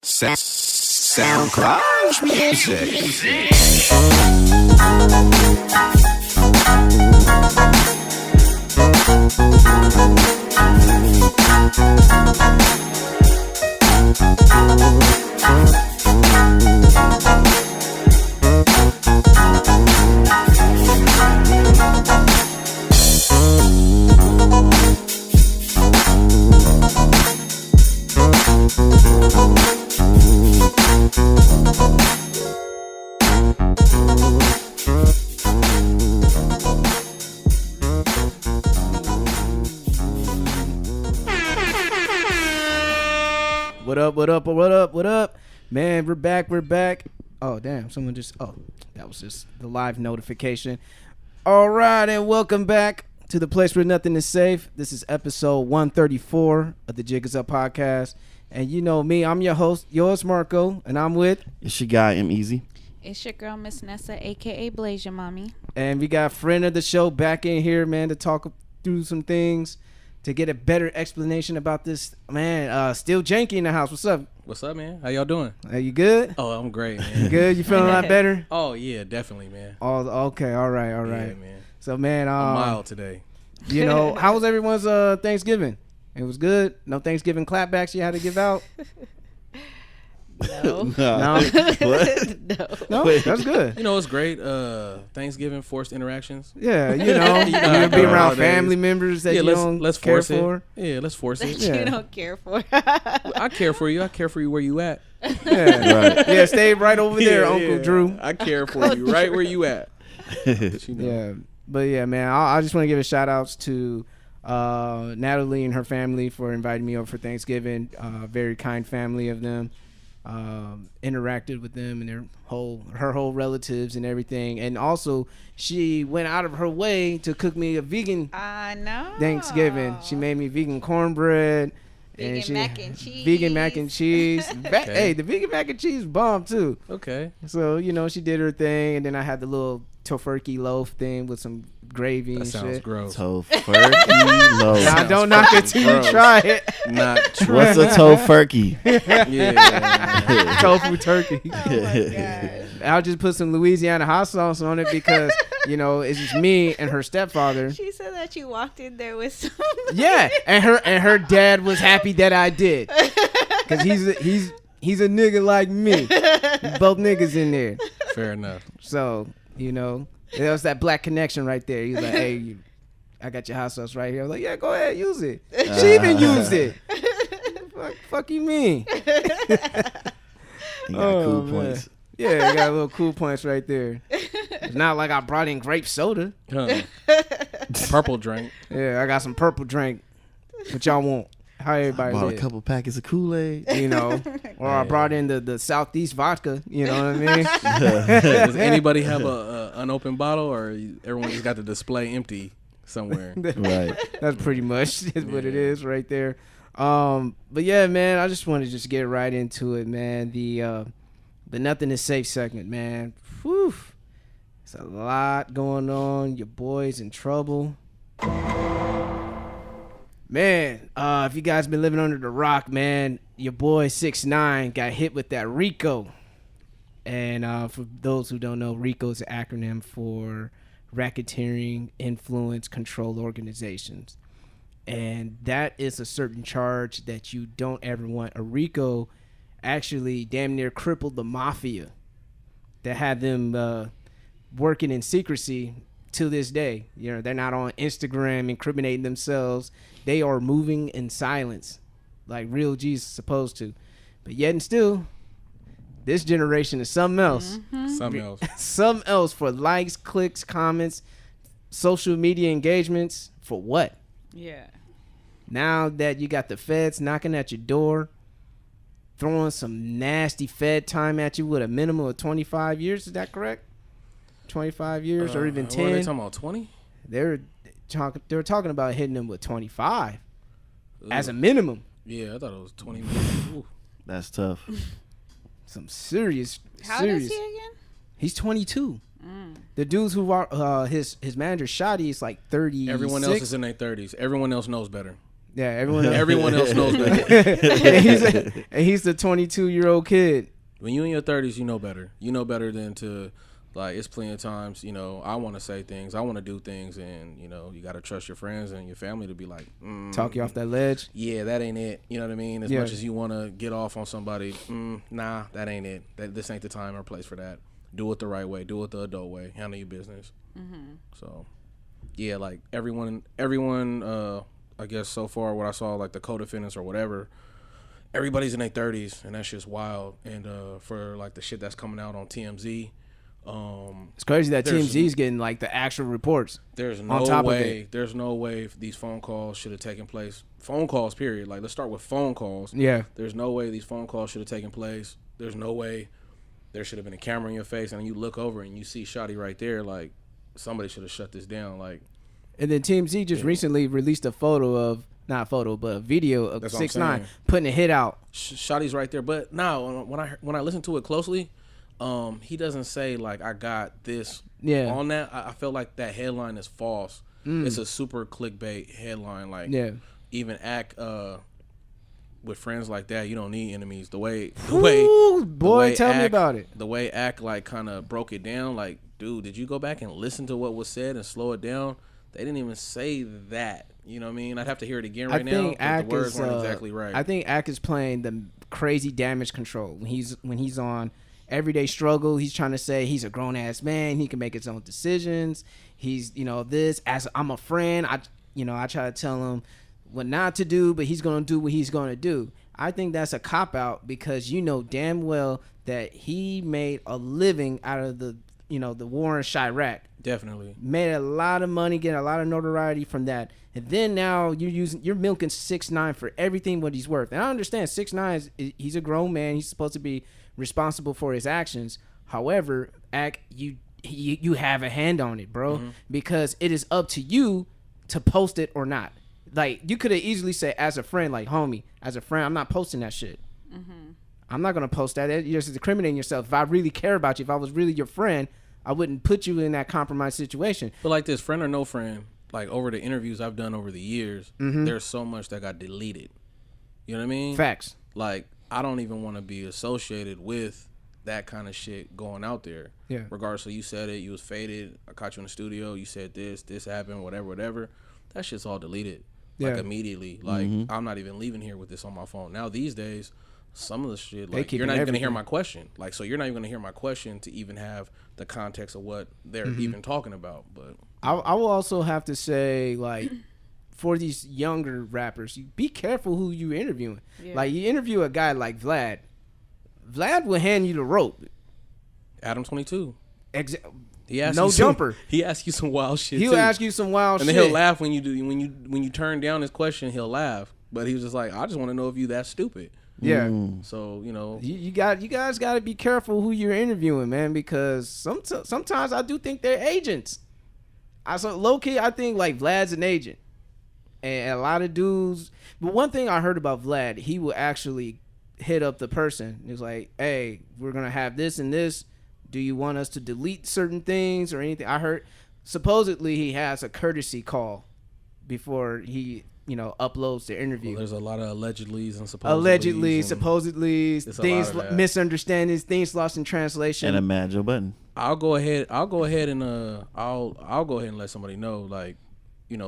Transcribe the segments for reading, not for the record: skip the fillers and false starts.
SoundCloud music. What up? Man, we're back. Oh, damn, that was just the live notification. All right, and welcome back to the place where nothing is safe. This is episode 134 of the Jig Is Up podcast. And you know me, I'm your host, yours, Marco, and I'm with... It's your guy, M Easy. It's your girl, Miss Nessa, a.k.a. Blaze Your Mommy. And we got a friend of the show back in here, man, to talk through some things, to get a better explanation about this. Man, StillJanky in the house. What's up? What's up, man? How y'all doing? Are you good? Oh, I'm great, man. You good? You feeling a lot better? Oh, yeah, definitely, man. Oh, okay. All right. Yeah, man. So, man, I'm mild today. You know, how was everyone's Thanksgiving? It was good. No Thanksgiving clapbacks you had to give out? No. What? No, Wait. that's good. You know, it's great. Thanksgiving, forced interactions. Yeah, you know, you be around family members that you don't care for. Yeah, let's force it. You don't care for. I care for you. I care for you where you at. Yeah, right. Yeah, stay right over there, Uncle Drew. I care for you right where you at. But you know. Yeah, but yeah, man, I just want to give a shout outs to Natalie and her family for inviting me over for Thanksgiving. Very kind family of them. Interacted with them and her whole relatives and everything, and also she went out of her way to cook me a vegan Thanksgiving. She made me vegan cornbread, Vegan mac and cheese. Vegan mac and cheese. Okay. Hey, the vegan mac and cheese bomb too. Okay. So you know she did her thing, and then I had the little tofurkey loaf thing with some gravy That and sounds shit. gross. Tofurkey loaf. Nah, don't knock it till you try it. Not true. What's a tofurkey? Yeah. Tofu turkey. Oh my gosh. I'll just put some Louisiana hot sauce on it because, you know, it's just me and her stepfather. She said that you walked in there with some. Yeah, and her dad was happy that I did, because he's a nigga like me. Both niggas in there. Fair enough. So, you know, there was that black connection right there. He was like, hey, I got your hot sauce right here. I was like, yeah, go ahead, use it. She even used it. Fuck you mean? You got cool man. points. Yeah, you got little cool points right there. It's not like I brought in grape soda. Huh. Purple drink. Yeah, I got some purple drink. What y'all want? How everybody Bought a live? couple packets of Kool-Aid. You know, or I brought in the Southeast vodka. You know what I mean? Does anybody have a unopened bottle, or everyone just got the display empty somewhere? Right. That's pretty much what it is right there. But yeah, man, I just want to just get right into it, man. The Nothing is Safe segment, man. Whew. It's a lot going on. Your boy's in trouble. Man, if you guys been living under the rock, man, your boy 6ix9ine got hit with that RICO. And for those who don't know, RICO is an acronym for Racketeering Influence Control Organizations. And that is a certain charge that you don't ever want. A RICO actually damn near crippled the mafia that had them working in secrecy to this day. You know, they're not on Instagram incriminating themselves. They are moving in silence like real G's supposed to. But yet and still, this generation is something else. Mm-hmm. Something else. Something else for likes, clicks, comments, social media engagements. For what? Yeah. Now that you got the feds knocking at your door, throwing some nasty Fed time at you with a minimum of 25 years. Is that correct? 25 years or even 10? What are they talking about, 20? They were talking about hitting them with 25 as a minimum. Yeah, I thought it was 20. Ooh. That's tough. Some serious. How old is he again? He's 22. The dudes who are his manager Shotty is like 30. Everyone else is in their 30s. Everyone else knows better. Yeah, everyone else. Everyone else knows better. and he's the 22-year-old kid. When you in your 30s, you know better. You know better than to, like, it's plenty of times, you know, I want to say things, I want to do things, and, you know, you got to trust your friends and your family to be like, talk you off that ledge. Yeah, that ain't it. You know what I mean? As much as you want to get off on somebody, nah, that ain't it. This ain't the time or place for that. Do it the right way. Do it the adult way. Handle your business. So, yeah, like, everyone, I guess so far what I saw, like the co-defendants or whatever, everybody's in their 30s, and that shit's wild. And for like the shit that's coming out on TMZ, it's crazy that TMZ's getting like the actual reports. There's no way. There's no way these phone calls should have taken place. Phone calls, period. Like, let's start with phone calls. Yeah. There's no way these phone calls should have taken place. There's no way there should have been a camera in your face, and you look over and you see Shotty right there. Like, somebody should have shut this down. Like. And then TMZ just recently released a photo of, not a photo, but a video of 6ix9ine putting a hit out. Shotty's right there. But now, when I listen to it closely, he doesn't say, like, I got this on that. I feel like that headline is false. It's a super clickbait headline. Like, even act with friends like that, you don't need enemies. Tell me about it. The way act, like, kind of broke it down. Like, dude, did you go back and listen to what was said and slow it down? They didn't even say that. You know what I mean? I'd have to hear it again right now. But the words weren't exactly right. I think Ack is playing the crazy damage control when he's on Everyday Struggle. He's trying to say he's a grown ass man. He can make his own decisions. He's, you know, this as I'm a friend. I try to tell him what not to do, but he's gonna do what he's gonna do. I think that's a cop out because you know damn well that he made a living out of the war in Chirac. Definitely made a lot of money, getting a lot of notoriety from that, and then now you're milking 6ix9ine for everything what he's worth. And I understand 6ix9ine he's a grown man, he's supposed to be responsible for his actions. However, you have a hand on it, bro, because it is up to you to post it or not. Like, you could have easily said as a friend, like, homie, as a friend, I'm not posting that shit. I'm not gonna post that. You're just incriminating yourself. If I really care about you, if I was really your friend, I wouldn't put you in that compromised situation. But like this, friend or no friend, like over the interviews I've done over the years, there's so much that got deleted. You know what I mean? Facts. Like, I don't even want to be associated with that kind of shit going out there. Yeah. Regardless of you said it, you was faded, I caught you in the studio, you said this happened, whatever. That shit's all deleted. Like, immediately. Like, I'm not even leaving here with this on my phone. Now these days, some of the shit, like, you're not even going to hear my question. Like, so you're not even going to hear my question to even have the context of what they're even talking about. But I will also have to say, like, for these younger rappers, you be careful who you interviewing. Yeah. Like, you interview a guy like Vlad will hand you the rope. Adam 22. He asks no jumper. He asks you some wild shit. He'll ask you some wild shit, and then he'll laugh when you turn down his question. He'll laugh, but he was just like, I just want to know if you that stupid. Yeah. So, you know, you guys got to be careful who you're interviewing, man, because sometimes I do think they're agents. Low key, I think like Vlad's an agent, and a lot of dudes. But one thing I heard about Vlad, he will actually hit up the person. He's like, hey, we're gonna have this and this. Do you want us to delete certain things or anything? I heard supposedly he has a courtesy call before he, uploads the interview. Well, there's a lot of allegedlies and supposedly. Supposedly, things, misunderstandings, things lost in translation. And a mad Joe Button. I'll go ahead and let somebody know, like,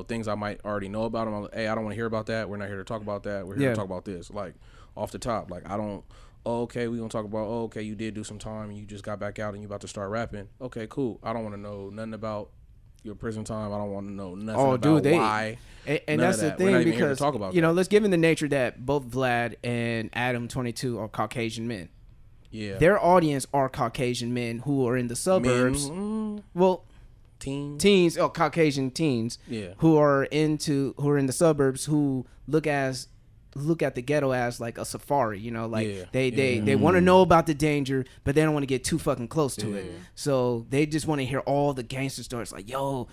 things I might already know about them. Hey, I don't want to hear about that. We're not here to talk about that. We're here to talk about this. Like, off the top, like, I don't. Oh, okay, we're going to talk about, okay, you did do some time and you just got back out and you about to start rapping. Okay, cool. I don't want to know nothing about your prison time. I don't want to know nothing about why. And that's the thing, because, let's give in the nature that both Vlad and Adam 22 are Caucasian men. Yeah. Their audience are Caucasian men who are in the suburbs. Well, teens, Caucasian teens. Yeah. Who are in the suburbs, who look at the ghetto as like a safari, they want to know about the danger, but they don't want to get too fucking close to it. So they just want to hear all the gangster stories, like, yo,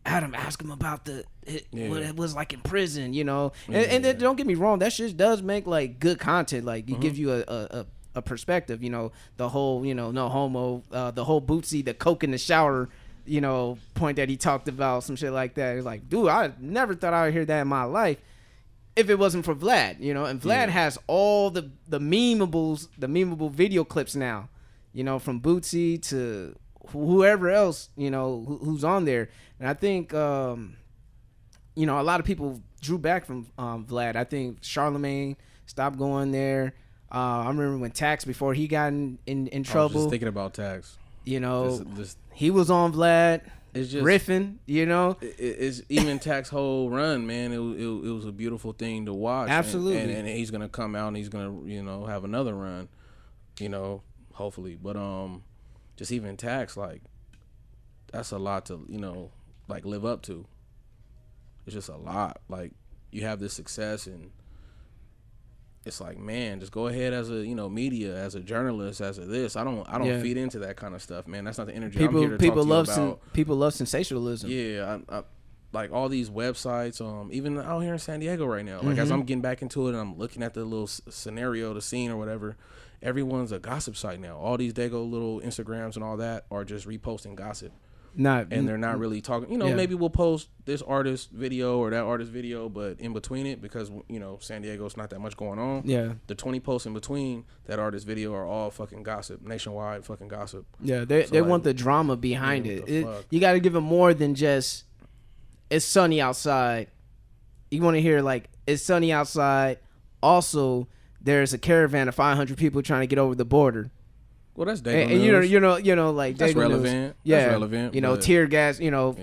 Adam, ask him about what it was like in prison, And then, don't get me wrong, that shit does make like good content, like it gives you a perspective, the whole, no homo, the whole Bootsy, the coke in the shower, point that he talked about, some shit like that. It's like, dude, I never thought I would hear that in my life. if it wasn't for Vlad, you know, and Vlad has all the memeable video clips now, you know, from Bootsy to whoever else, you know, who's on there. And I think, you know, a lot of people drew back from Vlad. I think Charlemagne stopped going there. I remember when Tax, before he got in trouble. I was just thinking about Tax. You know, he was on Vlad. It's just riffing, you know. It's even Tax's whole run, man. It was a beautiful thing to watch. Absolutely. And he's gonna come out and he's gonna, you know, have another run, you know, hopefully. But just even Tax, like, that's a lot to, you know, like, live up to. It's just a lot. Like, you have this success, and it's like, man, just go ahead as a, you know, media, as a journalist, as a this. I don't feed into that kind of stuff, man. That's not the energy I'm here to talk to you about. People love sensationalism. Yeah, I like all these websites, even out here in San Diego right now. Like, as I'm getting back into it and I'm looking at the little scenario, the scene or whatever, everyone's a gossip site now. All these Dago little Instagrams and all that are just reposting gossip. And they're not really talking, you know, maybe we'll post this artist video or that artist video, but in between it, because, you know, San Diego's not that much going on. Yeah. The 20 posts in between that artist video are all fucking gossip, nationwide fucking gossip. Yeah, they like, want the drama behind it. You got to give them more than just, it's sunny outside. You want to hear, like, it's sunny outside. Also, there's a caravan of 500 people trying to get over the border. Well, that's Dago and you know, like that's Dago relevant. News. Yeah, that's relevant. You know, tear gas. You know,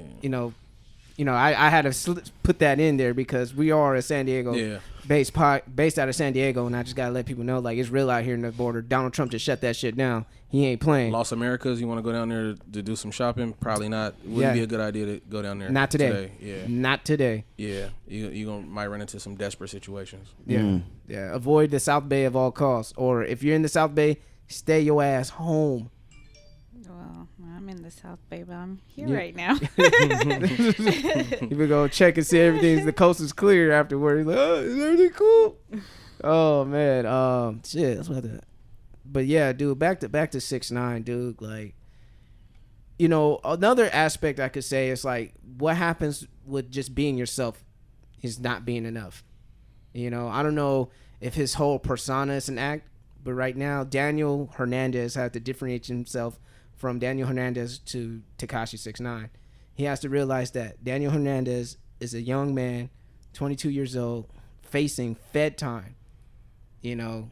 I had to put that in there because we are a San Diego based out of San Diego, and I just gotta let people know, like, it's real out here in the border. Donald Trump just shut that shit down. He ain't playing. Los Americas, you want to go down there to do some shopping? Probably not. Wouldn't be a good idea to go down there. Not today. Yeah. Not today. Yeah. You might run into some desperate situations. Yeah. Yeah. Avoid the South Bay at all costs. Or if you're in the South Bay, stay your ass home. Well, I'm in the South Bay, but I'm here right now. You would go check and see the coast is clear afterwards. Like, oh, is everything cool? Oh man, shit. That's what but yeah, dude, back to 6ix9ine, dude. Like, you know, another aspect I could say is, like, what happens with just being yourself is not being enough. You know, I don't know if his whole persona is an act, but right now, Daniel Hernandez had to differentiate himself from Daniel Hernandez to Tekashi 6ix9ine. He has to realize that Daniel Hernandez is a young man, 22 years old, facing Fed time. You know,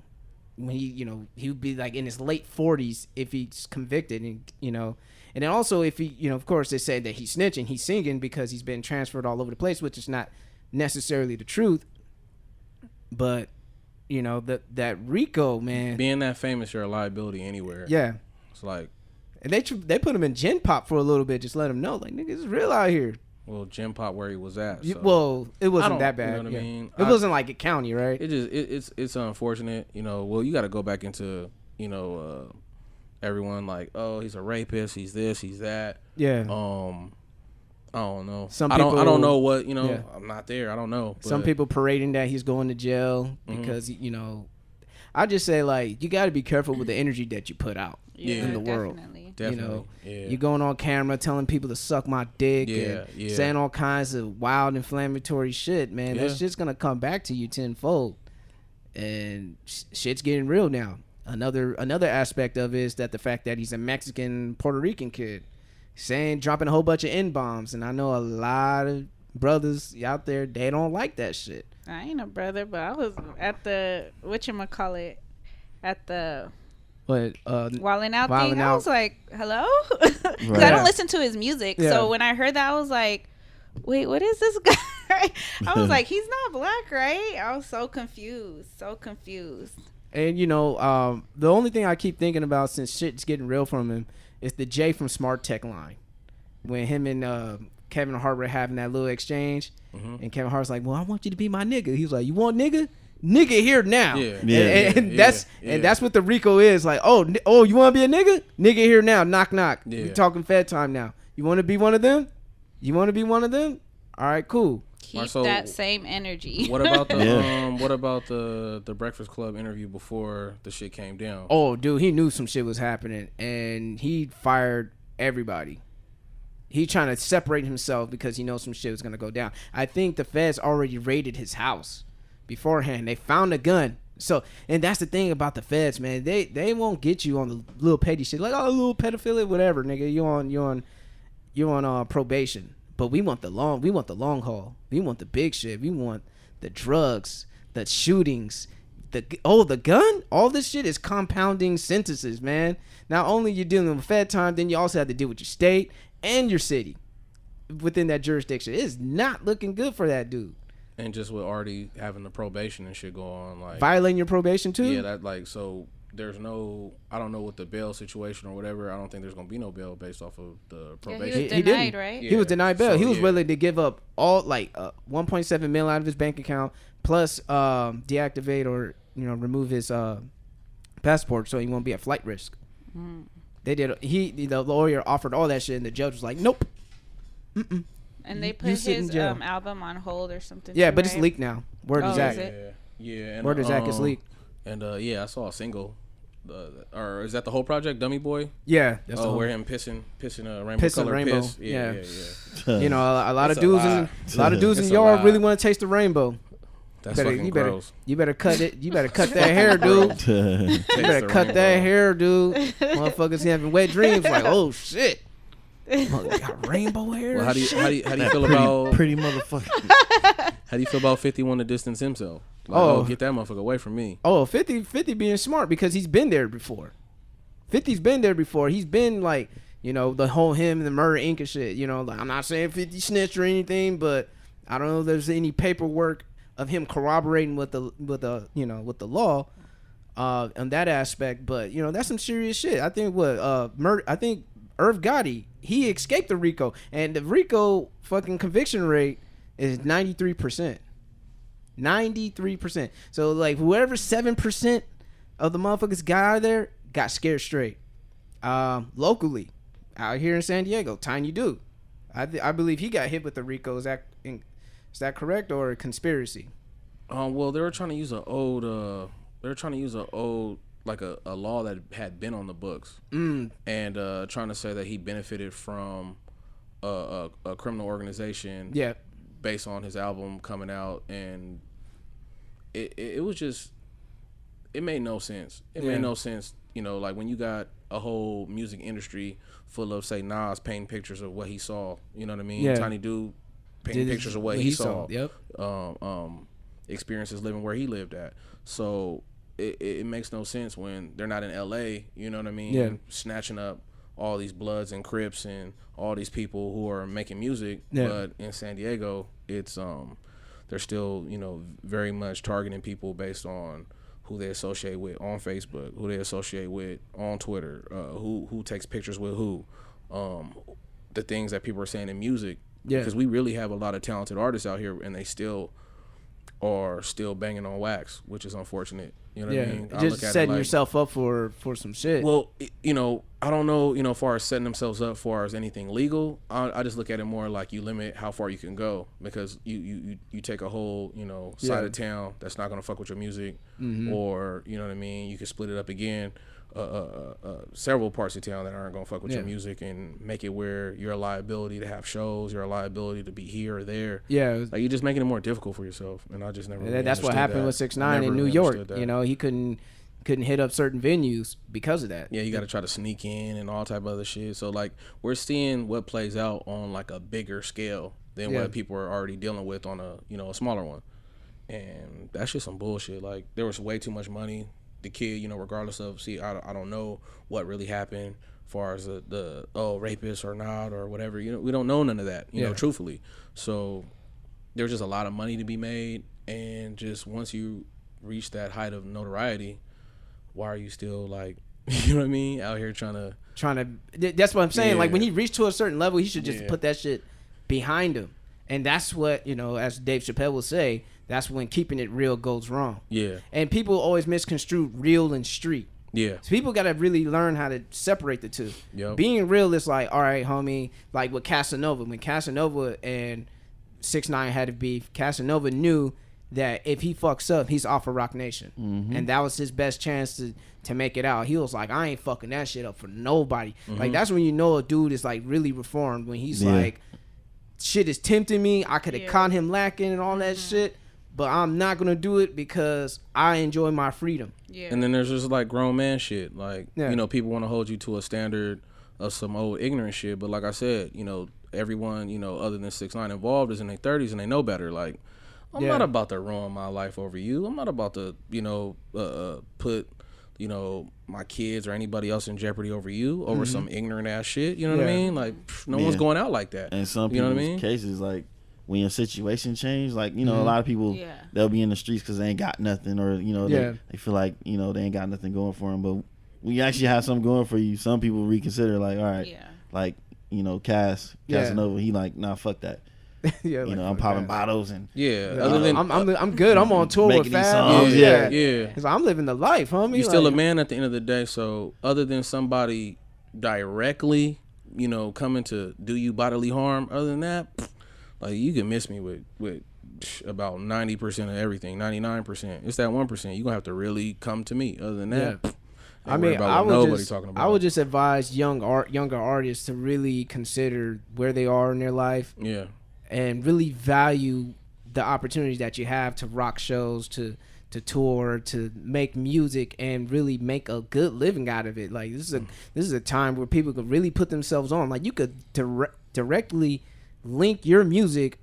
when he would be like in his late 40s if he's convicted, and you know, and then also if he, you know, of course they say that he's snitching, he's singing because he's been transferred all over the place, which is not necessarily the truth, but you know, that RICO, man, being that famous, you're a liability anywhere. Yeah, it's like, and they put him in Gen Pop for a little bit, just let him know, like, nigga, it's real out here. Well, Gen Pop where he was at. So. Well, it wasn't that bad. You know what I mean? It wasn't like a county, right? It's unfortunate. You know, well, you got to go back into, you know, everyone like, oh, he's a rapist, he's this, he's that. Yeah. I don't know. Some people, I don't know what, you know. Yeah. I'm not there. I don't know. But. Some people parading that he's going to jail because you know. I just say, like, you got to be careful with the energy that you put out in the world. Definitely. You know, you're going on camera telling people to suck my dick and saying all kinds of wild inflammatory shit, man. That's just gonna come back to you tenfold, and shit's getting real now. Another aspect of it is that the fact that he's a Mexican Puerto Rican kid, dropping a whole bunch of N-bombs, and I know a lot of brothers out there, they don't like that shit. I ain't a brother, but I was at the Wildin' Out thing. I was like, hello? Because I don't listen to his music. Yeah. So when I heard that, I was like, wait, what is this guy? I was like, he's not black, right? I was so confused. And, you know, the only thing I keep thinking about since shit's getting real from him is the Jay from Smart Tech line. When him and Kevin Hart were having that little exchange, and Kevin Hart's like, well, I want you to be my nigga. He was like, you want nigga? Nigga here now. And that's what the RICO is. Like, oh, you want to be a nigga? Nigga here now. Knock, knock. Yeah. We talking Fed time now. You want to be one of them? All right, cool. Keep that same energy. What about the Breakfast Club interview before the shit came down? Oh, dude, he knew some shit was happening, and he fired everybody. He trying to separate himself because he knows some shit was gonna go down. I think the feds already raided his house. beforehand. They found a gun. So, and that's the thing about the feds, man. They won't get you on the little petty shit, like, oh, little pedophilia, whatever, nigga. You on probation. But we want the long haul. We want the big shit. We want the drugs, the shootings, the gun. All this shit is compounding sentences, man. Not only you're dealing with fed time, then you also have to deal with your state and your city within that jurisdiction. It's not looking good for that dude. And just with already having the probation and shit go on, like violating your probation too. Yeah, that like so. There's no, I don't know what the bail situation or whatever. I don't think there's gonna be no bail based off of the probation. Yeah, he was denied, right? Yeah. He was denied bail. So, he was willing to give up all 1.7 million out of his bank account, plus deactivate or remove his passport so he won't be at flight risk. They did. The lawyer offered all that shit, and the judge was like, "Nope." Mm-mm. And they put his album on hold or something. Yeah, too, but right? it's leaked now. Word is Zach. Yeah. And, word is Zach is leaked. And I saw a single. Or is that the whole project, Dummy Boy? Yeah. That's where him pissing a rainbow color piss. Yeah. A lot of dudes in the yard really want to taste the rainbow. That's fucking gross. You better cut it. You better cut that hair, dude. You better cut that hair, dude. Motherfuckers having wet dreams like, oh shit. Got rainbow hair. Well, how do you feel about pretty motherfucker? How do you feel about 50 wanting to distance himself? Like, get that motherfucker away from me. 50 being smart because he's been there before. 50's been there before. He's been like, the whole him and the Murder Inc. and shit. Like I'm not saying 50 snitched or anything, but I don't know if there's any paperwork of him corroborating with the law on that aspect. But that's some serious shit. I think I think Irv Gotti, he escaped the RICO, and the RICO fucking conviction rate is 93%. 93%. So like whoever 7% of the motherfuckers got out of there got scared straight. Locally, out here in San Diego, Tiny Dude, I believe he got hit with the RICO. Is that correct or a conspiracy? Well, they were trying to use an old like a law that had been on the books, and trying to say that he benefited from a criminal organization. Yeah. Based on his album coming out, and it was just, it made no sense. It made no sense, like when you got a whole music industry full of, say, Nas painting pictures of what he saw, you know what I mean? Yeah. Tiny Dude painting pictures of what he saw. Yep. Experiences living where he lived at. So it makes no sense when they're not in LA, you know what I mean? Yeah. Snatching up all these Bloods and Crips and all these people who are making music, but in San Diego, it's they're still very much targeting people based on who they associate with on Facebook, who they associate with on Twitter, who takes pictures with who, the things that people are saying in music. Because we really have a lot of talented artists out here, and they still are banging on wax, which is unfortunate. You know what I mean? Just setting yourself up for some shit. Well, I don't know, as far as setting themselves up for as anything legal. I just look at it more like you limit how far you can go, because you take a whole, side of town that's not going to fuck with your music, or, you know what I mean? You can split it up again, several parts of town that aren't going to fuck with your music, and make it where you're a liability to have shows, you're a liability to be here or there. Yeah. Like, you're just making it more difficult for yourself, and I just never really that's what happened with 6ix9ine in New York. He couldn't hit up certain venues because of that. Yeah, you got to try to sneak in and all type of other shit. So like, we're seeing what plays out on like a bigger scale than what people are already dealing with on a smaller one. And that's just some bullshit. Like, there was way too much money. The kid, regardless of, I don't know what really happened as far as the rapist or not or whatever. We don't know none of that, truthfully. So there's just a lot of money to be made, and just once you reach that height of notoriety, why are you still like, you know what I mean, out here trying to that's what I'm saying. Like, when he reached to a certain level, he should just put that shit behind him. And that's what, as Dave Chappelle will say, that's when keeping it real goes wrong. Yeah. And people always misconstrue real and street. Yeah. So people got to really learn how to separate the two. Yep. Being real is like, all right, homie, like with Casanova. When Casanova and 6ix9ine had to beef, Casanova knew that if he fucks up, he's off of Rock Nation. Mm-hmm. And that was his best chance to make it out. He was like, I ain't fucking that shit up for nobody. Mm-hmm. Like, that's when you know a dude is like really reformed, when he's like, shit is tempting me. I could have caught him lacking and all that shit, but I'm not gonna do it because I enjoy my freedom. Yeah. And then there's just like grown man shit. Like, you know, people want to hold you to a standard of some old ignorant shit. But like I said, you know, everyone, you know, other than 6ix9ine involved is in their 30s and they know better. Like, I'm not about to ruin my life over you. I'm not about to, you know, put, you know, my kids or anybody else in jeopardy over you, over some ignorant ass shit. You know what I mean? Like, no one's going out like that. And some you know people's what I mean? cases, like, when your situation change, like, you know, a lot of people, they'll be in the streets because they ain't got nothing, or, you know, they feel like, you know, they ain't got nothing going for them. But when you actually have something going for you, some people reconsider, like, all right, like, you know, Casanova, he like, nah, fuck that. You know, I'm popping bottles and other than I'm good. I'm on tour with Fab. Songs. Cause I'm living the life, homie. You're still a man at the end of the day. So other than somebody directly, you know, coming to do you bodily harm, other than that, like, you can miss me with about 90% of everything, 99%. It's that 1%. You're gonna have to really come to me. Other than that, I mean, I would just advise younger artists to really consider where they are in their life. Yeah. And really value the opportunities that you have to rock shows, to tour, to make music, and really make a good living out of it. Like, this is a time where people could really put themselves on. Like, you could directly link your music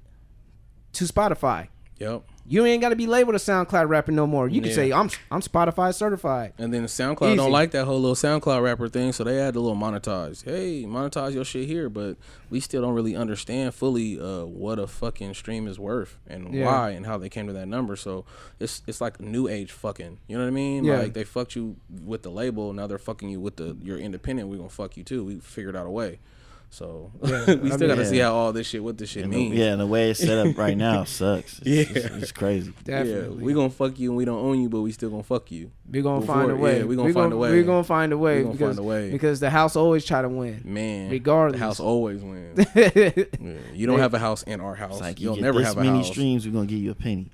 to Spotify. Yep. You ain't got to be labeled a SoundCloud rapper no more. You can say, I'm Spotify certified. And then SoundCloud don't like that whole little SoundCloud rapper thing, so they had a little monetize. Hey, monetize your shit here, but we still don't really understand fully what a fucking stream is worth and why and how they came to that number. So it's like new age fucking. You know what I mean? Yeah. Like, they fucked you with the label, now they're fucking you with your independent. We're gonna fuck you too. We figured out a way. So we still got to see how all this shit, what this shit means. Yeah, and the way it's set up right now sucks. It's crazy. Definitely. Yeah, we gonna fuck you and we don't own you, but we still gonna fuck you. We gonna find a way. Yeah, we gonna find a way. We gonna find a way because the house always try to win. Man, regardless, the house always wins. You don't have a house in our house. Like, you'll never have a house. Many streams, we're gonna give you a penny.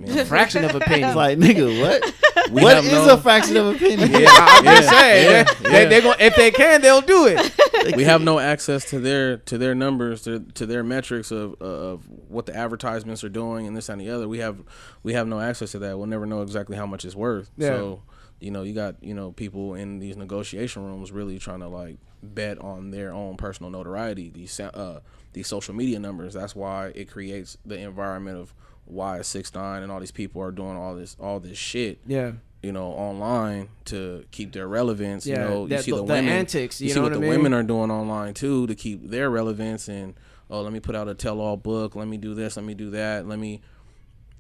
A fraction of a penny. It's like, nigga, what? What is a fraction of a penny? I'm just saying. They gonna, if they can, they'll do it. We have no access to their numbers, to their metrics of what the advertisements are doing and this and the other. We have no access to that. We'll never know exactly how much it's worth. Yeah. So, you know, you got, you know, people in these negotiation rooms really trying to, like, bet on their own personal notoriety, these social media numbers. That's why it creates the environment of why 6ix9ine and all these people are doing all this shit. Yeah. You know, online to keep their relevance. Yeah. You know, you see the women antics. You see what the women are doing online too to keep their relevance. And let me put out a tell-all book. Let me do this. Let me do that. Let me.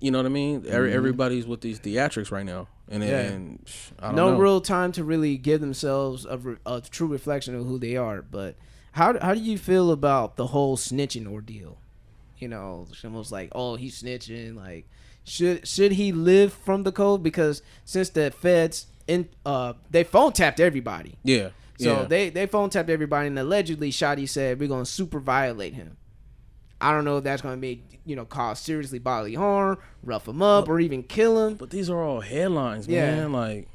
You know what I mean? Everybody's with these theatrics right now, and I don't know. Real time to really give themselves a true reflection of who they are. But how do you feel about the whole snitching ordeal? You know, almost like, oh, he's snitching. Like, should he live from the code? Because since the feds they phone tapped everybody. Yeah. So they phone tapped everybody, and allegedly Shotty said we're gonna super violate him. I don't know if that's gonna be, you know, cause seriously bodily harm, rough him up, or even kill him. But these are all headlines, man. Like,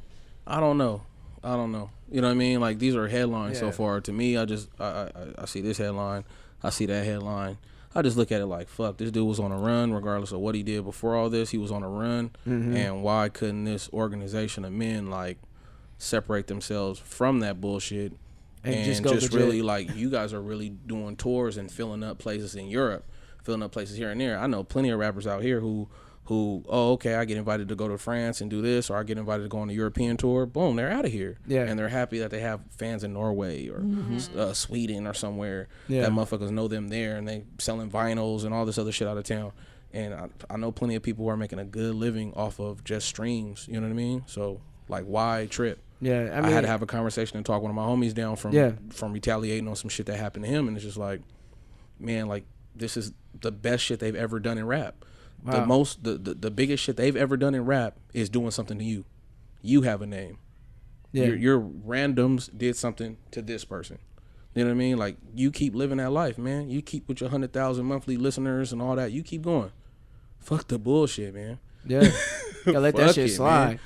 I don't know. You know what I mean? Like, these are headlines so far. To me, I see this headline, I see that headline. I just look at it like, fuck, this dude was on a run regardless of what he did before all this. He was on a run. Mm-hmm. And why couldn't this organization of men, like, separate themselves from that bullshit and just really, like, you guys are really doing tours and filling up places in Europe, filling up places here and there. I know plenty of rappers out here who okay, I get invited to go to France and do this, or I get invited to go on a European tour. Boom, they're out of here. Yeah. And they're happy that they have fans in Norway or Sweden or somewhere. Yeah. That motherfuckers know them there, and they selling vinyls and all this other shit out of town. And I know plenty of people who are making a good living off of just streams. You know what I mean? So, like, why trip? Yeah, I had to have a conversation and talk one of my homies down from retaliating on some shit that happened to him, and it's just like, man, like, this is the best shit they've ever done in rap. Wow. The biggest shit they've ever done in rap is doing something to you. You have a name. Yeah. Your randoms did something to this person. You know what I mean? Like, you keep living that life, man. You keep with your 100,000 monthly listeners and all that. You keep going. Fuck the bullshit, man. Yeah. Gotta let that shit slide. Man.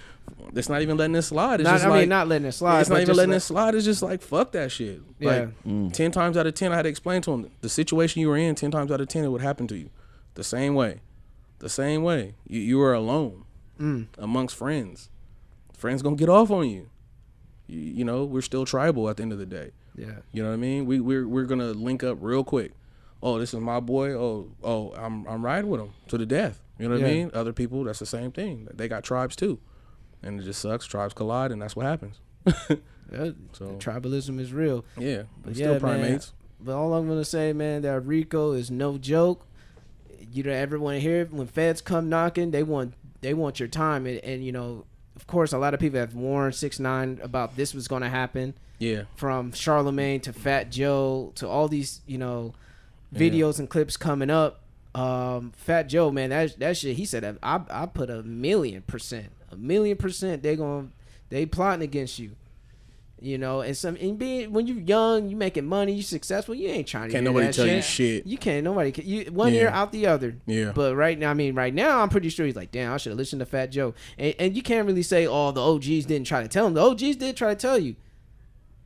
It's not even letting it slide. It's not letting it slide. It's not even letting it slide. It's just like, fuck that shit. Yeah. Like, 10 times out of 10, I had to explain to him the situation you were in. 10 times out of 10, it would happen to you the same way. the same way. You are alone amongst friends. Friends gonna get off on you. You know, we're still tribal at the end of the day. Yeah. You know what I mean? We're gonna link up real quick. Oh, this is my boy. Oh, I'm riding with him to the death. You know what I mean? Other people, that's the same thing. They got tribes too, and it just sucks. Tribes collide, and that's what happens. So tribalism is real. Yeah, but still primates. Man, but all I'm gonna say, man, that R.I.C.O is no joke. You don't ever want to hear it. When feds come knocking, they want your time, and you know, of course, a lot of people have warned 6ix9ine about this was gonna happen. Yeah. From Charlemagne to Fat Joe to all these, you know, videos and clips coming up. Fat Joe, man, that shit. He said, I put 1,000,000%. They plotting against you. You know, when you're young, you making money, you successful, you ain't trying to. Can't nobody tell you shit. You can't. Nobody. One ear out the other. Yeah. But right now, I'm pretty sure he's like, damn, I should have listened to Fat Joe. And you can't really say, oh, the OGs didn't try to tell him. The OGs did try to tell you.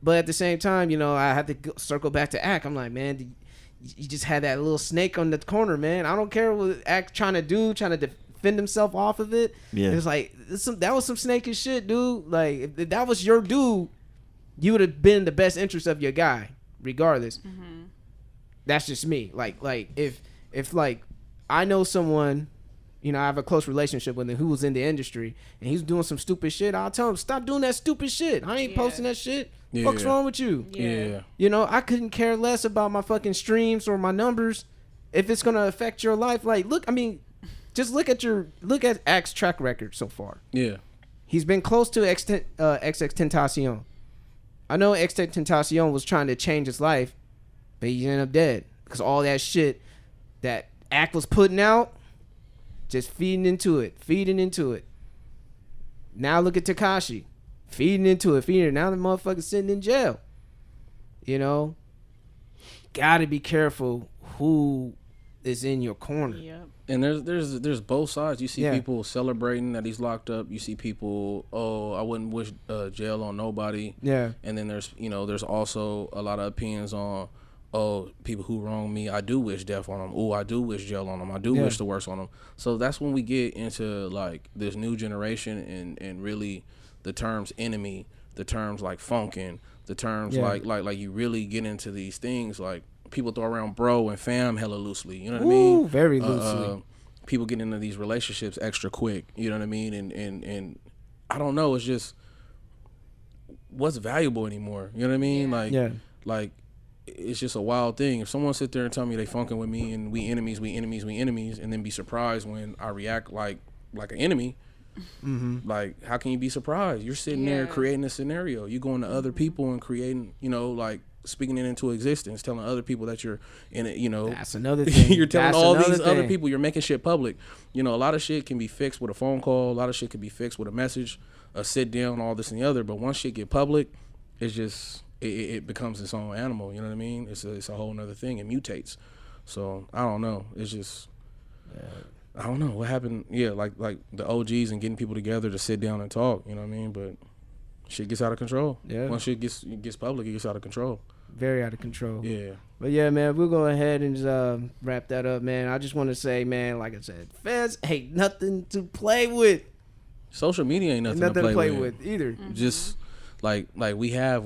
But at the same time, you know, I had to circle back to Ack. I'm like, man, you just had that little snake on the corner, man. I don't care what Ack trying to defend himself off of it. Yeah. It's like that was some snakish shit, dude. Like if that was your dude, you would have been in the best interest of your guy, regardless. Mm-hmm. That's just me. Like if like I know someone, you know, I have a close relationship with him who was in the industry and he's doing some stupid shit, I'll tell him, stop doing that stupid shit. I ain't posting that shit. Yeah. What's wrong with you? Yeah. You know, I couldn't care less about my fucking streams or my numbers if it's gonna affect your life. Like, just look at Ack's track record so far. Yeah. He's been close to XXXTentacion. I know XXXTentacion was trying to change his life, but he ended up dead because all that shit that Ack was putting out, just feeding into it. Now look at Tekashi, feeding into it. Now the motherfucker's sitting in jail. You know, gotta be careful who is in your corner. Yep. And there's both sides. You see people celebrating that he's locked up. You see people, I wouldn't wish jail on nobody. Yeah. And then there's also a lot of opinions on, people who wrong me, I do wish death on them. I do wish jail on them. I do wish the worst on them. So that's when we get into like this new generation and really the terms enemy, the terms like funkin', the terms like you really get into these things like people throw around bro and fam hella loosely. You know what I mean? Very loosely. People get into these relationships extra quick. You know what I mean? And I don't know. It's just what's valuable anymore. You know what I mean? Like it's just a wild thing. If someone sit there and tell me they funking with me and we enemies, and then be surprised when I react like an enemy. Mm-hmm. Like, how can you be surprised? You're sitting there creating a scenario. You going to other people and creating, you know, like speaking it into existence, telling other people that you're in it, you know. That's another thing. You're telling all these other people, you're making shit public. You know, a lot of shit can be fixed with a phone call. A lot of shit can be fixed with a message, a sit down, all this and the other. But once shit get public, it's just, it becomes its own animal. You know what I mean? It's a whole nother thing. It mutates. So, I don't know. It's just, I don't know what happened. Yeah, like the OGs and getting people together to sit down and talk. You know what I mean? But shit gets out of control. Yeah. Once shit gets public, it gets out of control. Very out of control. Yeah. But yeah, man, we'll go ahead and just wrap that up, man. I just want to say, man, like I said, feds ain't nothing to play with. Social media ain't nothing to play with either. Mm-hmm. Just like we have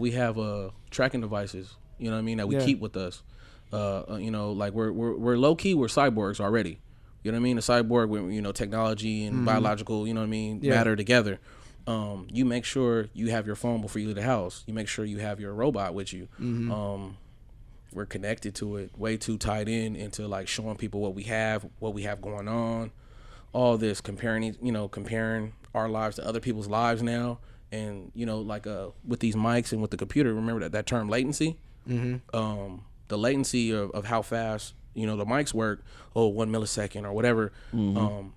tracking devices. You know what I mean? That we keep with us. You know, like we're low key. We're cyborgs already. You know what I mean? A cyborg with, you know, technology and biological, you know what I mean, matter together. You make sure you have your phone before you leave the house. You make sure you have your robot with you. Mm-hmm. We're connected to it, way too tied into like showing people what we have going on. All this comparing our lives to other people's lives now. And, you know, like with these mics and with the computer, remember that term latency? Mm-hmm. The latency of how fast, you know, the mics work, 1 millisecond or whatever. Mm-hmm.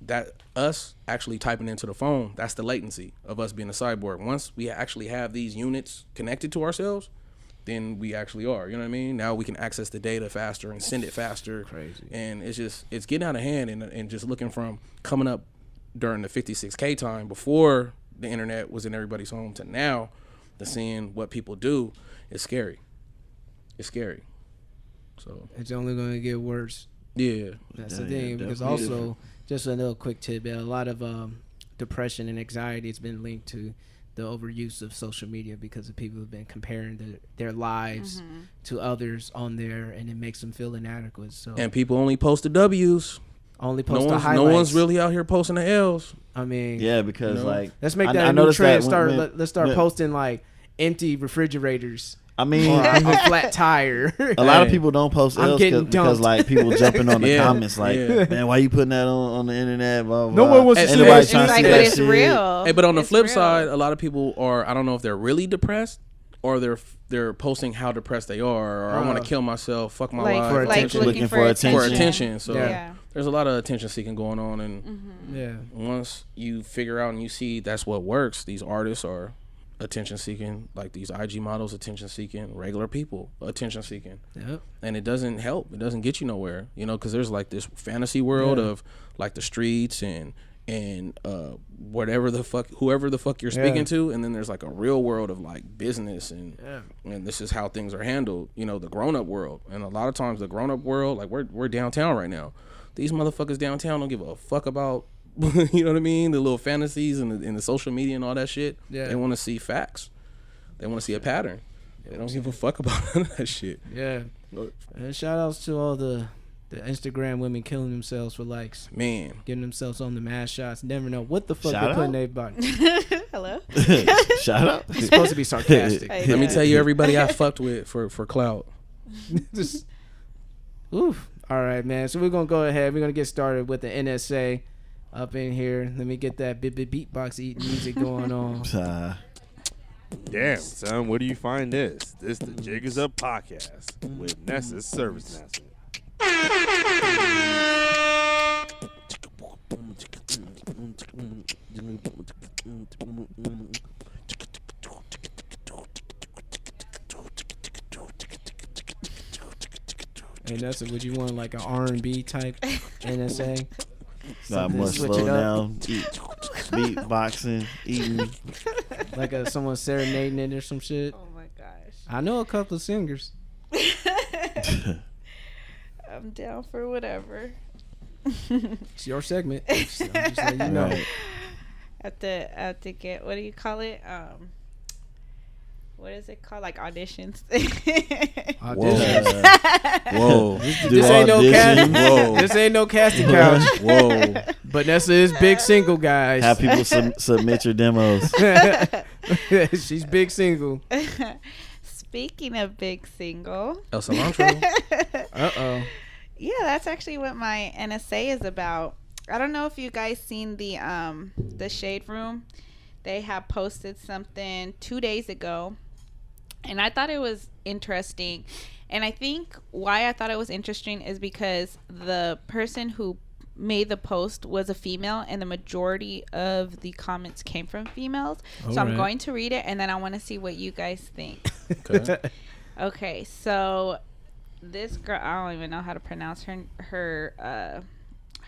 That us actually typing into the phone, that's the latency of us being a cyborg. Once we actually have these units connected to ourselves, then we actually are. You know what I mean? Now we can access the data faster and send it faster. Crazy. And it's getting out of hand and just looking from coming up during the 56K time before the internet was in everybody's home to now, to seeing what people do is scary. It's scary. So it's only going to get worse. Yeah. That's the thing. Because also Just a little quick tidbit. A lot of depression and anxiety has been linked to the overuse of social media because of people who've been comparing their lives to others on there, and it makes them feel inadequate. So and people only post the W's. Only post the highlights. No one's really out here posting the L's. I mean, yeah, because like let's make that a new trend. Let's start posting like empty refrigerators. I mean, or a flat tire. A lot of people don't post L's because like people jumping on the comments like, man, why you putting that on the internet? Blah, blah. No one wants to see that. But it's real. Hey, but on the flip side, a lot of people are, I don't know if they're really depressed or they're posting how depressed they are, or I want to kill myself, fuck my life, for attention. Looking for attention. So there's a lot of attention seeking going on, and once you figure out and you see that's what works, these artists are attention seeking, like these IG models attention seeking, regular people attention seeking, and it doesn't help. It doesn't get you nowhere, because there's like this fantasy world of like the streets and whatever the fuck, whoever the fuck you're speaking to, and then there's like a real world of like business and this is how things are handled, the grown-up world. And a lot of times the grown-up world, like we're downtown right now, these motherfuckers downtown don't give a fuck about you know what I mean, the little fantasies and the social media and all that shit. They want to see facts, they want to see a pattern. They don't give a fuck about none of that shit. And shout outs to all the Instagram women killing themselves for likes, getting themselves on the mass shots. Never know what the fuck they're putting their body. Hello. Shout out. It's supposed to be sarcastic. Let me tell you, everybody I fucked with for clout. Oof. All right, man, so we're gonna go ahead, we're gonna get started with the NSA up in here. Let me get that beatbox music going on. Damn, son, where do you find this? This the Jig Is Up podcast with Nessa's Service Master. Hey, Nessa, would you want like an R&B type NSA? Got more slow down, beatboxing, eating. Like someone serenading it or some shit. Oh my gosh. I know a couple of singers. I'm down for whatever. It's your segment. Just let you know. Right. Have to get, what do you call it? What is it called? Like auditions. Whoa. This ain't no casting. This ain't no casting couch. Whoa. But Nessa is big single, guys. Have people submit your demos. She's big single. Speaking of big single. El Cilantro. Uh-oh. Yeah, that's actually what my NSA is about. I don't know if you guys seen the Shade Room. They have posted something 2 days ago, and I thought it was interesting. And I think why I thought it was interesting is because the person who made the post was a female, and the majority of the comments came from females. So I'm going to read it, and then I want to see what you guys think. Okay, so this girl, I don't even know how to pronounce her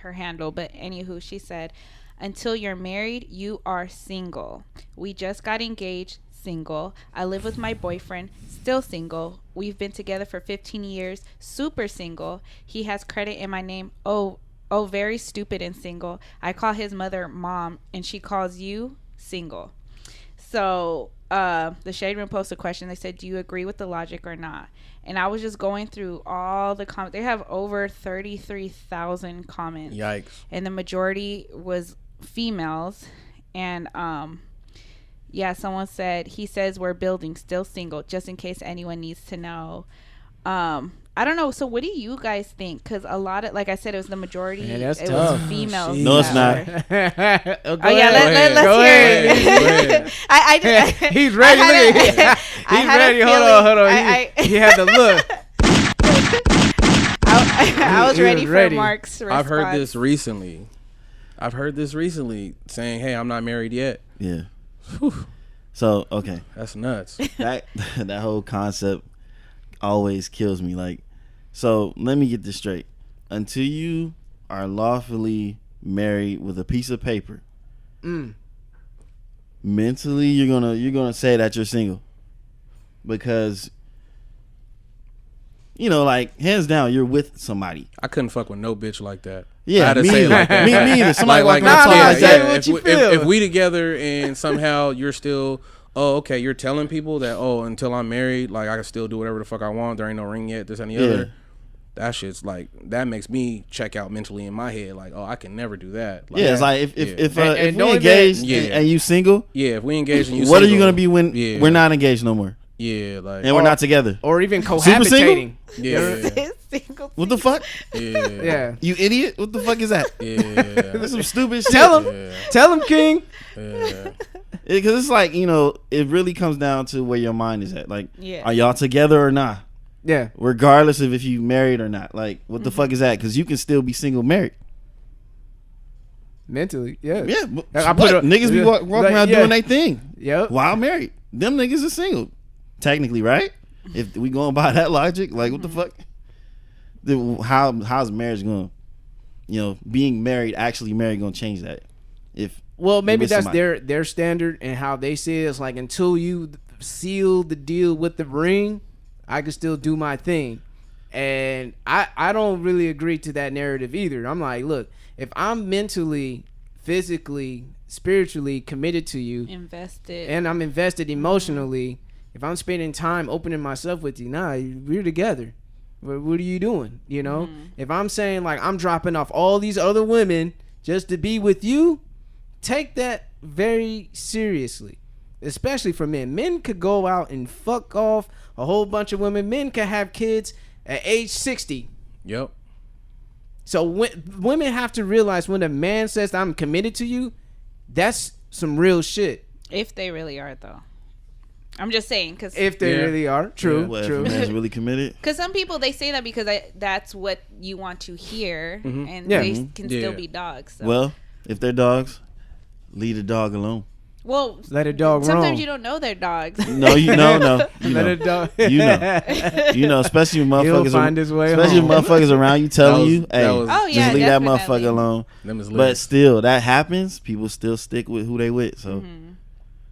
handle, but anywho, she said, "Until you're married, you are single. We just got engaged, single. I live with my boyfriend, still single. We've been together for 15 years, super single. He has credit in my name. Oh, very stupid and single. I call his mother mom, and she calls you single." So the Shade Room posted a question. They said, "Do you agree with the logic or not?" And I was just going through all the comments. They have over 33,000 comments. Yikes. And the majority was females. And someone said, "He says we're building, still single, just in case anyone needs to know." I don't know. So what do you guys think? Because a lot of, like I said, it was the majority. Man, that's it tough. was females. No, it's not. Let's hear it. He's ready. He's ready. Hold on. He had to look. I was ready for Mark's response. I've heard this recently saying, "Hey, I'm not married yet." Yeah. Whew. So, okay. That's nuts. That whole concept always kills me. Like, so let me get this straight. Until you are lawfully married with a piece of paper, mentally you're gonna say that you're single, because you know, like hands down, you're with somebody. I couldn't fuck with no bitch like that. Yeah, I had to me say it either. like that. Me either. Somebody like walking around yeah, like that. If we together and somehow you're still, okay, you're telling people that, until I'm married, like I can still do whatever the fuck I want. There ain't no ring yet. This and the other. That shit's like, that makes me check out mentally in my head. Like, I can never do that. Like, it's like if we engaged and you single, if we engaged and you what single, are you gonna be when we're not engaged no more? Yeah, like, and we're not together, or even cohabitating. Yeah. What the fuck? Yeah. You idiot! What the fuck is that? Yeah. That's some stupid shit. Tell him, King. Yeah. Because it's like, you know, it really comes down to where your mind is at. Like, are y'all together or not? Yeah. Regardless of if you married or not. Like, what the fuck is that? Because you can still be single married. Mentally, yeah. Yeah. Niggas be walking around doing their thing. Yep. While married. Them niggas are single. Technically, right? If we going by that logic, like, what the fuck? How's marriage going? You know, being married, actually married, going to change that? Well, maybe that's their standard and how they see it. It's like, until you seal the deal with the ring, I can still do my thing. And I don't really agree to that narrative either. I'm like, look, if I'm mentally, physically, spiritually committed to you, invested, and I'm invested emotionally, if I'm spending time opening myself with you, we're together. What are you doing? You know, if I'm saying like I'm dropping off all these other women just to be with you, take that very seriously, especially for men. Men could go out and fuck off a whole bunch of women. Men could have kids at age 60. Yep. So women have to realize when a man says I'm committed to you, that's some real shit. If they really are, though. I'm just saying, because if they really are, true. If a man's really committed. Because some people, they say that because that's what you want to hear, and they can still be dogs. So. Well, if they're dogs, leave the dog alone. Well, let a dog sometimes roam. You don't know they're dogs. No. You let know. A dog. You know, especially when motherfuckers. He'll find his way especially home. when motherfuckers around you telling you, hey, just leave that motherfucker alone. But still, that happens. People still stick with who they with. So.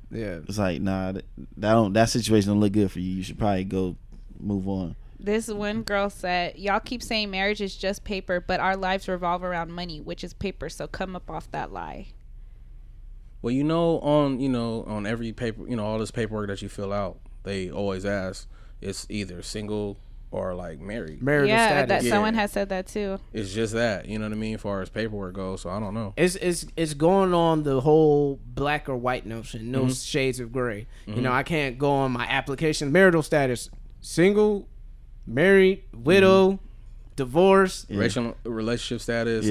Yeah, it's like, nah, that situation don't look good for you. You should probably go move on. This one girl said, y'all keep saying marriage is just paper, but our lives revolve around money, which is paper. So come up off that lie. Well, on every paper, all this paperwork that you fill out, they always ask, it's either single or like married. Marital status. Someone has said that too. It's just that, you know what I mean, as far as paperwork goes. So I don't know. It's going on the whole black or white notion, no shades of gray. You know, I can't go on my application marital status, single, married, widow, divorce, relationship status.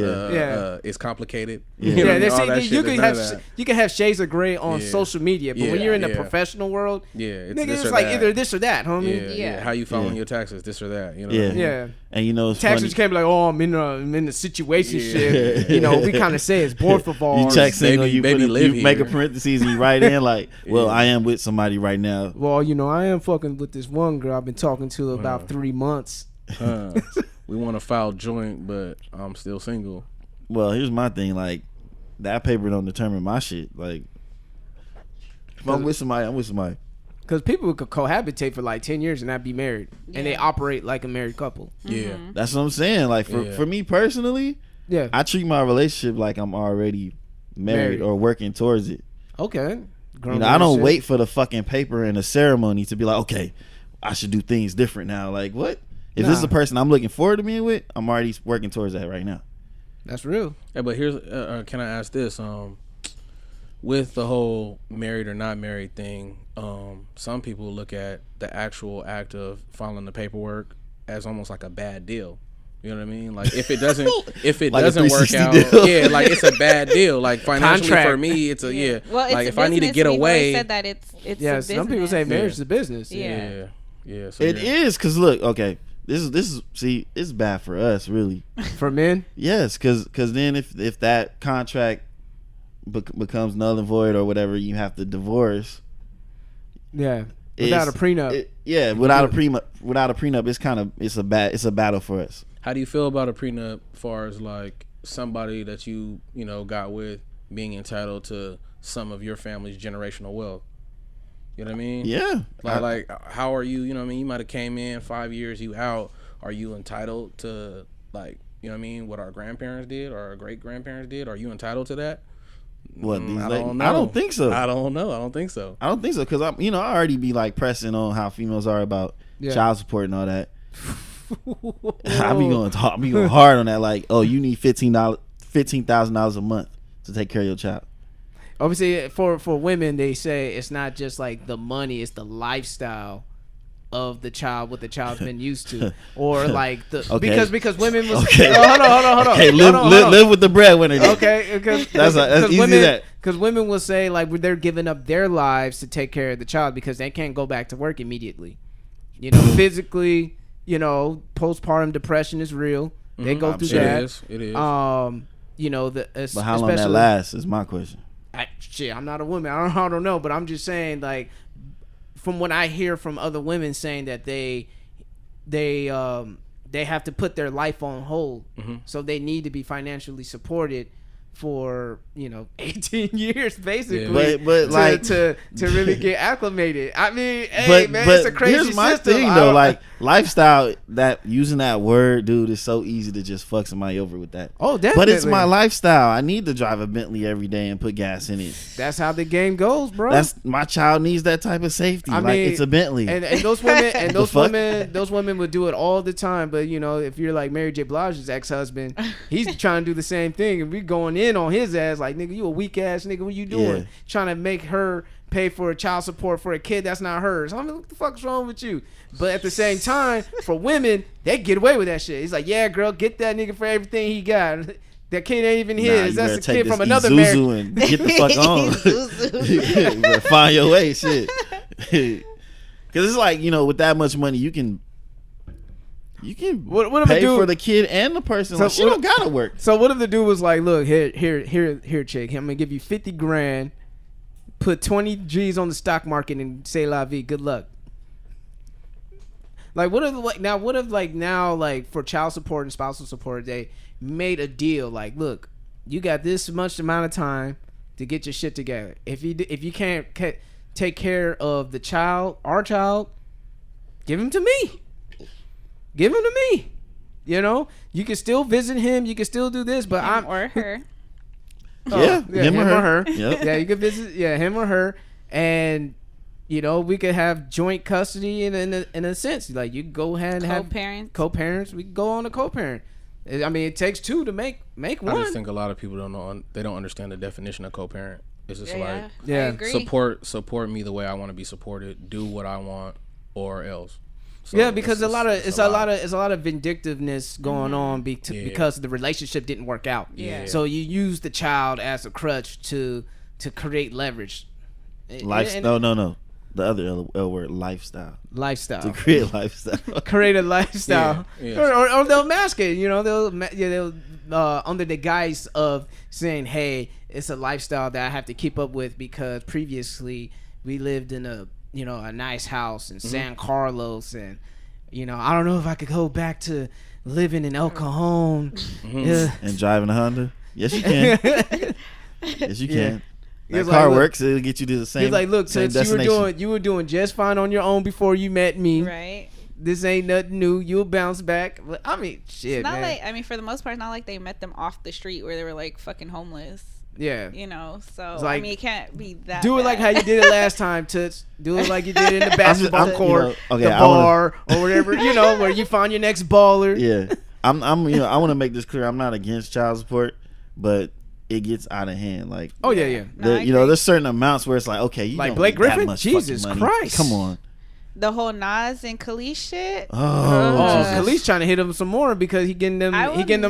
It's complicated. You can have shades of gray on social media, but when you're in the professional world, it's like either this or that, homie. Yeah. How you filing your taxes, this or that. You know. Yeah. What I mean? And you know, it's taxes can't be like, I'm in the situationship. You know, we kind of say it's both of ours. You check single, you make a here. parentheses and you write in like, well, I am with somebody right now. Well, I am fucking with this one girl I've been talking to about 3 months. We want to file joint, but I'm still single. Well, here's my thing. Like, that paper don't determine my shit. Like, if I'm with somebody, I'm with somebody. Because people could cohabitate for like 10 years and not be married. Yeah. And they operate like a married couple. Yeah. That's what I'm saying. Like, for me personally, I treat my relationship like I'm already married or working towards it. Okay. I don't wait for the fucking paper and the ceremony to be like, okay, I should do things different now. Like, what? If this is a person I'm looking forward to being with, I'm already working towards that right now. That's real. Yeah, but here's can I ask this? With the whole married or not married thing, some people look at the actual act of filing the paperwork as almost like a bad deal. You know what I mean? Like if it doesn't like doesn't work out, deal. Like it's a bad deal. Like financially for me, it's a Well, like if I need to get away, said that it's some people say marriage is a business. Yeah. So it is because look, okay. This is it's bad for us, really. For men? Yes, because then if that contract becomes null and void or whatever, you have to divorce. Yeah, without a prenup. Without a prenup, it's a battle for us. How do you feel about a prenup, as far as like somebody that you got with being entitled to some of your family's generational wealth? You know what I mean? Yeah. Like how are you? You know what I mean? You might have came in 5 years, you out. are you entitled to, like, you know what I mean, what our grandparents did or our great grandparents did? Are you entitled to that? What, I don't know. I don't think so. I don't know. I don't think so. I don't think so because I already be like pressing on how females are about child support and all that. I be going hard on that. Like, oh, you need $15,000 a month to take care of your child. Obviously, for women, they say it's not just like the money; it's the lifestyle of the child, what the child's been used to, or like the because women was hold on. Okay, live with the breadwinner. Okay, that's easy. Women, because women will say like they're giving up their lives to take care of the child because they can't go back to work immediately. You know, physically, you know, postpartum depression is real. They go through that. It is. You know, but how long that lasts is my question. I'm not a woman. I don't know, but I'm just saying like. From what I hear from other women saying that they have to put their life on hold, so they need to be financially supported for 18 years basically, but like to really get acclimated. I mean, hey man, it's a crazy here's my system. thing though, like lifestyle, that using that word, dude, is so easy to just fuck somebody over with that. Oh, definitely. But it's my lifestyle. I need to drive a Bentley every day and put gas in it. That's how the game goes, bro. That's my child needs that type of safety. I mean, it's a Bentley. And those women those women would do it all the time. But if you're like Mary J. Blige's ex-husband, he's trying to do the same thing, and we going in on his ass like, nigga, you a weak ass nigga. What you doing? Yeah. Trying to make her pay for child support for a kid that's not hers. I mean, what the fuck's wrong with you? But at the same time, for women, they get away with that shit. He's like, yeah, girl, get that nigga for everything he got. That kid ain't even his. That's a kid from another marriage. And get the fuck on. You better find your way, shit. Because it's like, with that much money, you can pay for the kid and the person. So she don't gotta work. So what if the dude was like, look, here, chick, I'm gonna give you 50 grand, put 20 G's on the stock market and say la vie, good luck. Like what if for child support and spousal support they made a deal like, look, you got this much amount of time to get your shit together. If you can't take care of the child, our child, give him to me. Give him to me. You can still visit him. You can still do this, but him or her. Him or her. Yep. Yeah, you could visit. Yeah, him or her, and we could have joint custody in a sense. Like you go ahead and have co-parents. We could go on a co-parent. I mean, it takes two to make one. I just think a lot of people don't know. They don't understand the definition of co-parent. It's just I agree. support me the way I want to be supported. Do what I want, or else. So because it's a lot of vindictiveness going on because the relationship didn't work out. Yeah. So you use the child as a crutch to create leverage. No. The other L word, lifestyle. Lifestyle. To create lifestyle. Create a lifestyle. Yeah. Or they'll mask it. They'll under the guise of saying, hey, it's a lifestyle that I have to keep up with because previously we lived in a nice house in San Carlos, and I don't know if I could go back to living in El Cajon and driving a Honda. Yes, you can. Yes, you can. That car works. It'll get you to the same. He's like, look, since you were doing just fine on your own before you met me. Right. This ain't nothing new. You'll bounce back. I mean, shit, it's not man. like, for the most part, it's not like they met them off the street where they were like fucking homeless. Yeah. So like, it can't be that do it bad. like how you did it last time, Toots. Do it like you did it in the basketball court, the bar, or whatever, where you find your next baller. Yeah. I want to make this clear. I'm not against child support, but it gets out of hand. Like, oh yeah. There's certain amounts where it's like, okay, you like don't Blake need that Griffin. much Jesus fucking money. Christ, come on. The whole Nas and Khalees shit. Khalees trying to hit him some more because he getting them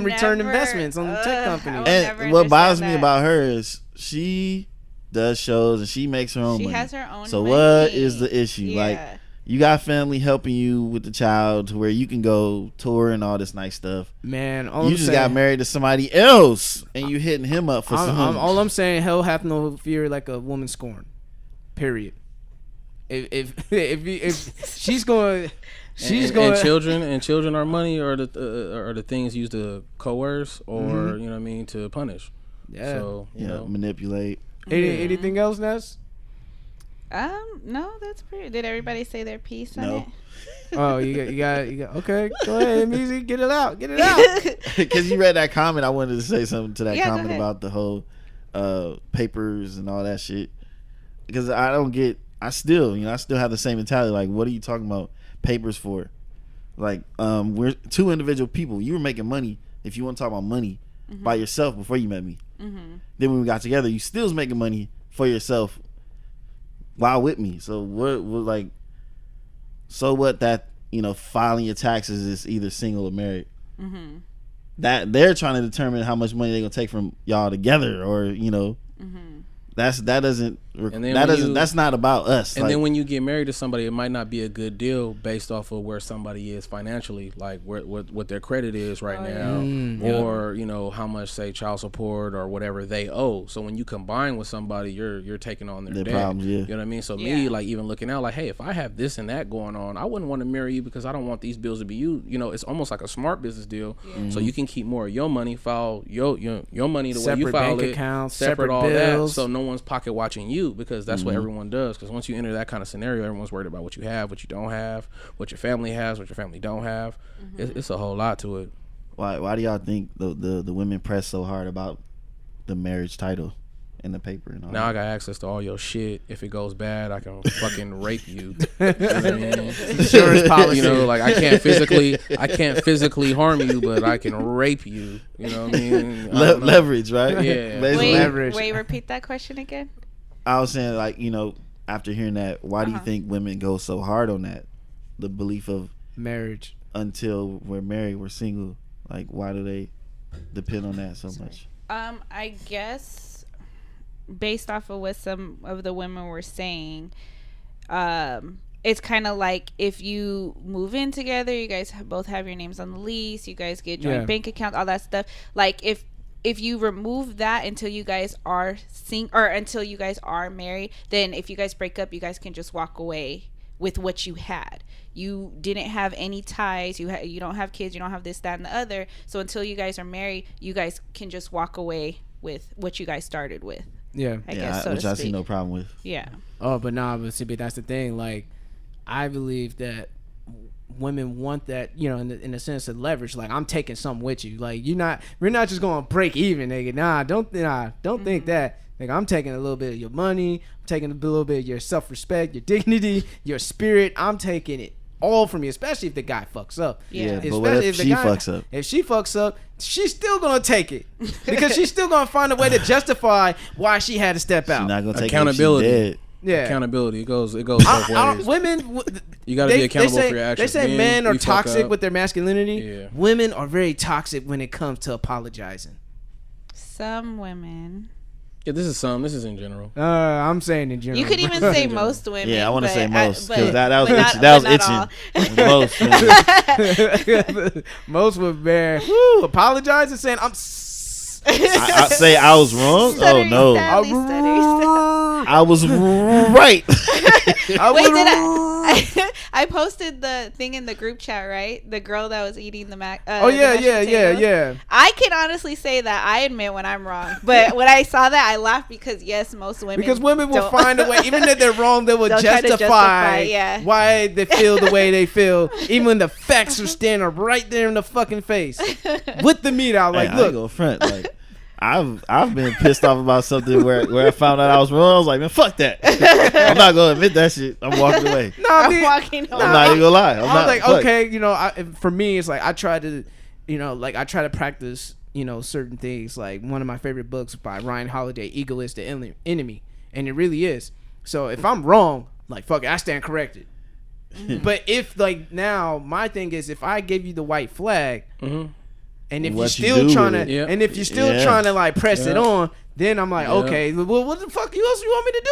return investments on the tech company. And what bothers me about her is she does shows and she makes her own money. She has her own So money. what is the issue? Yeah. Like, you got family helping you with the child to where you can go tour and all this nice stuff. Man, you just got married to somebody else and you hitting him up for some. All I'm saying, hell hath no fear like a woman scorned. Period. If she's going, and children are money or the things used to coerce or to punish. Yeah. So manipulate. Anything else, Ness? No, that's pretty. Did everybody say their piece on it? Oh, you got. Okay, go ahead, music. Get it out. Because you read that comment, I wanted to say something to that comment about the whole papers and all that shit. Because I still have the same mentality. Like, what are you talking about papers for? Like, we're two individual people. You were making money, if you want to talk about money, by yourself before you met me. Then when we got together, you still was making money for yourself while with me. So what that, filing your taxes is either single or married. That they're trying to determine how much money they're gonna take from y'all together, or that's not about us. And then when you get married to somebody, it might not be a good deal based off of where somebody is financially, like what their credit is right now, or how much, say, child support or whatever they owe. So when you combine with somebody, you're taking on their debt. Problems, You know what I mean? So me, like, even looking out, like, hey, if I have this and that going on, I wouldn't want to marry you because I don't want these bills to be you. It's almost like a smart business deal. So you can keep more of your money, file your money the way you file bank it, accounts, separate all bills. that, so no one's pocket watching you, because that's what everyone does. Because once you enter that kind of scenario, everyone's worried about what you have, what you don't have, what your family has, what your family don't have. It's a whole lot to it. Why do y'all think the women press so hard about the marriage title in the paper and all now that? I got access to all your shit. If it goes bad, I can fucking rape you. You know what I mean? Insurance policy. Like, I can't physically harm you, but I can rape you. You know what I mean? Leverage, right? Yeah. Wait, repeat that question again. I was saying, like, after hearing that, why do you think women go so hard on that? The belief of marriage. Until we're married, we're single. Like, why do they depend on that so much? I guess based off of what some of the women were saying, it's kind of like if you move in together, you guys both have your names on the lease, you guys get joint bank accounts, all that stuff. Like, if you remove that until you guys are until you guys are married, then if you guys break up, you guys can just walk away with what you had. You didn't have any ties. You don't have kids. You don't have this, that, and the other. So until you guys are married, you guys can just walk away with what you guys started with. Yeah, I guess, which I see no problem with. Yeah. Oh, but that's the thing. Like, I believe that women want that, in the sense of leverage. Like, I'm taking something with you. Like, we're not just gonna break even, nigga. Don't think that. Like, I'm taking a little bit of your money. I'm taking a little bit of your self-respect, your dignity, your spirit. I'm taking it all from you, especially if the guy fucks up. Yeah, but what if she fucks up? If she fucks up, she's still gonna take it because she's still gonna find a way to justify why she had to step out. She's not gonna take accountability. It if she's dead. Yeah, accountability. It goes both ways. Women, you got to be accountable for your actions. They say men are toxic with their masculinity. Yeah. Women are very toxic when it comes to apologizing. Some women. Yeah, this is in general. I'm saying in general. You could even say most women. Yeah, I want to say most, because that was itching. Most were very apologizing, saying I'm. I say I was wrong. Stuttering, oh no, I was right. I posted the thing in the group chat, right? The girl that was eating the mac. Yeah. I can honestly say that I admit when I'm wrong, but when I saw that, I laughed because most women. Because women will find a way, even if they're wrong, they will justify why they feel the way they feel, even when the facts are standing right there in the fucking face with the meat out. Like, look, I go front. Like, I've been pissed off about something where I found out I was wrong. I was like, man, fuck that. I'm not gonna admit that shit. I'm walking away. I'm walking away. I'm not even gonna lie. I was like, okay, for me, it's like I try to practice, certain things. Like, one of my favorite books by Ryan Holiday, Ego is the Enemy, and it really is. So if I'm wrong, like, fuck it, I stand corrected. But if, like, now my thing is, if I give you the white flag. And if you're still trying to like press it on, then I'm like, okay, well, what the fuck else you want me to do?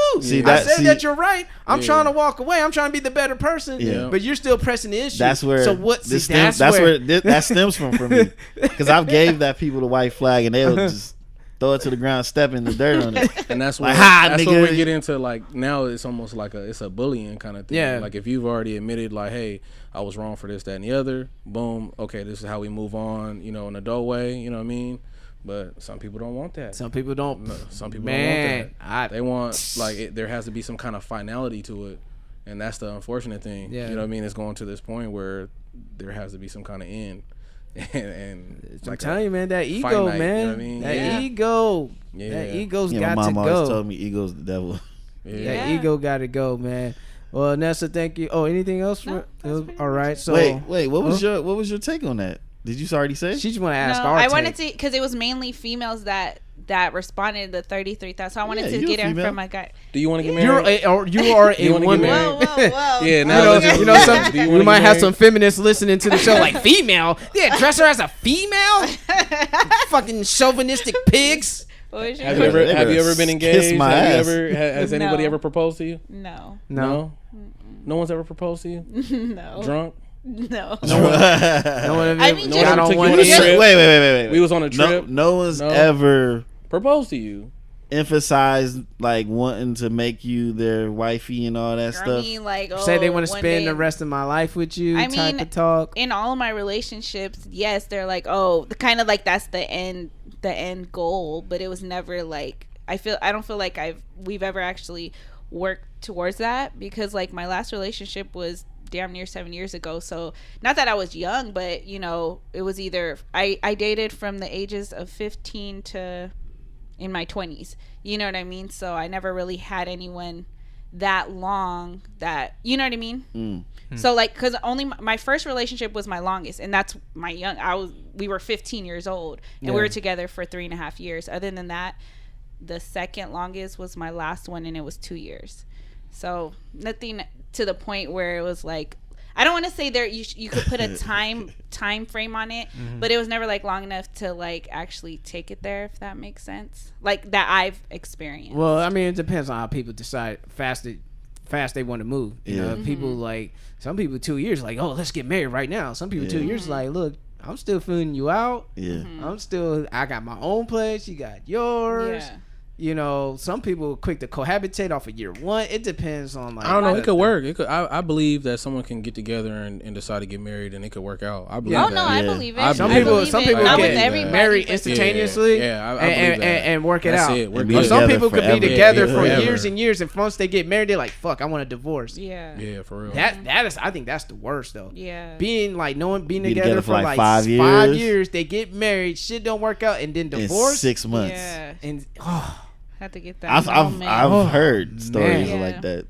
I said that you're right. I'm trying to walk away. I'm trying to be the better person. But you're still pressing the issue. That's where. So what? That's where that stems from for me. Because I've gave that people the white flag and they'll just throw it to the ground, step in the dirt on it. And that's like, when we get into, like, now it's almost like it's a bullying kind of thing. Yeah. Like, if you've already admitted, like, hey, I was wrong for this, that, and the other, boom, okay, this is how we move on, in an adult way, you know what I mean? But some people don't want that. Some people don't. No, some people don't want that. They want there has to be some kind of finality to it, and that's the unfortunate thing. Yeah. You know what I mean? It's going to this point where there has to be some kind of end. and I'm telling you, man, that ego, finite, man. You know what I mean? That ego. Yeah. That ego's got to go. My mom always told me ego's the devil. That ego got to go, man. Well, Nessa, thank you. Oh, anything else? No, all right. So wait. What was your take on that? Did you already say? She just want to ask. No, I wanted to because it was mainly females that responded to 33,000. So I wanted to get it from my guy. Do you want to get married? You are a woman. Whoa. Yeah, now we might have some feminists listening to the show like female. Yeah, dress her as a female. Fucking chauvinistic pigs. Have you ever been engaged? Has anybody ever proposed to you? No. No one's ever proposed to you? No. Drunk? No. No one I mean, just on one trip. Wait. We was on a trip. No one's ever proposed to you. Emphasized like wanting to make you their wifey and all that stuff. I mean, like, say they want to spend the rest of my life with you. Type of talk. In all of my relationships, yes, they're like, oh, kind of like that's the end goal, but it was never like I don't feel like we've ever actually worked towards that, because like my last relationship was damn near 7 years ago. So not that I was young, but it was either I dated from the ages of 15 to in my 20s, you know what I mean? So I never really had anyone that long that, you know what I mean? So like, because only my first relationship was my longest, and that's we were 15 years old, and we were together for 3.5 years. Other than that, the second longest was my last one, and it was 2 years. So nothing to the point where it was like, I don't want to say there you could put a time frame on it, but it was never like long enough to like actually take it there, if that makes sense, like that I've experienced. Well, I mean, it depends on how people decide fast they want to move. You know, people like some people 2 years like, oh, let's get married right now. Some people 2 years like, look, I'm still feeling you out. I got my own place. You got yours. Yeah. You know, some people are quick to cohabitate off of year one. It depends on like. I don't know. It could work. It could. I believe that someone can get together and decide to get married, and it could work out. I believe. Oh no, I believe it. Some people get married instantaneously. And work it out. Or some people could be together for years and years, and once they get married, they're like, "Fuck, I want a divorce." Yeah, for real. That is, I think that's the worst though. Yeah. Being together for like 5 years, they get married, shit don't work out, and then divorce in 6 months. Yeah. And have to get that. I've heard stories like that.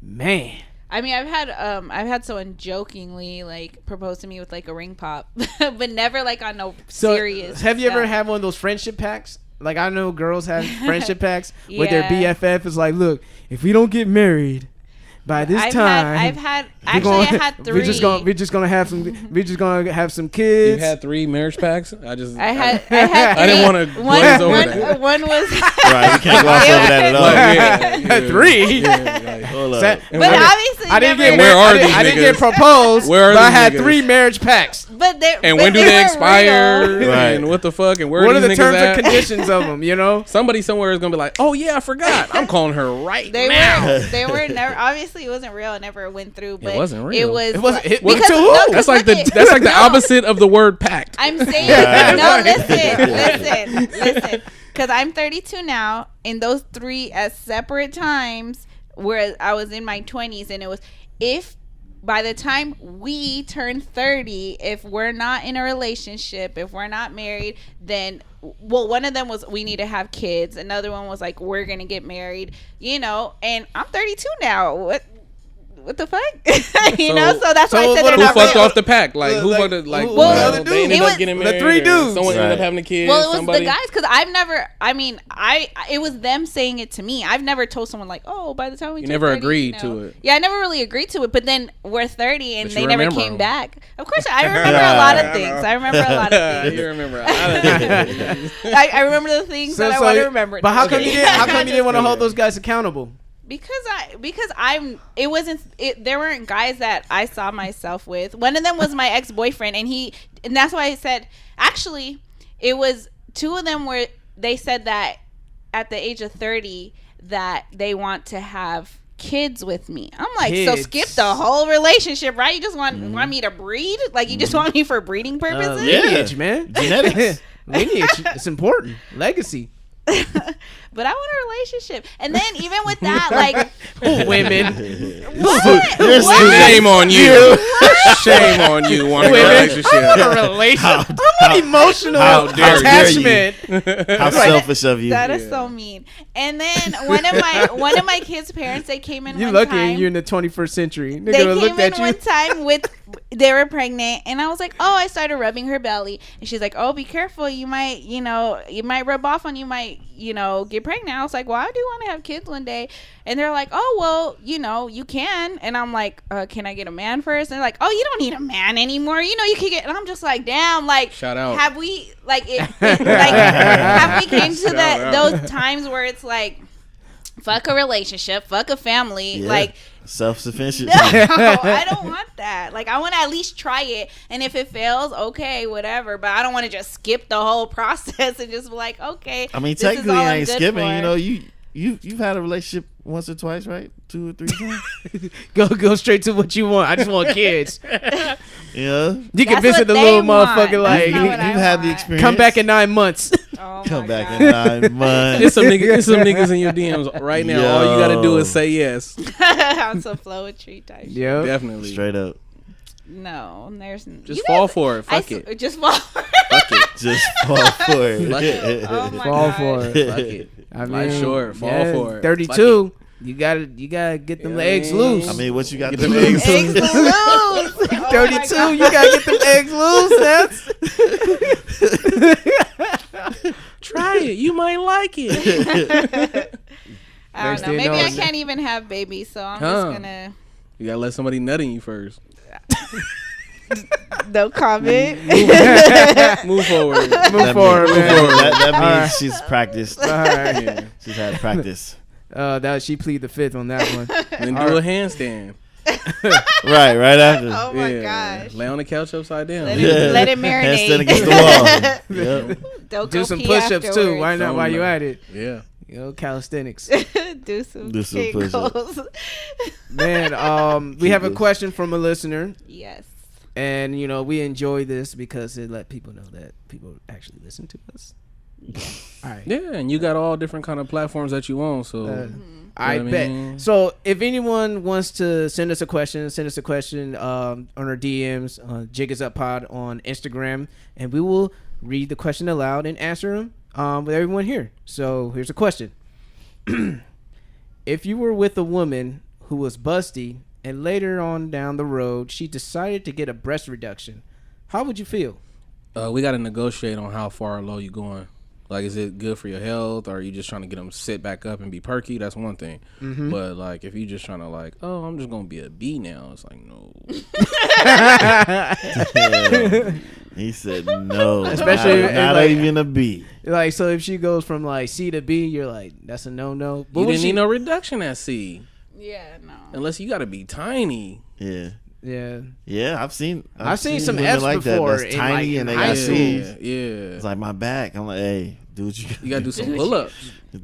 Man, I mean, I've had someone jokingly like propose to me with like a ring pop, but never like on no serious. Have you ever had one of those friendship packs? Like I know girls have friendship packs with their BFF. It's like, look, if we don't get married by this time, I had 3. We're just gonna have some kids. You had 3 marriage packs. I had. I didn't want to glaze over that. One was right. You can't gloss over that at all. 3. Hold up. But obviously, I didn't get proposed. But I had 3 marriage packs. But when do they expire? And what the fuck? And what are the terms and conditions of them? You know, somebody somewhere is gonna be like, oh yeah, I forgot. I'm calling her right now. They were never. Obviously, it wasn't real. It never went through. But it wasn't real. It wasn't. That's like the opposite of the word pact. I'm saying no. Listen. Because I'm 32 now, and those 3 at separate times where I was in my 20s, and it was if by the time we turn 30, if we're not in a relationship, if we're not married, then one of them was we need to have kids. Another one was like we're gonna get married, and I'm 32 now. What the fuck? So that's why I said they're not real. Who fucked off the pack? Like who fucked it? Like they ended up getting married. The 3 dudes. Someone ended up having a kid. Well, it was the guys, because I've never. I mean, it was them saying it to me. I've never told someone like, oh, by the time we. You never 30, agreed to it. Yeah, I never really agreed to it. But then we're 30 and they never came back. Of course, I remember a lot of things. I remember a lot of things. You remember a lot of things. I remember the things that I want to remember. But how come you didn't want to hold those guys accountable? There weren't guys that I saw myself with. One of them was my ex-boyfriend, and that's why I said, actually, it was 2 of them where they said that at the age of 30 that they want to have kids with me. I'm like, so skip the whole relationship, right? You just want me to breed? Like, you just want me for breeding purposes? Lineage, man. Genetics. Lineage. It's important. Legacy. But I want a relationship. And then even with that, like women. Shame on you. Shame on you. Want a relationship? A relationship. How emotional attachment. How selfish of you. That is so mean. And then one of my kids' parents, they came in. You one lucky time. you're in the 21st century. They came in one time they were pregnant, and I was like, oh, I started rubbing her belly, and she's like, oh, be careful, you might rub off on, you might get pregnant. I was like, well, I do want to have kids one day. And they're like, oh, well, you can. And I'm like, can I get a man first? And they're like, oh, you don't need a man anymore, you can get. And I'm just like, damn, like, shout out. Have we have we came to those times where it's like, fuck a relationship, fuck a family, like self-sufficient. No, I don't want that. Like, I want to at least try it, and if it fails, okay, whatever. But I don't want to just skip the whole process and just be like, okay. I mean, technically, I ain't skipping. You've had a relationship once or twice, right? 2 or 3 times. Go straight to what you want. I just want kids. Yeah. You can visit the little motherfucker. Like, you've had the experience. Come back in 9 months. Oh, come back in 9 months. There's some niggas in your DMs right now. Yo. All you gotta do is say yes. On some flowetry type. Yeah, definitely. Straight up. No, there's just fall for it. Fuck it. Just fall for it. Fuck it. Just fall for it. Fuck it. Oh my fall God. for it. Fuck it. I mean, life short. Fall for it. 32. You gotta get them eggs loose. I mean, what you got get them them eggs loose? 32. You gotta get them eggs loose. Try it. You might like it. I don't know. Maybe I can't even have babies, so I'm just gonna. You gotta let somebody nut in you first. No comment. Move forward. Move forward, man. That means she's practiced. All right. Yeah. She's had practice. That she plead the fifth on that one. And do a handstand. right after. Oh my gosh. Lay on the couch upside down. Let it marinate. Handstand against the wall. Yep. Do some push-ups too. Why not? While you at it? Yeah. Calisthenics. do some push-ups. Man, we have a question from a listener. Yes. And we enjoy this because it let people know that people actually listen to us. All right. Yeah, and you got all different kind of platforms that you own, so I bet. So if anyone wants to send us a question on our DMs, Jig Is Up Pod on Instagram, and we will read the question aloud and answer them with everyone here. So here's a question. If you were with a woman who was busty and later on down the road she decided to get a breast reduction, how would you feel? We got to negotiate on how far or low you going. Like, is it good for your health, or are you just trying to get them to sit back up and be perky? That's one thing. Mm-hmm. But, like, if you just trying to, like, oh, I'm just going to be a B now, it's like, no. He said no. Especially not even a B. Like, so if she goes from, like, C to B, you're like, that's a no-no. But you didn't need no reduction at C. Yeah, no. Unless you got to be tiny. Yeah. Yeah, I've seen some F's like before. That's tiny and they got C's. Yeah. It's like my back. I'm like, hey, dude, you gotta do some pull-ups. You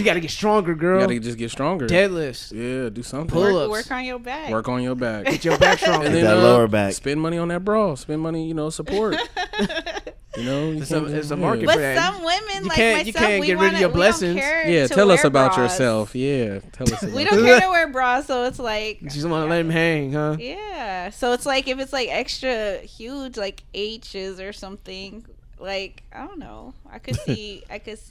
gotta get stronger, girl. You gotta just get stronger. Deadlifts. Yeah, do something. Pull-ups. Work on your back. Work on your back. Get your back stronger. And then that lower back. Spend money on that bra. Spend money, support. It's a market but for that. Some women, you like can't, myself, you can't get rid of your blessings. Yeah, tell us about yourself. Yeah, tell us. We don't care to wear bras, so it's like you just want to let him hang, huh? Yeah, so it's like if it's like extra huge, like H's or something. Like, I don't know. I could see.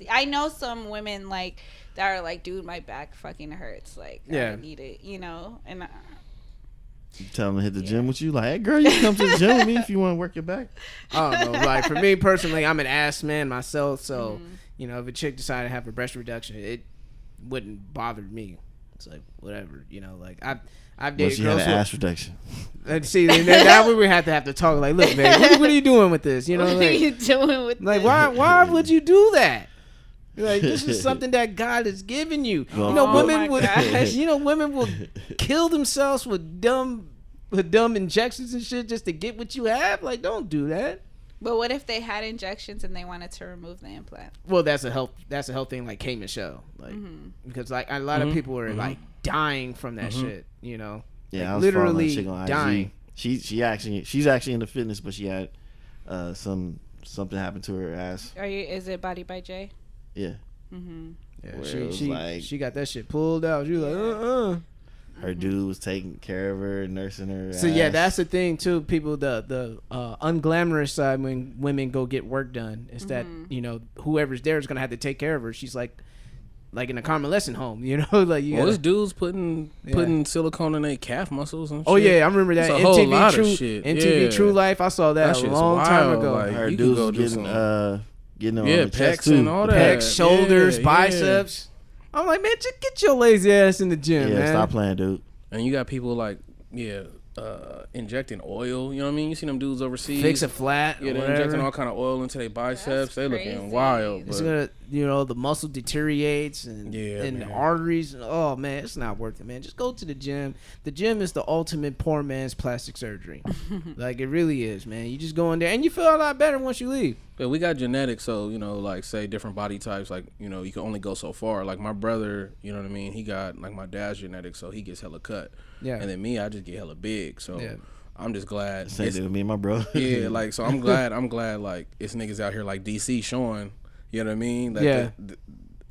I know some women like that are like, dude, my back fucking hurts. Like, I need it, and. Tell them to hit the gym with you. Like, hey, girl, you can come to the gym with me if you want to work your back. I don't know. Like, for me personally, I'm an ass man myself. So, if a chick decided to have a breast reduction, it wouldn't bother me. It's like, whatever. Like, I've dated girls. She had an ass reduction. See, that we would have to talk. Like, look, man, what are you doing with this? What are you doing with this? Why would you do that? Like, this is something that God has given you. Women will kill themselves with dumb injections and shit just to get what you have. Like, don't do that. But what if they had injections and they wanted to remove the implant? Well, that's a health thing, like K Michelle, like because like a lot of people are like dying from that shit. Yeah, like, I was literally chick on dying. IG. She's actually into fitness, but she had some something happened to her ass. Is it Body by Jay? Yeah. Mm-hmm. Yeah, she got that shit pulled out. She was like, Her dude was taking care of her, nursing her. So yeah, that's the thing too. People, the unglamorous side when women go get work done is that whoever's there is gonna have to take care of her. She's like in a convalescent home, like you. This dude's putting silicone in their calf muscles and shit. Oh yeah, I remember that. It's a whole lot of shit. MTV True Life. I saw that a long time ago. Like, her dudes was getting on the chest pecs too. and all that. Pecs, shoulders, biceps. I'm like, man, just get your lazy ass in the gym, man. Yeah, stop playing, dude. And you got people like, injecting oil. You know what I mean? You see them dudes overseas. Fix a flat. Yeah, they're injecting all kind of oil into their biceps. They looking wild. It's gonna, the muscle deteriorates and the arteries. And, oh man, it's not worth it, man. Just go to the gym. The gym is the ultimate poor man's plastic surgery. Like it really is, man. You just go in there and you feel a lot better once you leave. But we got genetics, so like say different body types, like you can only go so far. Like my brother, you know what I mean? He got like my dad's genetics, so he gets hella cut. Yeah. And then me, I just get hella big. So I'm just glad. Same thing with me and my bro. Yeah, like so I'm glad like it's niggas out here like DC showing, you know what I mean? Like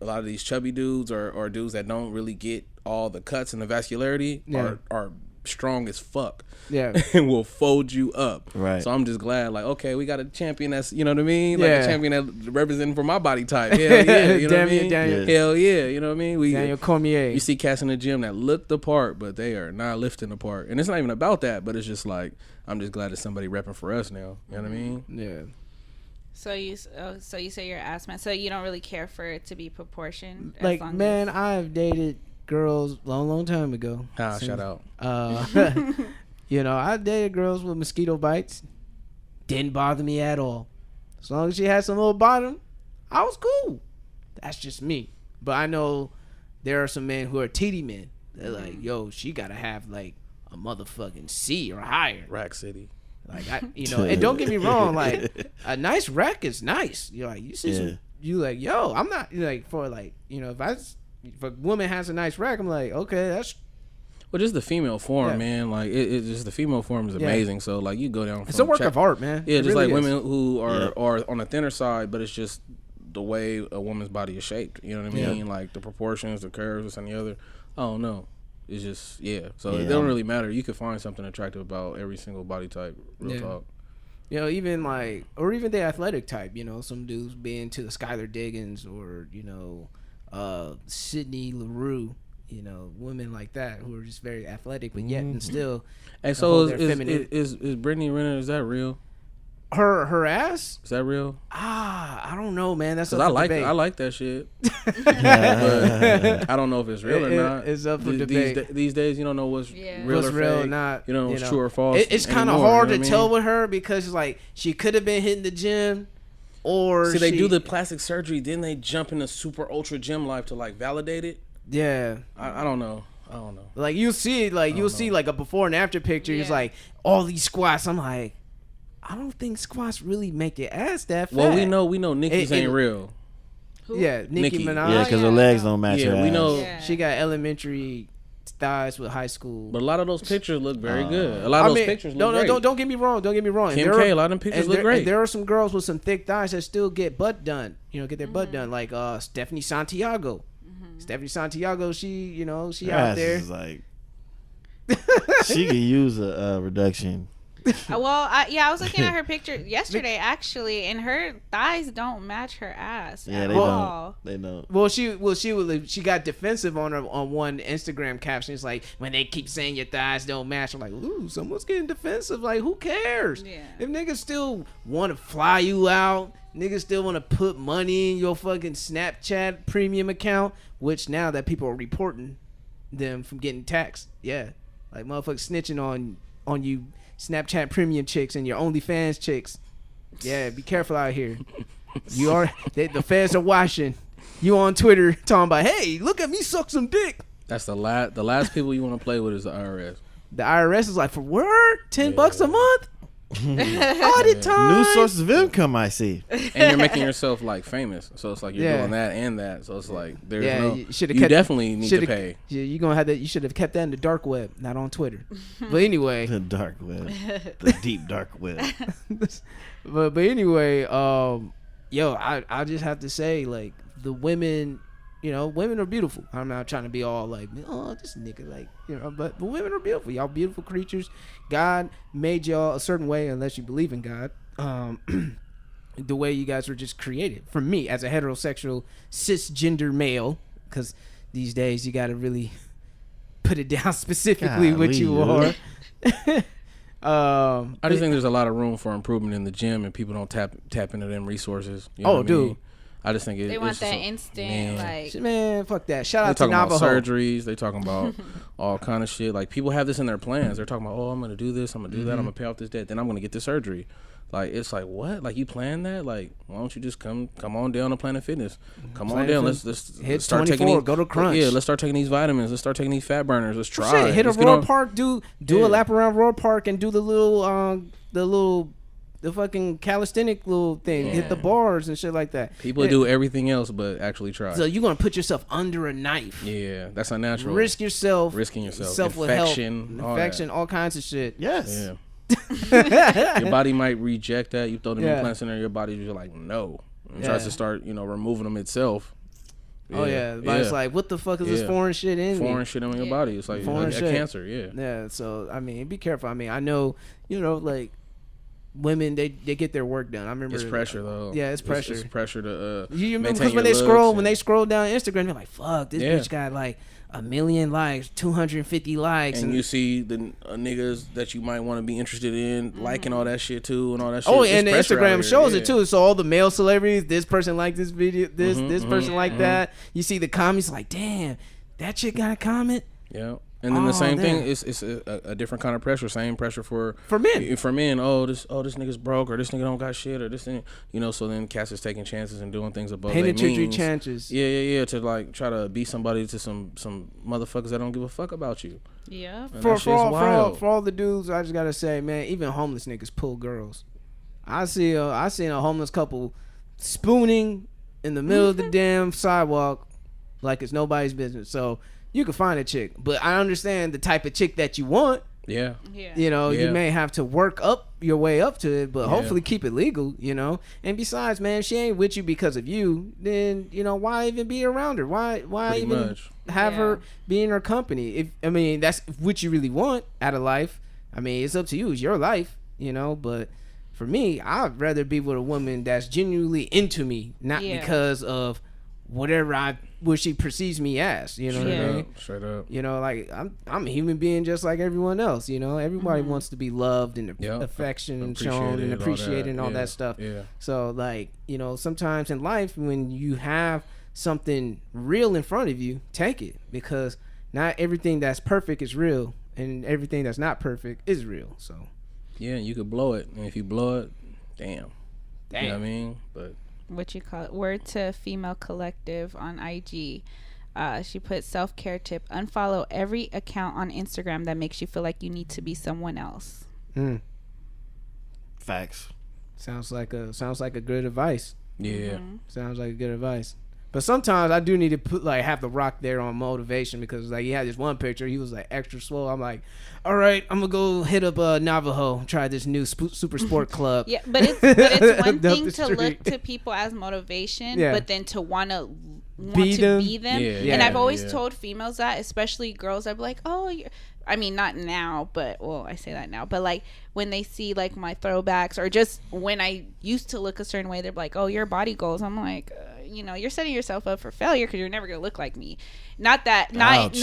a lot of these chubby dudes or dudes that don't really get all the cuts and the vascularity are strong as fuck. Yeah. And will fold you up. Right. So I'm just glad, like, okay, we got a champion that's, you know what I mean? Like a champion that representing for my body type. Hell yeah. You know what I mean? Hell yeah. You know what I mean? Daniel Cormier. You see cats in the gym that look the part, but they are not lifting the part. And it's not even about that, but it's just like, I'm just glad that somebody repping for us now. You know what I mean? Yeah. So you say you're ass man. So you don't really care for it to be proportioned? Like, man, I've dated girls long time ago. Shout out. I dated girls with mosquito bites. Didn't bother me at all. As long as she had some little bottom, I was cool. That's just me. But I know there are some men who are titty men. They're like, yo, she gotta have like a motherfucking C or higher. Rack City. Like and don't get me wrong, like a nice rack is nice. You're like, you see some, you like, yo, I'm not like for like, if a woman has a nice rack, I'm like, okay, that's. Well, just the female form, man. Like it's just the female form is amazing. So like you go down. It's a work of art, man. Yeah, just really like women who are on the thinner side, but it's just the way a woman's body is shaped. You know what I mean? Like the proportions, the curves, this and the other. I don't know. It's just So it don't really matter. You could find something attractive about every single body type. Real talk. Even like, or even the athletic type. Some dudes being to the Skylar Diggins or Sydney LaRue. Women like that who are just very athletic, but yet and still. Hey, so is Brittany Renner? Is that real? Her ass? Is that real? I don't know, man. That's I like that shit. But I don't know if it's real or not. It's up for debate. These days, you don't know what's real or real fake. Or not. You don't know what's true or false. It's kind of hard to tell with her because it's like she could have been hitting the gym. Or they do the plastic surgery, then they jump into super ultra gym life to like validate it. Yeah, I don't know. Like you'll see, see like a before and after picture. It's like all these squats. I'm like, I don't think squats really make your ass that fat. Well, we know Nicki's ain't real. Who? Yeah, Nicki Minaj. Yeah, because her legs don't match her ass. We know she got elementary thighs with high school. But a lot of those pictures look very good. A lot of those pictures look great. Don't get me wrong. Kim K, a lot of them pictures look great. And there are some girls with some thick thighs that still get butt done. Get their butt done, like Stephanie Santiago. Stephanie Santiago, she out there. Is like, she could use a reduction. I was looking at her picture yesterday actually, and her thighs don't match her ass. Yeah, they don't. Well, she got defensive on one Instagram caption. It's like, when they keep saying your thighs don't match, I'm like, ooh, someone's getting defensive. Like, who cares? Yeah. If niggas still want to fly you out, niggas still want to put money in your fucking Snapchat premium account, which now that people are reporting them from getting taxed, like motherfuckers snitching on you Snapchat premium chicks and your OnlyFans chicks. Yeah, be careful out here. The feds are watching. You on Twitter talking about, hey, look at me suck some dick. That's the last people you want to play with is the IRS. The IRS is like, for word? $10 a month? All the time. New sources of income, I see. And you're making yourself like famous, so it's like you're doing that and that. So it's like there's you definitely need to pay. You gonna have that. You should have kept that in the dark web, not on Twitter. But anyway, the dark web, the deep dark web. but anyway, I just have to say, like, the women. Women are beautiful. I'm not trying to be all like, oh, this nigga, like, but women are beautiful. Y'all beautiful creatures. God made y'all a certain way, unless you believe in God. The way you guys were just created. For me, as a heterosexual cisgender male, because these days you got to really put it down specifically what you are. I just think there's a lot of room for improvement in the gym, and people don't tap into them resources. You know what I mean? I just think they want that instant, man, fuck that. Shout out to Navajo. About surgeries. They talking about all kind of shit. Like, people have this in their plans. They're talking about, I'm gonna do this, I'm gonna do that, I'm gonna pay off this debt, then I'm gonna get this surgery. Like, it's like, what? Like, you plan that? Like, why don't you just come on down to Planet Fitness? Come on down. Let's hit start 24, taking these, go to Crunch. Yeah, let's start taking these vitamins. Let's start taking these fat burners. Let's try. Shit, hit a Royal Park. Do a lap around Royal Park and do the fucking calisthenic little thing. Hit the bars and shit like that. People do everything else but actually try. So you're gonna put yourself under a knife. Yeah, that's unnatural. Risking yourself. Infection, all kinds of shit. Yes. Yeah. Your body might reject that. You throw them implants in there, your body is like, no. And tries to start, removing them itself. Yeah. The body's like, what the fuck is this foreign shit in me? Foreign shit in your body. It's like a cancer, Yeah, so, I mean, be careful. I mean, I know, like, women, they get their work done. I remember it's pressure though. Yeah, it's pressure. It's pressure to you remember, because when they scroll down Instagram, they're like, fuck, this bitch got like 1 million likes, 250 likes, and you see the niggas that you might want to be interested in liking all that shit too, and all that shit. And the Instagram shows it too. So all the male celebrities, this person liked this video, this person liked that. You see the comments, like, damn, that chick got a comment. Yeah. And then the same thing, it's a different kind of pressure. Same pressure for men. For men, this nigga's broke, or this nigga don't got shit, or this thing, So then cats is taking chances and doing things above their means. chances. Yeah. To like try to be somebody to some motherfuckers that don't give a fuck about you. Yeah. For all the dudes, I just gotta say, man, even homeless niggas pull girls. I seen a homeless couple spooning in the middle of the damn sidewalk like it's nobody's business. So you can find a chick, but I understand the type of chick that you want. Yeah. You may have to work up your way up to it, but hopefully keep it legal, And besides, man, if she ain't with you because of you, then, why even be around her? Why Pretty even much. have her be in her company? That's what you really want out of life. It's up to you. It's your life, but for me, I'd rather be with a woman that's genuinely into me, not because of whatever what she perceives me as, what I mean? Straight up. Like I'm a human being just like everyone else, everybody wants to be loved and affection and shown and appreciated and all that stuff. Yeah. So like, sometimes in life when you have something real in front of you, take it, because not everything that's perfect is real and everything that's not perfect is real. So yeah, you could blow it, and if you blow it, damn. You know what I mean? But what you call it, word to female collective on IG. She put self-care tip: unfollow every account on Instagram that makes you feel like you need to be someone else. Facts. Sounds like a good advice. Yeah. Sounds like a good advice. But sometimes I do need to put have the rock there on motivation, because he had this one picture, he was like extra swole. I'm like, all right, I'm gonna go hit up Navajo, try this new super sport club. Yeah, but it's one thing to look to people as motivation, but then to want to be them. Yeah, and I've always told females that, especially girls, I'd be like, not now, but I say that now, but like when they see like my throwbacks, or just when I used to look a certain way, they're like, oh, your body goals. I'm like, you're setting yourself up for failure, because you're never gonna look like me. Not in a and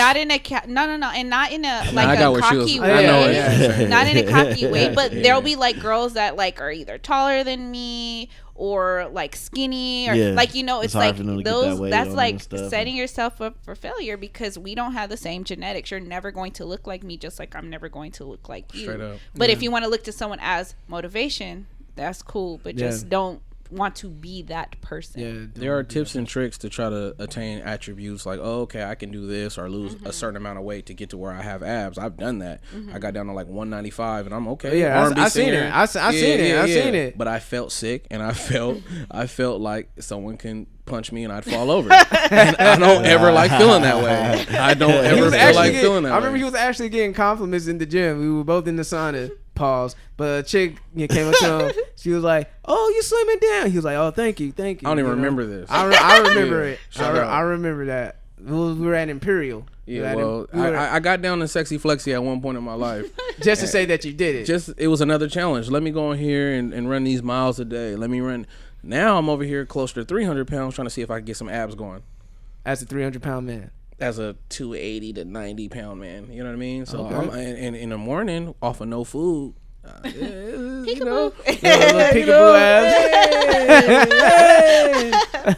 not in a like a cocky way. Not in a cocky way, but there'll be like girls that like are either taller than me or like skinny, or it's like those. That's like setting yourself up for failure, because we don't have the same genetics. You're never going to look like me, just like I'm never going to look like you. Straight up. But if you want to look to someone as motivation, that's cool, but just don't want to be that person. Yeah, there are tips and tricks to try to attain attributes like, oh, okay, I can do this or lose a certain amount of weight to get to where I have abs. I've done that. I got down to like 195 and I'm okay. Yeah, I seen it. I seen it. But I felt sick and I felt like someone can punch me and I'd fall over. And I don't ever like feeling that way. I don't ever feel like feeling that way. I remember he was actually getting compliments in the gym. We were both in the sauna. Pause. But a chick came up to him. She was like, "Oh, you slimming down." He was like, "Oh, thank you." I don't even remember this. I remember it. I remember that. We were at Imperial. Yeah, well, I got down to sexy flexy at one point in my life. Just to say that you did it. It was another challenge. Let me go in here and run these miles a day. Let me run. Now I'm over here close to 300 pounds trying to see if I can get some abs going. As a 300-pound man. As a 280 to 90 pound man, you know what I mean? So I'm in the morning off of no food. Peekaboo, peekaboo abs.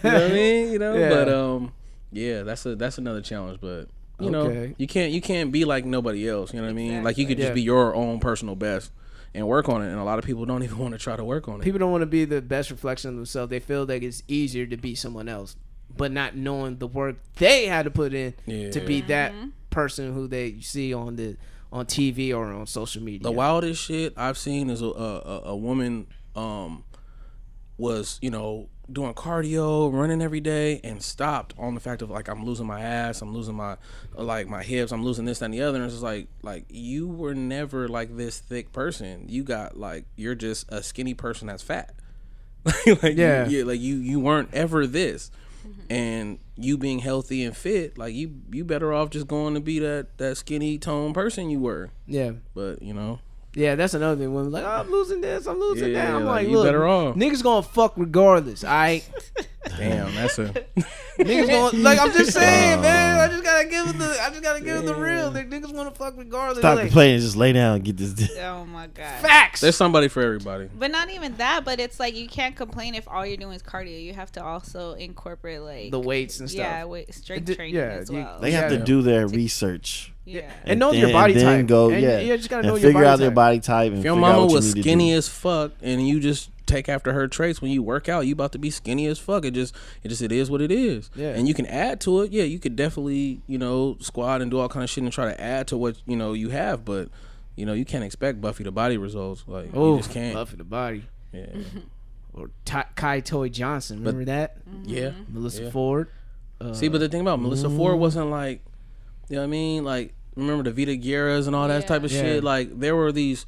You know what I mean? You know, but yeah, that's another challenge. But you know, you can't be like nobody else. You know what I mean? Exactly. Like you could just be your own personal best and work on it. And a lot of people don't even want to try to work on it. People don't want to be the best reflection of themselves. They feel like it's easier to be someone else, but not knowing the work they had to put in to be that person who they see on TV or on social media. The wildest shit I've seen is a woman was, you know, doing cardio, running every day, and stopped on the fact of like, I'm losing my ass, I'm losing my my hips, I'm losing this, that, and the other. And it's just like you were never like this thick person. You got like, you're just a skinny person that's fat. You weren't ever this. And you being healthy and fit, like you better off just going to be that skinny toned person you were. Yeah. But you know. Yeah, that's another thing. Women like, oh, I'm losing this, I'm losing that. I'm like, you look, better off. Niggas gonna fuck regardless. Damn, that's a niggas gonna, like, I'm just saying, man. I just gotta give it the real. Niggas wanna fuck regardless. Stop complaining, just lay down and get this. Oh my god. Facts. There's somebody for everybody. But not even that. But it's like you can't complain if all you're doing is cardio. You have to also incorporate like the weights and stuff. Yeah, strength training as well. They have to do their research. Yeah, and know your body type. You just gotta know your body type. Figure out their body type. And if your mama was skinny as fuck, and you just take after her traits when you work out, you about to be skinny as fuck. It is what it is. Yeah. And you can add to it. Yeah, you could definitely, you know, squat and do all kind of shit and try to add to what, you know, you have. But, you know, you can't expect Buffy the Body results. Like, you just can't. Buffy the Body. Yeah. Or Kai Toy Johnson. Remember that? Yeah. Melissa Ford. See, but the thing about Melissa Ford wasn't like, you know what I mean? Like, remember the Vita Guerras and all that type of shit? Like, there were these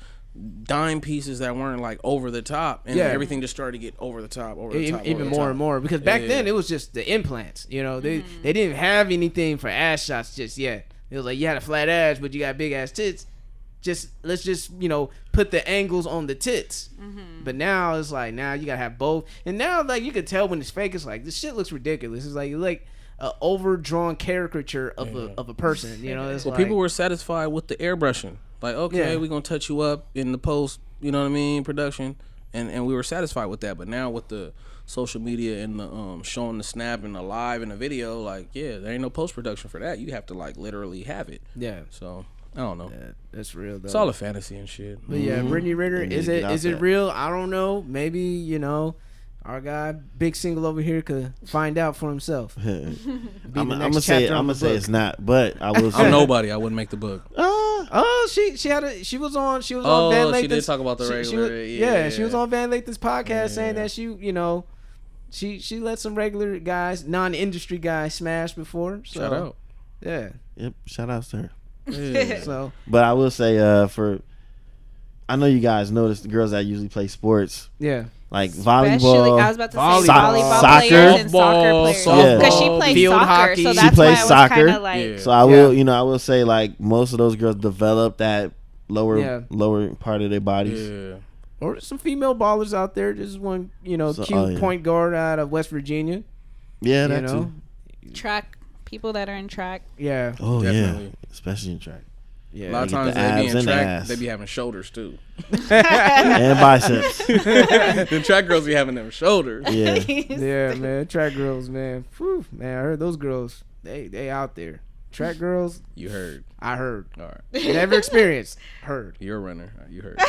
dime pieces that weren't like over the top, and everything just started to get over the top, even more and more. Because back then it was just the implants. You know, they didn't have anything for ass shots just yet. It was like you had a flat ass, but you got big ass tits. Let's just you know put the angles on the tits. But now it's like now you gotta have both, and now like you can tell when it's fake. It's like this shit looks ridiculous. It's like an overdrawn caricature of a person. You know, it's well, people were satisfied with the airbrushing. Like, okay, we're gonna touch you up in the post, you know what I mean, production, and we were satisfied with that. But now with the social media and the showing the snap and the live and the video, like, yeah, there ain't no post production for that. You have to like literally have it. Yeah. So I don't know. Yeah, that's real though. It's all a fantasy and shit. But yeah, Brittany Renner, is it real? I don't know. Maybe, you know, our guy, Big Single over here, could find out for himself. I'm gonna say it's not, but I will say I'm nobody. I wouldn't make the book. She was on Van Lathan's. She did talk about the regular. She was on Van Lathan's podcast saying that she let some regular guys, non-industry guys, smash before. So, shout out. Yeah. Yep. Shout out to her. Yeah. So, but I will say, I know you guys notice the girls that usually play sports. Yeah. Like volleyball, I was about to say volleyball soccer, players and soccer players. Because she plays field soccer, hockey. so She that's plays why I was soccer. kind of like. So I will say like most of those girls develop that lower part of their bodies. Yeah. Or some female ballers out there. Just one, cute point guard out of West Virginia. Yeah, that too. Track people that are in track. Yeah. Oh definitely. Yeah, especially in track. Yeah, a lot of times they be in track, they be having shoulders too. And biceps. The track girls be having them shoulders. Yeah. Yeah, man. Track girls, man. Whew, man, I heard those girls, they out there. Track girls. You heard. I heard. All right. Never experienced. Heard. You're a runner. You heard.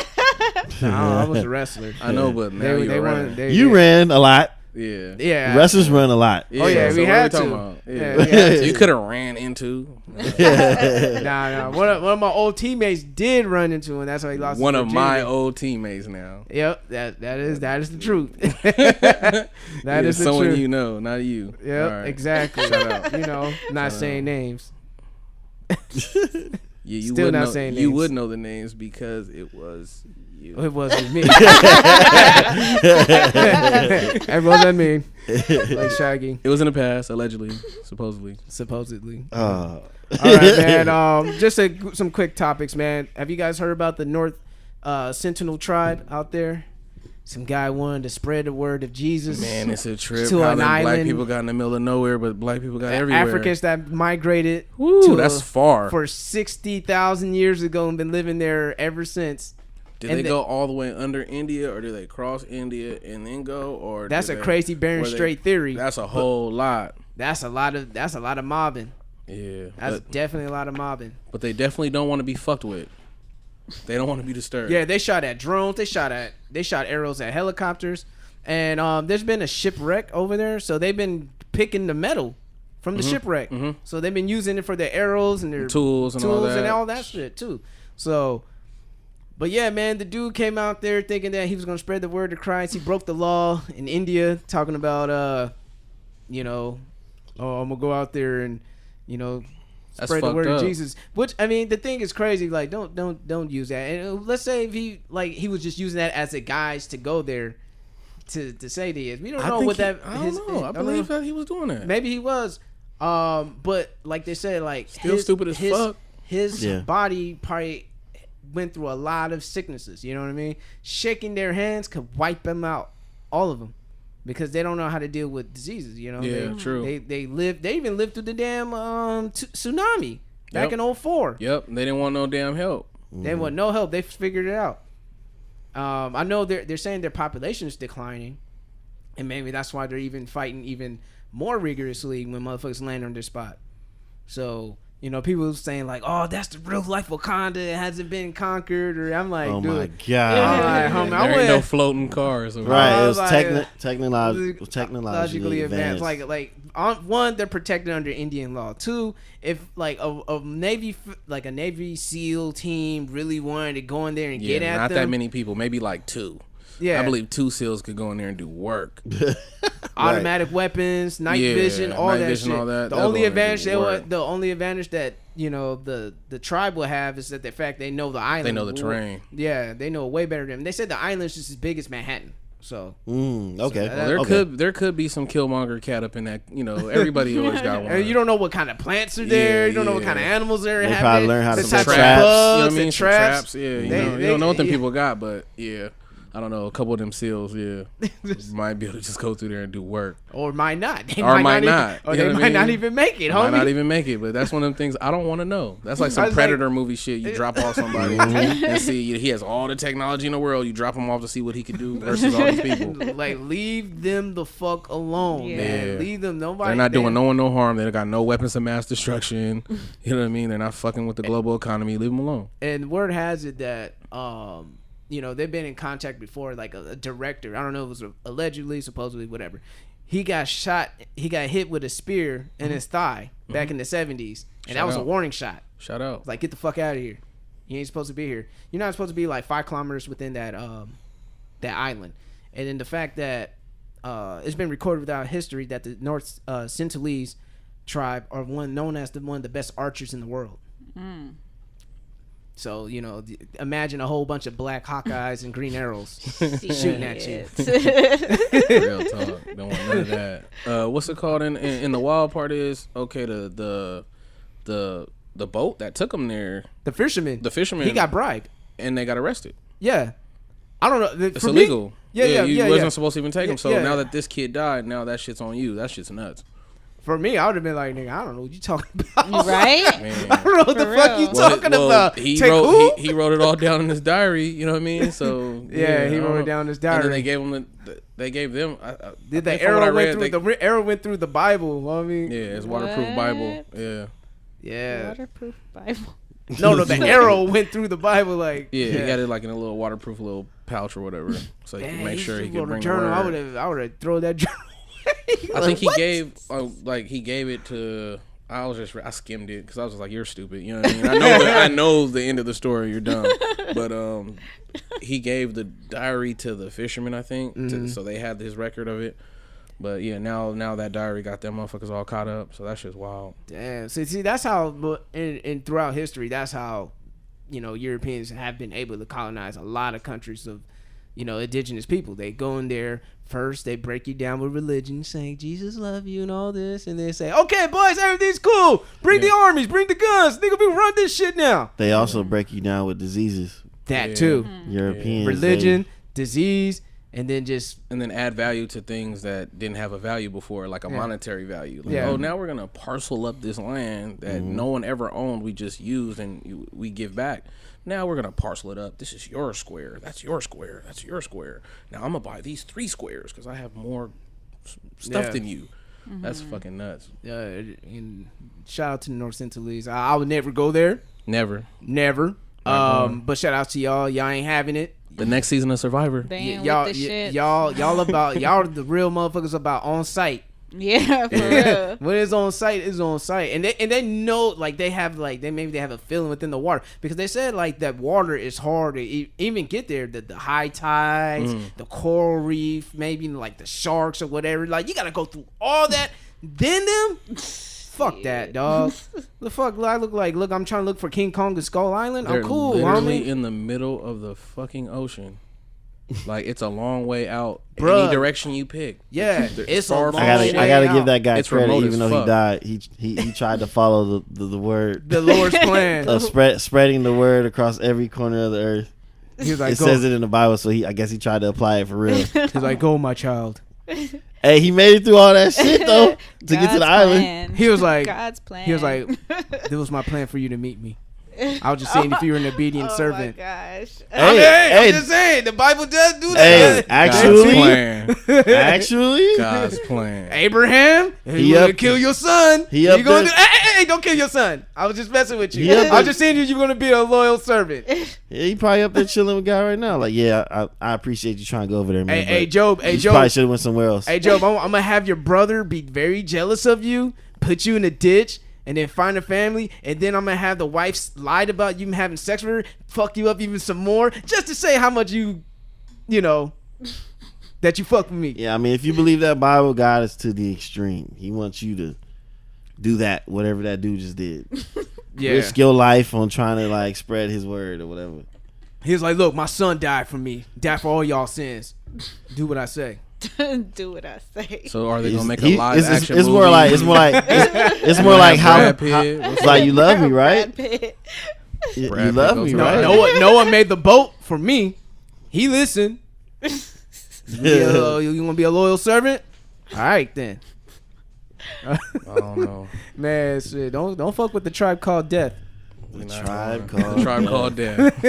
No, I was a wrestler. I know, but now you're a runner. You ran a lot. Yeah. Yeah. Wrestlers run a lot. Oh yeah, so we what had are to. we talking about? Yeah, we had So you could have ran into. Nah. One of my old teammates did run into him. That's why he lost. One his of virginity. my old teammates now. Yep. That is the truth. That is the someone truth. you know, not you. Yep. Right. Exactly. Shout out. You know, not saying names. Yeah, you Still would not know, saying you names. would know the names because it was you. It wasn't me. It wasn't me. Like Shaggy. It was in the past, allegedly, supposedly. All right, man. Just some quick topics, man. Have you guys heard about the North Sentinel tribe out there? Some guy wanted to spread the word of Jesus. Man, it's a trip. To How an them black island. people got in the middle of nowhere, but black people got everywhere. Africans that migrated Woo, that's far. for 60,000 years ago and been living there ever since. Did they go all the way under India, or did they cross India and then go? Or that's a crazy Bering Strait theory. That's a whole lot. That's a lot of mobbing. Yeah, That's definitely a lot of mobbing. But they definitely don't want to be fucked with. They don't want to be disturbed. Yeah, they shot at drones. They shot arrows at helicopters, and there's been a shipwreck over there. So they've been picking the metal from the shipwreck. Mm-hmm. So they've been using it for their arrows and their tools and all that shit too. So, but yeah, man, the dude came out there thinking that he was gonna spread the word of Christ. He broke the law in India, talking about I'm gonna go out there and spread the word of Jesus. Which, I mean, the thing is crazy. Like, don't use that. And let's say if he was just using that as a guise to go there to say this. We don't know what that. I don't know. I believe that he was doing that. Maybe he was. But like they said, like still stupid as fuck. His body probably went through a lot of sicknesses. You know what I mean? Shaking their hands could wipe them out, all of them. Because they don't know how to deal with diseases, Yeah, true. They even lived through the damn tsunami back in 2004. Yep, they didn't want no damn help. They want no help. They figured it out. I know they're saying their population is declining, and maybe that's why they're even fighting even more rigorously when motherfuckers land on their spot. So people saying like, "Oh, that's the real life Wakanda. It hasn't been conquered." Or I'm like, "Oh dude, my god, there ain't no floating cars." Right, it was like, technologically advanced. Like one, they're protected under Indian law. Two, if like a Navy SEAL team really wanted to go in there and get at not them, that many people, maybe like 2. Yeah, I believe 2 SEALs could go in there and do work. Automatic weapons, night vision, all that shit. The only advantage that the tribe will have is that the fact they know the island. They know the terrain. Yeah, they know it way better than them. They said the island's just as big as Manhattan. So okay. Well, there could be some Killmonger cat up in that. Everybody always got one. And you don't know what kind of plants are there. You don't know what kind of animals there. They probably learn how to set traps. traps. You know what I mean? Traps. Yeah, you don't know what them people got, but yeah. I don't know, a couple of them SEALs, might be able to just go through there and do work. Or might not. They might not. Or they might not even make it, homie. Might not even make it, but that's one of them things I don't want to know. That's like some Predator movie shit. You drop off somebody and see he has all the technology in the world. You drop him off to see what he can do versus all these people. Like, leave them the fuck alone, man. Leave them. Nobody. They're not doing no one no harm. They got no weapons of mass destruction. You know what I mean? They're not fucking with the global economy. Leave them alone. And word has it that they've been in contact before, like a director. I don't know if it was allegedly, supposedly, whatever. He got shot. He got hit with a spear in his thigh back in the 70s. And that was a warning shot. Shout out. Like, get the fuck out of here. You ain't supposed to be here. You're not supposed to be like 5 kilometers within that island. And then the fact that it's been recorded without history that the North Sentinelese tribe are known as one of the best archers in the world. So, imagine a whole bunch of black Hawkeyes and green arrows shooting at you. Real talk. Don't want none of that. What's it called? In the wild part is, okay, the boat that took them there. The fisherman. He got bribed. And they got arrested. Yeah. I don't know. It's illegal. You wasn't supposed to even take them. So now that this kid died, now that shit's on you. That shit's nuts. For me, I would have been like, nigga, I don't know what you talking about. Right? Man. I don't know what the fuck you talking about. He wrote it all down in his diary. You know what I mean? So yeah, he wrote it down in his diary. And then they gave them. The arrow went through the Bible. I mean, yeah, it's waterproof Bible. Yeah. Yeah. Waterproof Bible. No, the arrow went through the Bible like. Yeah, he got it like in a little waterproof little pouch or whatever, so he could make sure he could bring journal. the word. I would have thrown that journal. I think he gave it to. I skimmed it because I was just like, "You're stupid," you know what I mean? I know the end of the story. You're dumb, but he gave the diary to the fisherman, I think, so they had his record of it. But yeah, now that diary got them motherfuckers all caught up, so that's just wild. Damn. See, that's how in throughout history, that's how Europeans have been able to colonize a lot of countries of indigenous people. They go in there first, they break you down with religion, saying Jesus love you and all this, and they say, okay, boys, everything's cool. Bring the armies, bring the guns, nigga, we run this shit now. They also break you down with diseases. That too. Europeans, religion, disease. And then add value to things that didn't have a value before, like a monetary value. Like, oh, now we're gonna parcel up this land that no one ever owned. We just used and we give back. Now we're gonna parcel it up. This is your square. That's your square. That's your square. Now I'm gonna buy these 3 squares because I have more stuff than you. That's fucking nuts. And shout out to the North Centralese. I would never go there. Never. But shout out to y'all. Y'all ain't having it. The next season of Survivor. Y'all are the real motherfuckers about on site. Yeah, for real. When it's on site, it's on site, and they know, like, they have a feeling within the water, because they said like that water is hard to even get there. The high tides, the coral reef, maybe like the sharks or whatever. Like, you gotta go through all that. Then fuck that, dog. The fuck I look like? Look, I'm trying to look for King Kong and Skull Island. They're I'm cool, literally homie. in the middle of the fucking ocean. Like, it's a long way out. Bruh. Any direction you pick. Yeah, it's I gotta give that guy credit, even though he died. He tried to follow the word, the Lord's plan of spreading the word across every corner of the earth. He was like, it says it in the Bible, so I guess he tried to apply it for real. He's like, go, my child. Hey, he made it through all that shit though to get to the island. He was like, God's plan. He was like, this was my plan for you to meet me. I was just saying, if you're an obedient servant. Oh my gosh. I'm just saying, the Bible does do that. Hey, actually, God's plan. Abraham, he's gonna kill your son. You're gonna do, hey, don't kill your son. I was just messing with you. I was just saying you're gonna be a loyal servant. Yeah, he probably up there chilling with God right now. Like, yeah, I appreciate you trying to go over there, man. Hey, Job. You probably should have went somewhere else. Hey, Job, I'm gonna have your brother be very jealous of you, put you in a ditch, and then find a family, and then I'm gonna have the wife lied about you having sex with her, fuck you up even some more, just to say how much you know, that you fuck with me. Yeah, I mean, if you believe that Bible, God is to the extreme. He wants you to do that, whatever that dude just did. Yeah. Risk your life on trying to like spread his word or whatever. He was like, look, my son died for me, died for all y'all sins. Do what I say. Do what I say. So are they gonna make a live action movie? It's more like how it's like, you love me, right? You love me, right? Noah made the boat for me. He listened. You want to be a loyal servant? All right then. I don't know, man. Shit, don't fuck with the tribe called death. The tribe called death.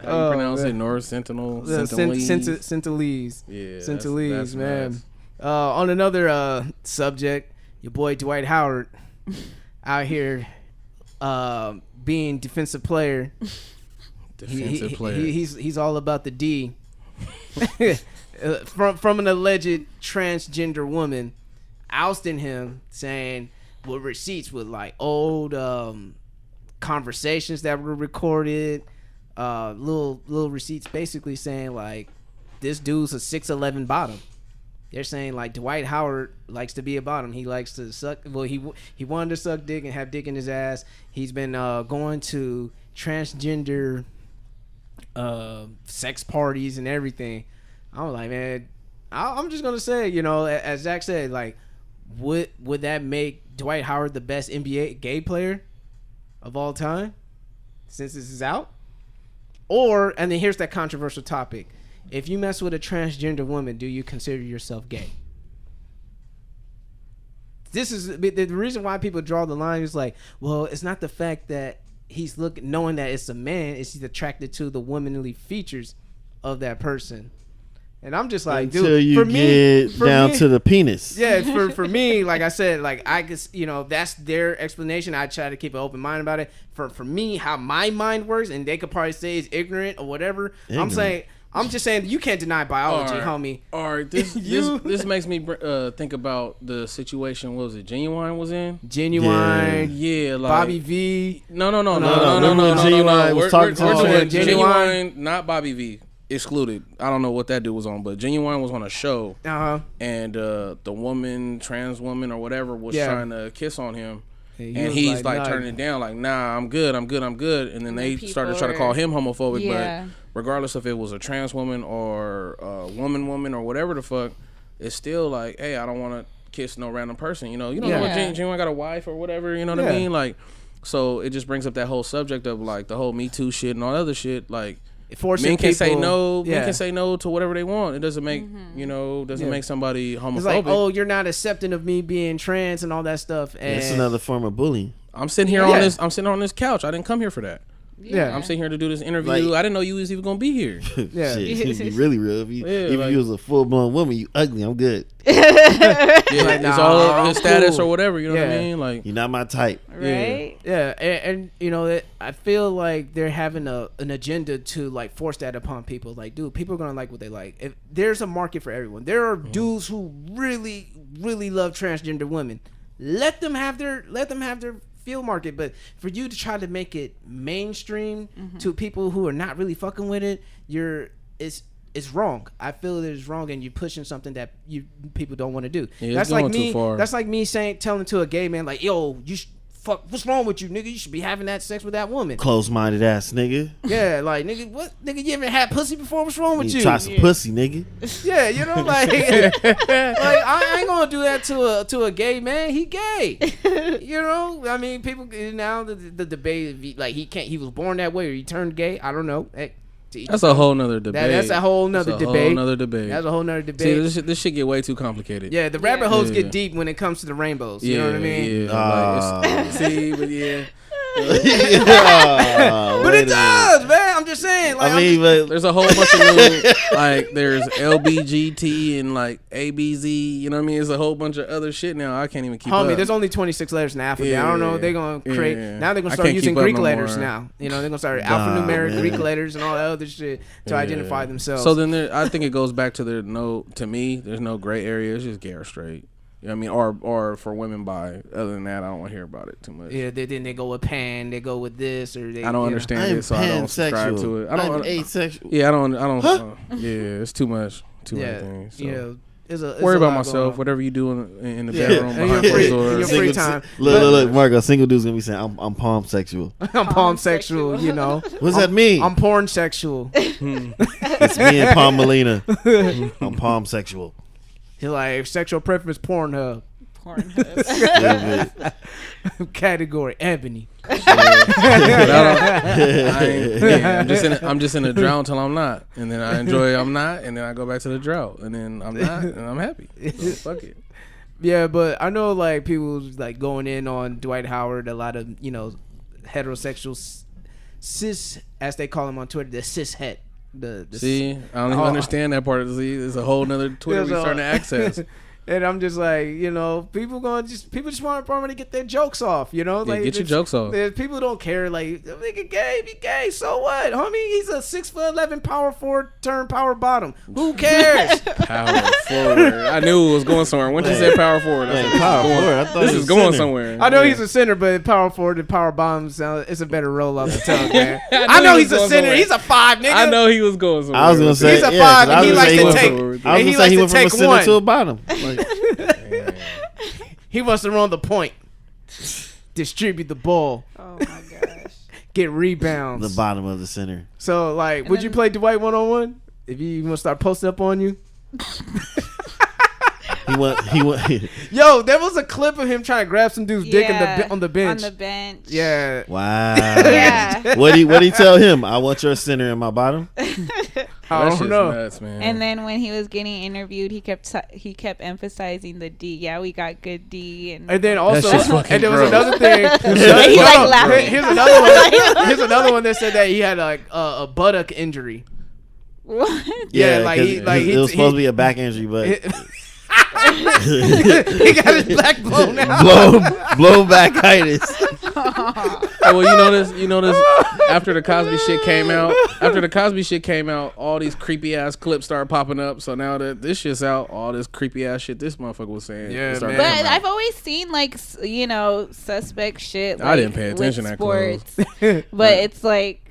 How you pronounce it? North Sentinel? Sentinelese. Yeah. Sentinelese, man. Nice. On another subject, your boy Dwight Howard out here being defensive player. Defensive player. He's all about the D. from an alleged transgender woman ousting him, saying with receipts with like old conversations that were recorded. Little receipts basically saying like this dude's a 6'11" bottom. They're saying like Dwight Howard likes to be a bottom. He likes to suck. Well, he wanted to suck dick and have dick in his ass. He's been going to transgender sex parties and everything. I was like, man, I'm just gonna say, you know, as Zach said, like, would that make Dwight Howard the best NBA gay player of all time since this is out? Or, and then here's that controversial topic. If you mess with a transgender woman, do you consider yourself gay? This is the reason why people draw the line is like, well, it's not the fact that he's knowing that it's a man, it's he's attracted to the womanly features of that person. And I'm just like, until dude, you get down to the penis. Yeah, for me, like I said, like I guess, you know, that's their explanation. I try to keep an open mind about it. For me, how my mind works, and they could probably say it's ignorant or whatever. Ignorant. I'm just saying you can't deny biology, homie. All right, this makes me think about the situation. What was it? Genuine was in. Genuine, yeah, like Bobby V. No. Genuine was talking to Genuine, not Bobby V. Excluded. I don't know what that dude was on, but Genuine was on a show, and the trans woman or whatever was trying to kiss on him, and he's like turning it down, like, nah, I'm good, and then they started trying to call him homophobic, but regardless if it was a trans woman or a woman or whatever the fuck, it's still like, hey, I don't want to kiss no random person, you know what, Genuine got a wife or whatever, you know what I mean, like, so it just brings up that whole subject of like the whole Me Too shit and all other shit, like. Men can say no. Men can say no to whatever they want. It doesn't make make somebody homophobic. It's like, oh, you're not accepting of me being trans and all that stuff. And it's another form of bullying. I'm sitting here on this. I'm sitting on this couch. I didn't come here for that. Yeah, I'm sitting here to do this interview. Like, I didn't know you was even gonna be here. Yeah, shit, be really real. If you was a full blown woman, you ugly. I'm good. It's all the status or whatever. You know what I mean? Like, you're not my type, right? Yeah, and you know, I feel like they're having an agenda to like force that upon people. Like, dude, people are gonna like what they like. If there's a market for everyone, there are dudes who really, really love transgender women. Let them have their field market, but for you to try to make it mainstream to people who are not really fucking with it, it's wrong. I feel it is wrong, and you're pushing something that people don't want to do. Yeah, that's like me. That's like me telling to a gay man, like, yo, you fuck, what's wrong with you, nigga? You should be having that sex with that woman. Close-minded ass nigga. Yeah, like, nigga, what? Nigga, you ever had pussy before? What's wrong with you? Try some pussy, nigga. Yeah, you know, like, I ain't gonna do that to a gay man. He gay. You know, I mean, people now the debate, like, he was born that way or he turned gay. I don't know. Hey, that's a whole nother debate. That's a whole nother debate. That's a whole nother debate. See, this shit get way too complicated. Yeah, the rabbit holes get deep when it comes to the rainbows. You know what I mean? Yeah. See, but yeah. But it does, man. I'm just saying. Like, but there's a whole bunch of new, like, there's LBGT and like ABZ. You know what I mean? There's a whole bunch of other shit now. I can't even keep up. Homie, there's only 26 letters in the alphabet. I don't know. They're gonna create. Now they're gonna start using Greek letters now. You know, they're gonna start alphanumeric Greek letters and all that other shit to identify themselves. So then I think it goes back to to me, there's no gray area. It's just gay or straight. You know what I mean? Or for women bi. Other than that, I don't want to hear about it too much. Yeah, then they go with pan, they go with this, or they. I don't understand it, so I don't subscribe to it. I'm asexual. Yeah, I don't. Yeah, it's too much. Too many things. So. Yeah. It's worry about myself. Whatever you do in the bedroom behind closed doors. Your free time. Look, Marco. Single dude's gonna be saying, "I'm palm sexual." I'm palm sexual. You know. What's that mean? I'm porn sexual. It's me and Palm Melina. I'm palm sexual. You're like sexual preference Pornhub. Category Ebony. I'm just in a drought until I'm not, and then I enjoy I'm not, and then I go back to the drought, and then I'm not, and I'm happy. So fuck it. Yeah, but I know like people like going in on Dwight Howard. A lot of heterosexual cis, as they call him on Twitter, the cis het. See, I don't even understand that part. See, there's a whole nother Twitter we're starting to access. And I'm just like, people just want to get their jokes off, like get your jokes off. People don't care, like, nigga gay, be gay, so what, homie? He's a 6'11" power forward turned power bottom. Who cares? Power forward. I knew it was going somewhere. Once you said power forward, I said power forward. I thought this is going somewhere. I know he's a center, but power forward and power bottom it's a better roll off the tongue, man. I know he's a center. Somewhere. He's a 5, nigga. I know he was going somewhere. I was gonna say he's a 5, and he likes to take. I was gonna say he went from a center to a bottom. He wants to run the point, distribute the ball. Oh my gosh! Get rebounds. The bottom of the center. So, like, would you play Dwight 1-on-1 if he want to start posting up on you? He went. Yo, there was a clip of him trying to grab some dude's dick on the bench. On the bench. Yeah. Wow. Yeah. What he tell him? I want your center in my bottom. I don't know. Nuts, man. And then when he was getting interviewed, he kept emphasizing the D. Yeah, we got good D. And then also, and there was gross. Another thing. He like laughing. Here's another one. Here's another one that said that he had like a buttock injury. What? Yeah, it was supposed to be a back injury, but he got his back blown out. blow backitis. Hey, well, you know this. After the Cosby shit came out, all these creepy ass clips started popping up. So now that this shit's out, all this creepy ass shit this motherfucker was saying. Yeah, man. But I've always seen like suspect shit. Like, I didn't pay attention with that close. sports, but it's like.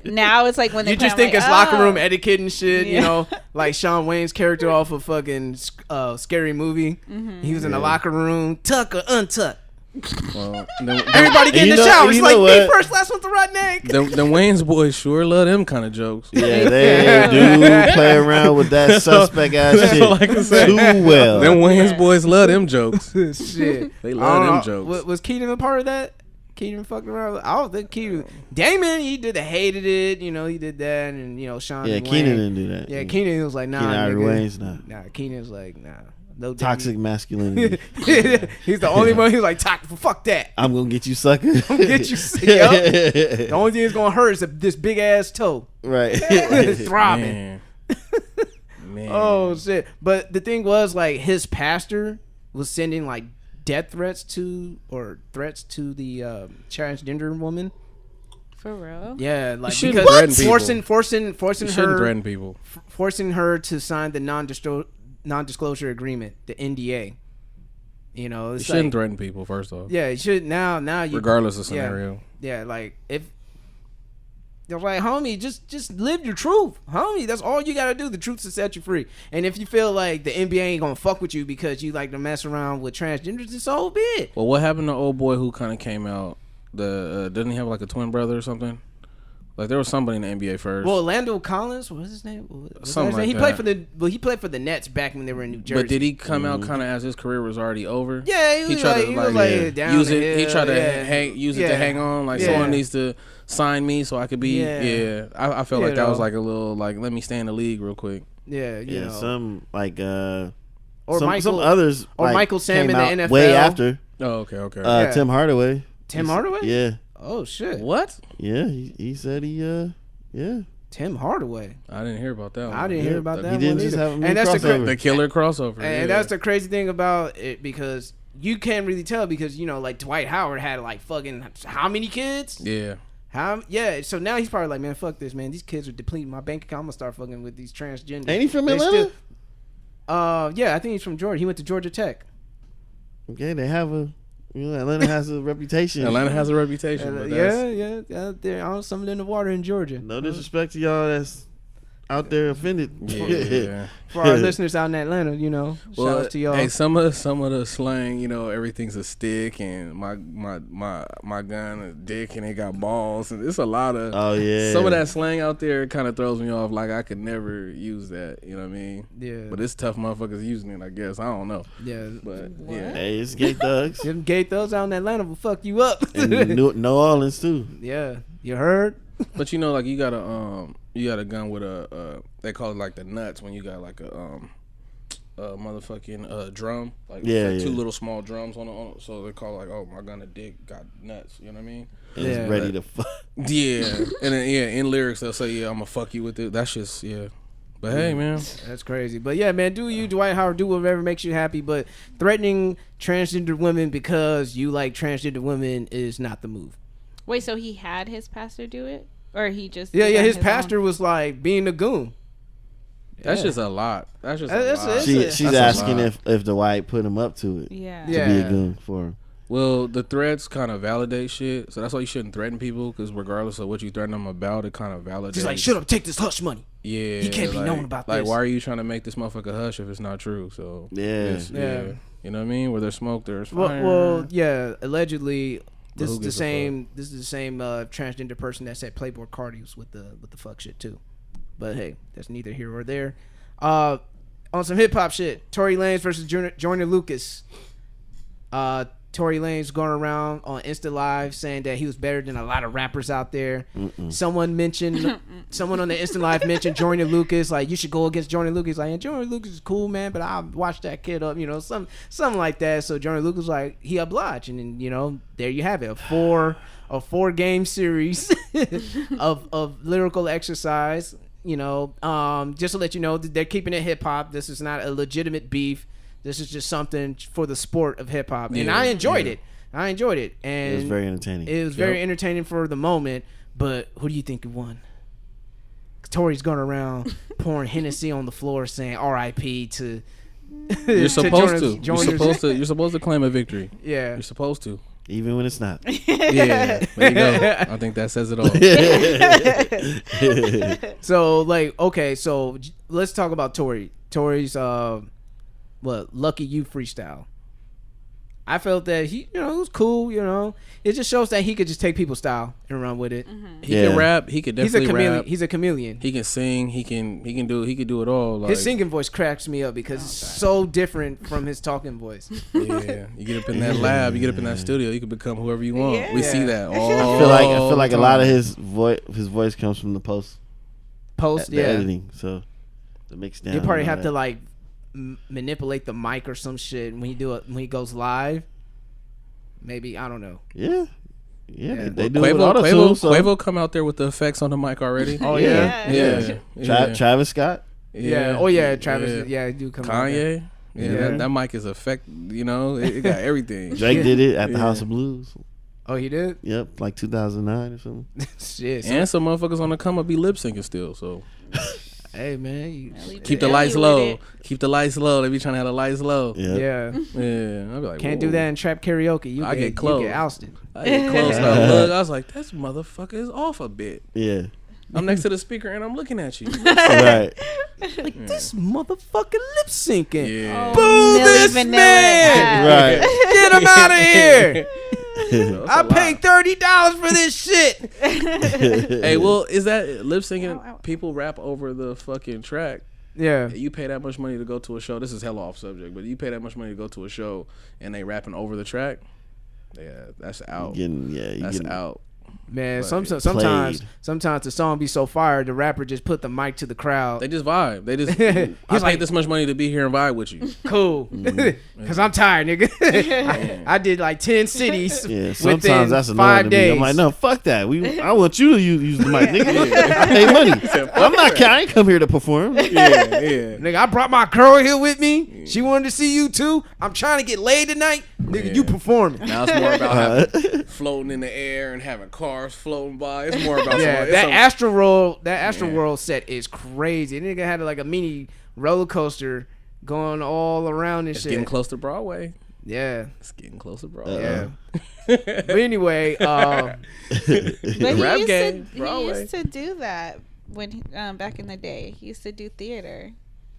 Now it's like when they you just think it's locker room etiquette and shit, you know, like Shawn Wayne's character off of fucking Scary Movie. Mm-hmm. He was in the locker room, tuck or untuck. Well, everybody get in the shower. It's like me first, last one's the right neck. The Wayne's boys sure love them kind of jokes. Yeah, they do play around with that suspect ass shit too well. Them Wayne's boys love them jokes. Shit, they love them jokes. Was Keaton a part of that? Keaton fucking around. I don't think Keaton. Damon, he hated it. You know, he did that, and you know, Sean. Yeah, Keenan didn't do that. Yeah, Keenan was like, nah. Keenan Wayne's nah. Keenan was like, nah. No toxic masculinity. He's the only one who's like, fuck that. I'm gonna get you, sucker. I'm gonna get you. Yep. The only thing that's gonna hurt is this big ass toe. Right. It's throbbing. Man. Oh shit! But the thing was, like, his pastor was sending like death threats to the transgender woman. For real? Yeah, like because forcing her to sign the non-disclosure agreement, the NDA. You know, you shouldn't threaten people. First off, yeah, you should now. You regardless of scenario. Yeah, like if they're like, homie, just live your truth, homie. That's all you gotta do. The truth to set you free. And if you feel like the NBA ain't gonna fuck with you because you like to mess around with transgenders, then so be it. Well, what happened to old boy who kind of came out? Didn't he have like a twin brother or something? Like there was somebody in the NBA first. Well, Orlando Collins, what was his name? Something like he that. played for the Nets back when they were in New Jersey. But did he come out kind of as his career was already over? Yeah, he tried to use it. He tried to use it to hang on. Like someone needs to sign me so I could be. Yeah, I felt like that was like a little like let me stay in the league real quick. Yeah, you know. Some like or some others or like, Michael Sam in the NFL way after. Oh, okay. Tim Hardaway. Tim Hardaway? Yeah. Oh shit. What? Yeah, he said yeah. Tim Hardaway. I didn't hear about that one. I didn't hear about that. He didn't just have and that's the killer crossover. And that's the crazy thing about it, because you can't really tell, because you know, like Dwight Howard had like fucking how many kids? Yeah. So now he's probably like, man, fuck this, man. These kids are depleting my bank account. I'm gonna start fucking with these transgenders. Ain't he from Atlanta? Yeah, I think he's from Georgia. He went to Georgia Tech. Okay, they have Atlanta has a reputation. Yeah. There's something in the water in Georgia. No disrespect to y'all that's out there offended. Yeah. For our listeners out in Atlanta, you know, shout out to y'all. Hey, some of the slang, you know, everything's a stick, and my gun a dick, and it got balls, and it's a lot of. Oh yeah. Some of that slang out there kind of throws me off. Like I could never use that. You know what I mean? Yeah. But it's tough motherfuckers using it. I guess I don't know. Yeah. But yeah. Hey, it's gay thugs. Them gay thugs out in Atlanta will fuck you up. And New Orleans too. Yeah. You heard? But you know, like you got a gun with a they call it like the nuts when you got like a motherfucking drum, like two little small drums on so they call it like, oh, my gun a dick got nuts, you know what I mean? And it's ready to fuck. Yeah. And then in lyrics they'll say, yeah, I'm gonna fuck you with it. That's just But hey, man, that's crazy. But yeah, man, do you, Dwight Howard, do whatever makes you happy. But threatening transgender women because you like transgender women is not the move. Wait, so he had his pastor do it, or he just? Yeah. His pastor was like being a goon. That's just a lot. That's just a lot. She's asking if Dwight put him up to it. Yeah. To be a goon for him. Well, the threats kind of validate shit, so that's why you shouldn't threaten people, because regardless of what you threaten them about, it kind of validates. Just like, shut up, take this hush money. Yeah, he can't be known about this. Like, why are you trying to make this motherfucker hush if it's not true? So yeah. You know what I mean? Where there's smoke, there's fire. Well, yeah. Allegedly, this is the same transgender person that said Playboy Cardi was with the fuck shit too. But hey, that's neither here or there. On some hip hop shit, Tory Lanez versus Joyner Lucas. Tory Lanez going around on Insta Live saying that he was better than a lot of rappers out there. Someone on the Insta Live mentioned Joyner Lucas, like, you should go against Joyner Lucas. Like, Joyner Lucas is cool, man, but I'll watch that kid up, you know, something like that. So Joyner Lucas was like, he obliged, and then, you know, there you have it, a four game series of lyrical exercise. Just to let you know, they're keeping it hip hop. This is not a legitimate beef. This is just something for the sport of hip hop, and I enjoyed it. And it was very entertaining. It was very entertaining for the moment. But who do you think won? Tory's going around pouring Hennessy on the floor, saying "R.I.P." to. You're supposed to. You're supposed to claim a victory. Yeah, you're supposed to, even when it's not. Yeah, there you go. I think that says it all. So so let's talk about Tory. Tory's Lucky You freestyle. I felt that he, it was cool. It just shows that he could just take people's style and run with it. Mm-hmm. He can rap. He could definitely rap. He's a chameleon. He can sing. He can do it all. Like, his singing voice cracks me up because it's so different from his talking voice. Yeah, you get up in that lab, you get up in that studio, you can become whoever you want. Yeah. We see that all. I feel like a lot of his voice comes from the post editing. So the mix down. You probably have to manipulate the mic or some shit when he goes live. Maybe, I don't know. Yeah. They do it with auto-tune. Quavo come out there with the effects on the mic already. Oh yeah. Travis Scott. Yeah. Oh yeah, Travis. Yeah, he do come. Kanye. Yeah, that mic is effect. It got everything. Drake did it at the House of Blues. Oh, he did? Yep, like 2009 or something. Shit. And some motherfuckers on the come up be lip syncing still. So. Hey man, keep the lights low. Keep the lights low. They be trying to have the lights low. Yeah. I'll be like, can't do that in trap karaoke. I get close. You get ousted. I get close. I was like, this motherfucker is off a bit. Yeah. I'm next to the speaker and I'm looking at you. Right. This motherfucker lip syncing. Yeah. Boo this man. Right. Get him out of here. I paid $30 for this shit. Hey, well, is that lip syncing? People rap over the fucking track. Yeah. You pay that much money to go to a show. This is hella off subject, but you pay that much money to go to a show and they rapping over the track. Yeah, that's out. That's out. Man, sometimes the song be so fire, the rapper just put the mic to the crowd. They just vibe. They just I paid this much money to be here and vibe with you. Cool. Cause I'm tired, nigga. I did like 10 cities. Yeah, sometimes that's annoying to me. I'm like, no, fuck that. I want you to use the mic, nigga. I pay money. I ain't come here to perform. Yeah. Nigga, I brought my girl here with me. She wanted to see you too. I'm trying to get laid tonight. Nigga, you performing. Now it's more about floating in the air and having cars floating by. It's more about that Astroworld set is crazy. Nigga had like a mini roller coaster going all around and shit. It's getting close to Broadway. Yeah. It's getting close to Broadway. Yeah. But anyway, but he used to do that when back in the day. He used to do theater.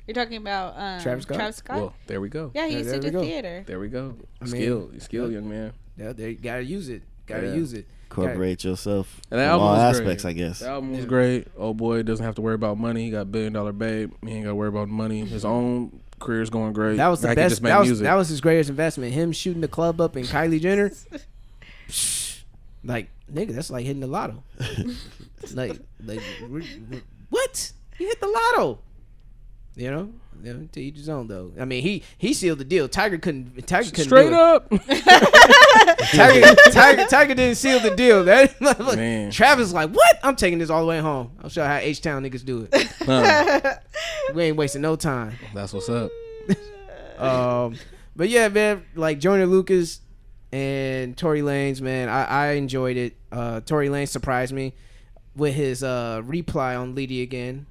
You're talking about Travis Scott? Well, there we go. Yeah, he used to do theater. There we go. Skill, young man. Yeah, you gotta use it. Use it. Incorporate yourself in all aspects, I guess. The album was great. Old boy doesn't have to worry about money. He got $1 billion babe. He ain't got to worry about money. His own career's going great. That was the best. That was his greatest investment. Him shooting the club up in Kylie Jenner. Like, nigga, that's like hitting the lotto. like what? He hit the lotto. To each his own though. I mean, he sealed the deal. Tiger couldn't straight do up. Tiger didn't seal the deal. Man. Travis like, what? I'm taking this all the way home. I'll show you how H-Town niggas do it. We ain't wasting no time. That's what's up. But yeah, man, like Joyner Lucas and Tory Lanez, man, I enjoyed it. Tory Lanez surprised me with his reply on Leedy Again,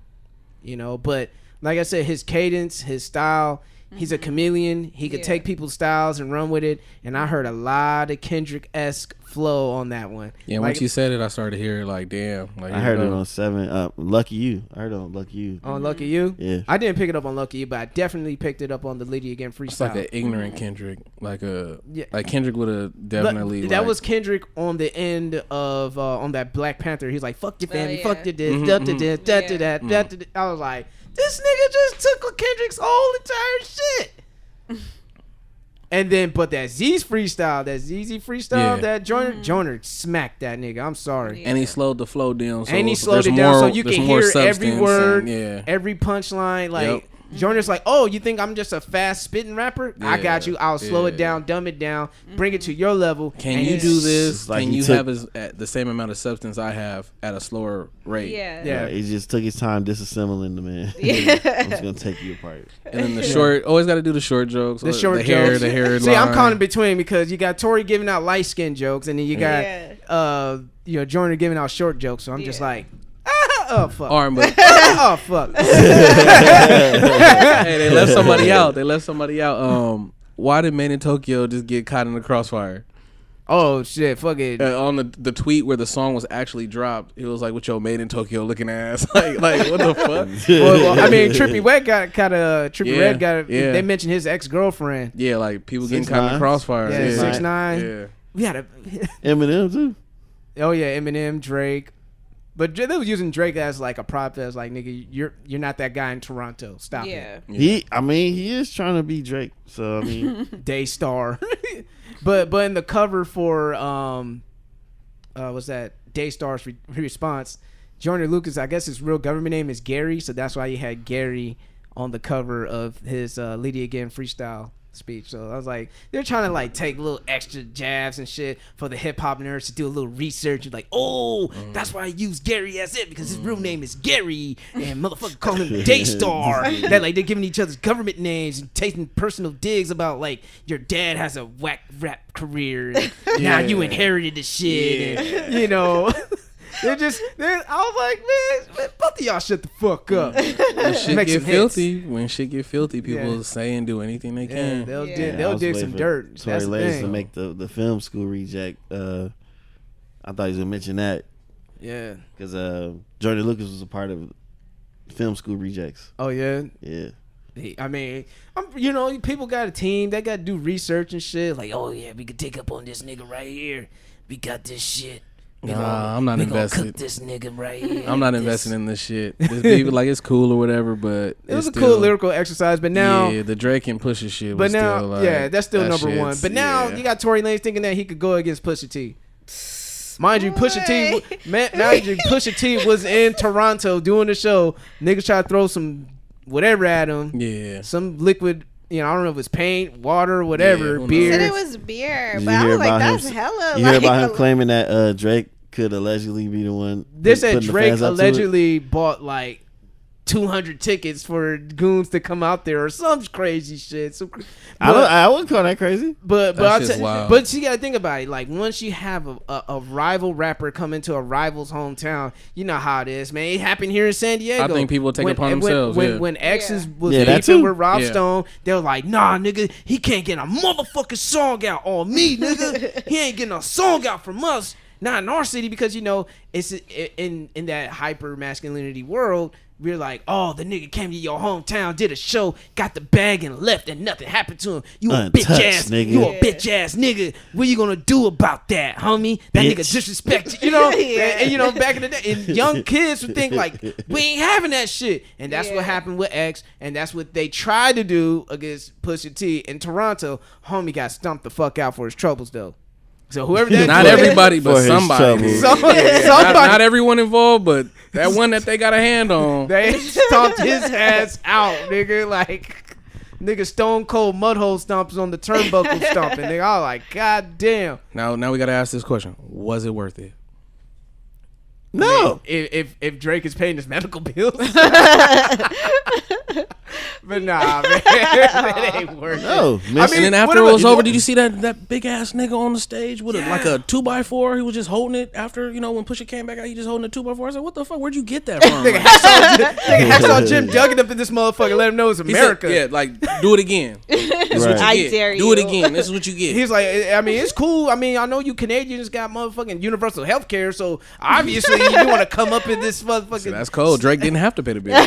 but like I said, his cadence, his style, he's a chameleon. He could take people's styles and run with it. And I heard a lot of Kendrick-esque flow on that one. Yeah, once you said it, I started to hear it like, damn. Like, I heard it on 7. Lucky You. I heard it on Lucky You. On Lucky You? Yeah. I didn't pick it up on Lucky You, but I definitely picked it up on the Leedy Again freestyle. It's like an ignorant Kendrick. Like Kendrick would have definitely. That was Kendrick on the end of on that Black Panther. He's like, fuck your family, fuck your this, that. I was like, this nigga just took Kendrick's whole entire shit. And then, but that Z's freestyle, that Joyner smacked that nigga. I'm sorry. And he slowed the flow down. So and he slowed it down so you can hear every word, every punchline. Like, Joyner's like, oh, you think I'm just a fast spitting rapper? I got you. I'll slow it down, dumb it down, bring it to your level. Can you do this? Like can you have the same amount of substance I have at a slower rate? Yeah. He just took his time disassembling the man. Yeah. I'm just gonna take you apart. And then the short, always got to do the short jokes. The short jokes. The hair. See, I'm caught in between because you got Tory giving out light skin jokes, and then you got Joyner giving out short jokes. So I'm just like. Oh fuck! Oh fuck! Hey, they left somebody out. Why did Made in Tokyo just get caught in the crossfire? Oh shit! Fuck it. On the tweet where the song was actually dropped, it was like, "With your Made in Tokyo looking ass." like what the fuck? well, I mean, Trippie Redd got. They mentioned his ex-girlfriend. Yeah, like people getting caught in the crossfire. Yeah, 6ix9ine. Yeah, we had Eminem too. Oh yeah, Eminem, Drake. But they was using Drake as like a prop as like, nigga, you're not that guy in Toronto. Stop it. He is trying to be Drake. So I mean, Daystar. but in the cover for what's that? Daystar's response, Joyner Lucas, I guess his real government name is Gary, so that's why he had Gary on the cover of his Lydia Again freestyle speech. So I was like, they're trying to like take little extra jabs and shit for the hip hop nerds to do a little research. Like, that's why I use Gary as it, because his real name is Gary, and motherfucker call him Daystar. That like they're giving each other's government names and taking personal digs about like your dad has a whack rap career, and now you inherited the shit, and, you know. I was like, man, both of y'all shut the fuck up. When shit get filthy, people say and do anything they can. They'll dig some dirt. Tory Lanez to make the film school reject. I thought he was gonna mention that. Yeah, because Joyner Lucas was a part of film school rejects. Oh yeah, yeah. I mean, people got a team. They got to do research and shit. Like, oh yeah, we could take up on this nigga right here. We got this shit. I'm not invested. Cook this nigga right here. I'm not invested in this shit. This people like it's cool or whatever, but it was a cool lyrical exercise. But now, the Drake and Pusha shit. But now, still like, that's still number one. But now you got Tory Lanez thinking that he could go against Pusha T. Mind you, Pusha T was in Toronto doing the show. Niggas try to throw some whatever at him. Yeah, some liquid. I don't know if it was paint, water, whatever, beer. He said it was beer, but I was like, that's hella. You hear about him claiming that Drake could allegedly be the one. They said Drake allegedly bought like 200 tickets for goons to come out there or some crazy shit. I wouldn't call that crazy. But you gotta think about it. Like, once you have a rival rapper come into a rival's hometown, you know how it is, man. It happened here in San Diego. I think people take it upon themselves. When X's was beefing with Rob Stone, they were like, nah, nigga, he can't get a motherfucking song out on me, nigga. He ain't getting a song out from us. Not in our city, because it's in that hyper masculinity world. We're like, oh, the nigga came to your hometown, did a show, got the bag and left, and nothing happened to him. You a bitch ass nigga. You a bitch ass nigga. What you gonna do about that, homie? That nigga disrespect you, And back in the day, and young kids would think like, we ain't having that shit, and that's what happened with X, and that's what they tried to do against Pusha T in Toronto. Homie got stumped the fuck out for his troubles though. So whoever that not everybody, but somebody. Not everyone involved, but that one that they got a hand on. They stomped his ass out, nigga. Like, nigga Stone Cold Mudhole stomps on the turnbuckle stomping. Nigga, I was like, God damn. Now we gotta ask this question: was it worth it? No. I mean, if Drake is paying his medical bills. But nah, man. That ain't worth it. No. And then after it was over, did you see that big ass nigga on the stage with like a 2x4? He was just holding it after, when Pusha came back out, he just holding a 2x4. I said, what the fuck? Where'd you get that from? Nigga Hacksaw Jim dug it up in this motherfucker, let him know it's America. Said, do it again. I dare you. Do it again. This is what you get. He's like, I mean, it's cool. I mean, I know you Canadians got motherfucking universal health care, so obviously you want to come up in this motherfucking. So that's cold. Drake didn't have to pay the bill.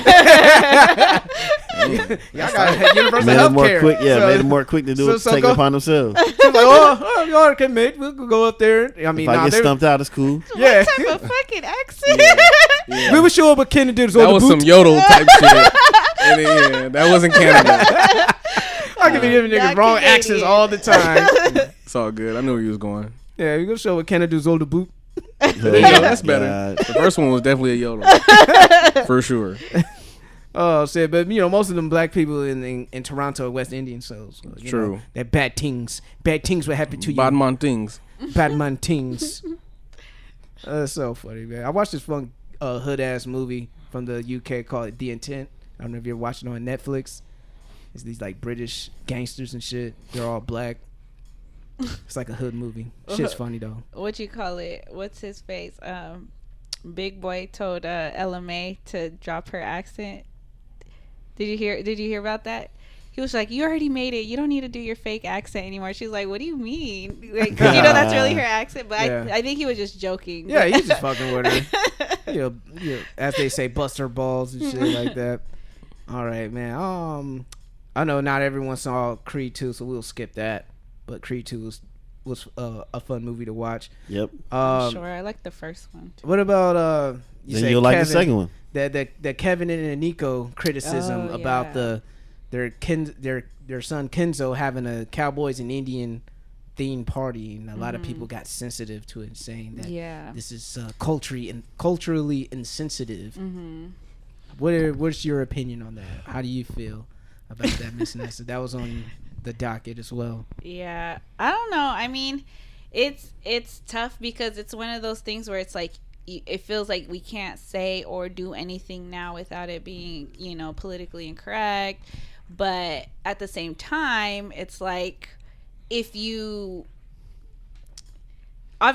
Y'all got universal health care. Made it more quick to do it, take it upon themselves. She's like, y'all okay, mate? We'll go up there. I mean, if I get stumped out, it's cool. Yeah. What type of fucking accent? Yeah. We would show up with Kennedy. That was some yodel type shit. And that wasn't Canada. I can be giving niggas wrong accents all the time. It's all good. I knew where you was going. Yeah, we gonna show with Kennedy's older boot. There you go. That's better. The first one was definitely a yodel. For sure. Oh shit! But most of them black people in Toronto are West Indians, so true. That bad things will happen to you. Bad man things. That's so funny, man. I watched this fun hood ass movie from the UK called The Intent. I don't know if you're watching it on Netflix. It's these like British gangsters and shit. They're all black. It's like a hood movie. Shit's funny though. What you call it? What's his face? Big Boy told LMA to drop her accent. Did you hear about that? He was like, "You already made it. You don't need to do your fake accent anymore." She's like, "What do you mean? Like, that's really her accent." But yeah. I think he was just joking. Yeah, he's just fucking with her. As they say, bust her balls and shit like that. All right, man. I know not everyone saw Creed 2, so we'll skip that. But Creed 2 was a fun movie to watch. Yep. Sure, I like the first one too. What about you'll like the second one? That Kevin and Nico criticism about their son Kenzo having a Cowboys and Indian themed party, and a lot of people got sensitive to it, saying that this is culturally insensitive. What's your opinion on that? How do you feel about that, Miss Nessa? That was on the docket as well. Yeah, I don't know. I mean, it's tough because it's one of those things where it's like it feels like we can't say or do anything now without it being politically incorrect. But at the same time, it's like if you are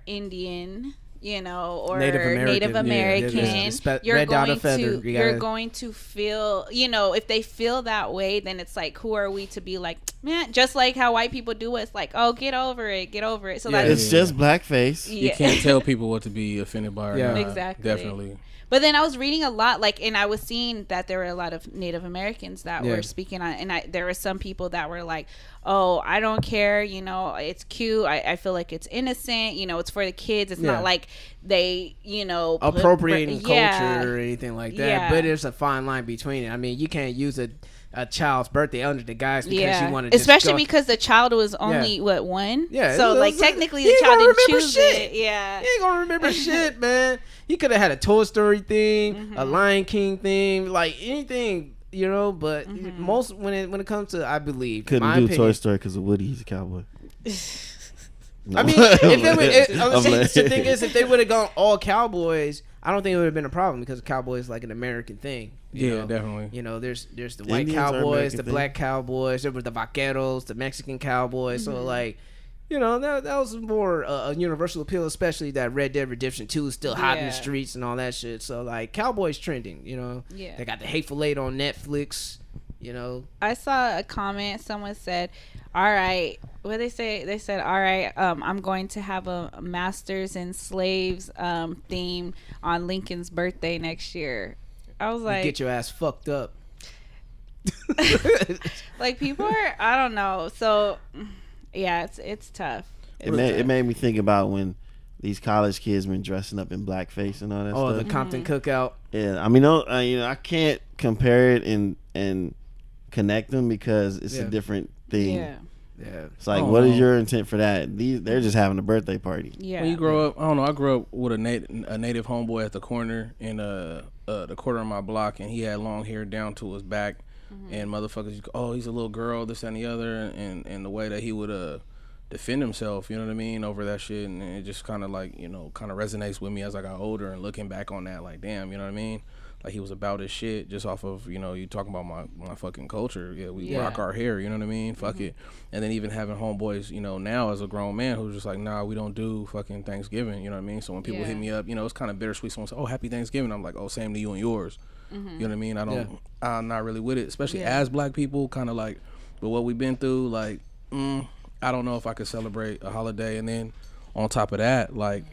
Indian, or Native American, you're going to feel, if they feel that way, then it's like, who are we to be like, man, just like how white people do it. It's like, oh, get over it. So it's just blackface. You can't tell people what to be offended by. Yeah, exactly. Definitely. But then I was reading a lot, and I was seeing that there were a lot of Native Americans that were speaking on, and there were some people that were like, "Oh, I don't care, it's cute. I feel like it's innocent. It's for the kids. It's not like they, appropriating culture or anything like that. Yeah. But there's a fine line between it. I mean, you can't use a child's birthday under the guise because you want to, especially because the child was only one. Yeah, so technically the child didn't choose it. Yeah, he ain't gonna remember shit, man. He could have had a Toy Story theme, a Lion King theme, like anything, But most when it comes to, I believe, couldn't do Toy Story because of Woody. He's a cowboy. I mean, the thing is, if they would have gone all cowboys, I don't think it would have been a problem because cowboy is like an American thing. You know? Definitely. There's the white cowboys, the black cowboys, there were the vaqueros, the Mexican cowboys. So like, that was more a universal appeal, especially that Red Dead Redemption 2 is still hot in the streets and all that shit. So like, cowboys trending. They got the Hateful Eight on Netflix. I saw a comment. Someone said, "All right, what they say? They said, all right, I'm going to have a Masters and Slaves theme on Lincoln's birthday next year." I was like, "Get your ass fucked up." Like, people are, I don't know. So yeah, it's tough. It made me think about when these college kids been dressing up in blackface and all that stuff. Oh, the Compton cookout. Yeah, I mean, I can't compare it and connect them because it's a different thing. Yeah. It's like, what is your intent for that? They're just having a birthday party. Yeah. When you grow up, I don't know. I grew up with a native homeboy at the corner in the corner of my block, and he had long hair down to his back, and motherfuckers, he's a little girl, this and the other, and the way that he would defend himself, you know what I mean, over that shit, and it just kind of like, kind of resonates with me as I got older and looking back on that, like, damn, you know what I mean? Like, he was about his shit just off of, you talking about my fucking culture. Yeah, we rock our hair, you know what I mean? Fuck it. And then even having homeboys, now as a grown man who's just like, nah, we don't do fucking Thanksgiving, you know what I mean? So when people hit me up, it's kind of bittersweet. Someone says, oh, happy Thanksgiving. I'm like, oh, same to you and yours. You know what I mean? I'm not really with it, especially as black people, kind of like, with what we've been through, like, I don't know if I could celebrate a holiday. And then on top of that, like,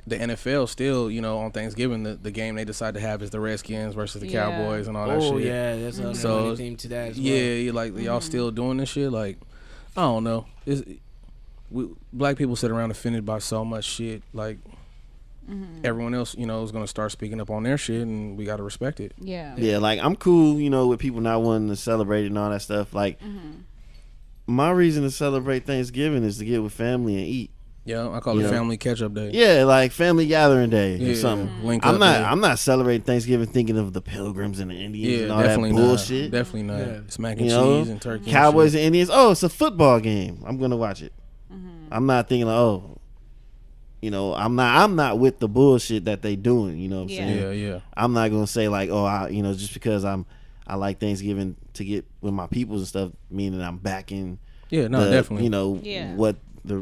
the NFL still, on Thanksgiving, the game they decide to have is the Redskins versus the Cowboys and all that shit. Oh, yeah, there's a theme to that as well. Yeah, like, y'all still doing this shit? Like, I don't know. Black people sit around offended by so much shit. Like, everyone else, is going to start speaking up on their shit, and we got to respect it. Yeah. Yeah, like, I'm cool, with people not wanting to celebrate and all that stuff. Like, my reason to celebrate Thanksgiving is to get with family and eat. Yeah, I call it family catch-up day. Yeah, like family gathering day or something. Link I'm up not. day. I'm not celebrating Thanksgiving thinking of the Pilgrims and the Indians and all that definitely bullshit. Definitely not. Yeah. It's mac and cheese and turkey. Cowboys and Indians. Oh, it's a football game. I'm gonna watch it. I'm not thinking like, I'm not with the bullshit that they doing. You know what I'm saying? Yeah. I'm not gonna say like, just because I like Thanksgiving to get with my peoples and stuff, meaning I'm backing. Yeah, no, definitely.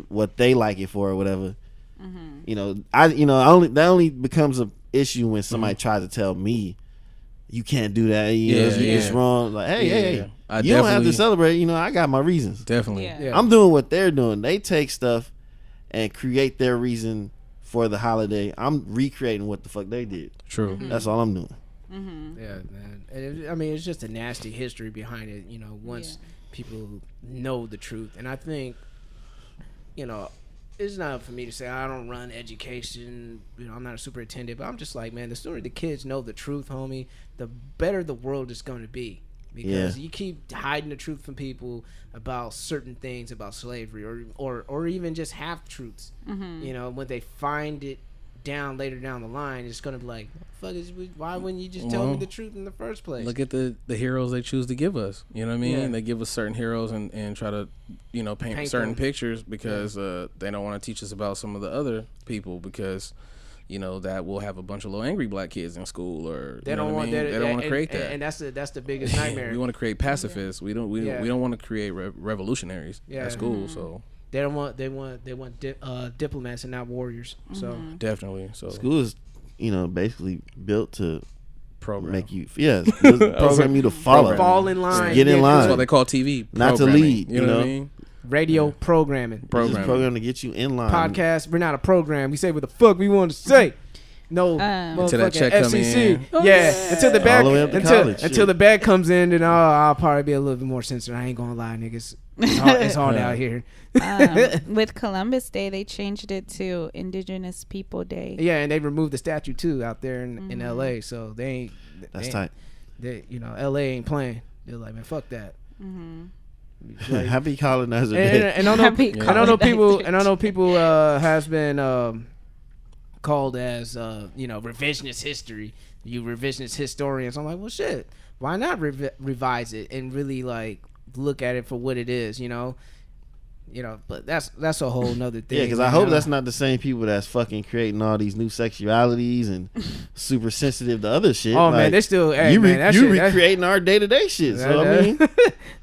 What they like it for or whatever. That only becomes an issue when somebody tries to tell me you can't do that. It's wrong. Like, hey, you don't have to celebrate. I got my reasons. Definitely. Yeah. I'm doing what they're doing. They take stuff and create their reason for the holiday. I'm recreating what the fuck they did. True. That's all I'm doing. Yeah, man. And it's just a nasty history behind it. Once people know the truth, and I think, it's not for me to say I don't run education. I'm not a superintendent, but I'm just like, man, the sooner the kids know the truth, homie, the better the world is going to be. Because you keep hiding the truth from people about certain things about slavery or even just half truths. When they find it later down the line, it's going to be like, why wouldn't you just tell me the truth in the first place? Look at the heroes they choose to give us. You know what I mean? They give us certain heroes and try to, paint certain pictures because they don't want to teach us about some of the other people because, that will have a bunch of little angry black kids in school or they don't want that. They don't want to create that. And that's the biggest nightmare. We want to create pacifists. We don't want to create revolutionaries at school. So they want diplomats and not warriors. So definitely. So school is basically built to program make you program you to follow, fall in line, get in line. That's what they call TV, not to lead. You know what I mean? Radio programming. Program to get you in line. Podcast. We're not a program. We say what the fuck we want to say. No, until that check come in. Until the bag until the bag comes in, then I'll probably be a little bit more sensitive. I ain't gonna lie, niggas. It's hard out here. With Columbus Day, they changed it to Indigenous People Day. Yeah, and they removed the statue too out there in LA. So they ain't. That's tight. LA ain't playing. They're like, man, fuck that. Like, Happy Colonizer Day. And I know people has been called as revisionist history. You revisionist historians. I'm like, well, shit. Why not revise it and really like look at it for what it is? But that's a whole nother thing. Yeah, because I hope that's not the same people that's fucking creating all these new sexualities and super sensitive to other shit. Oh, man, they still recreating our day-to-day shit.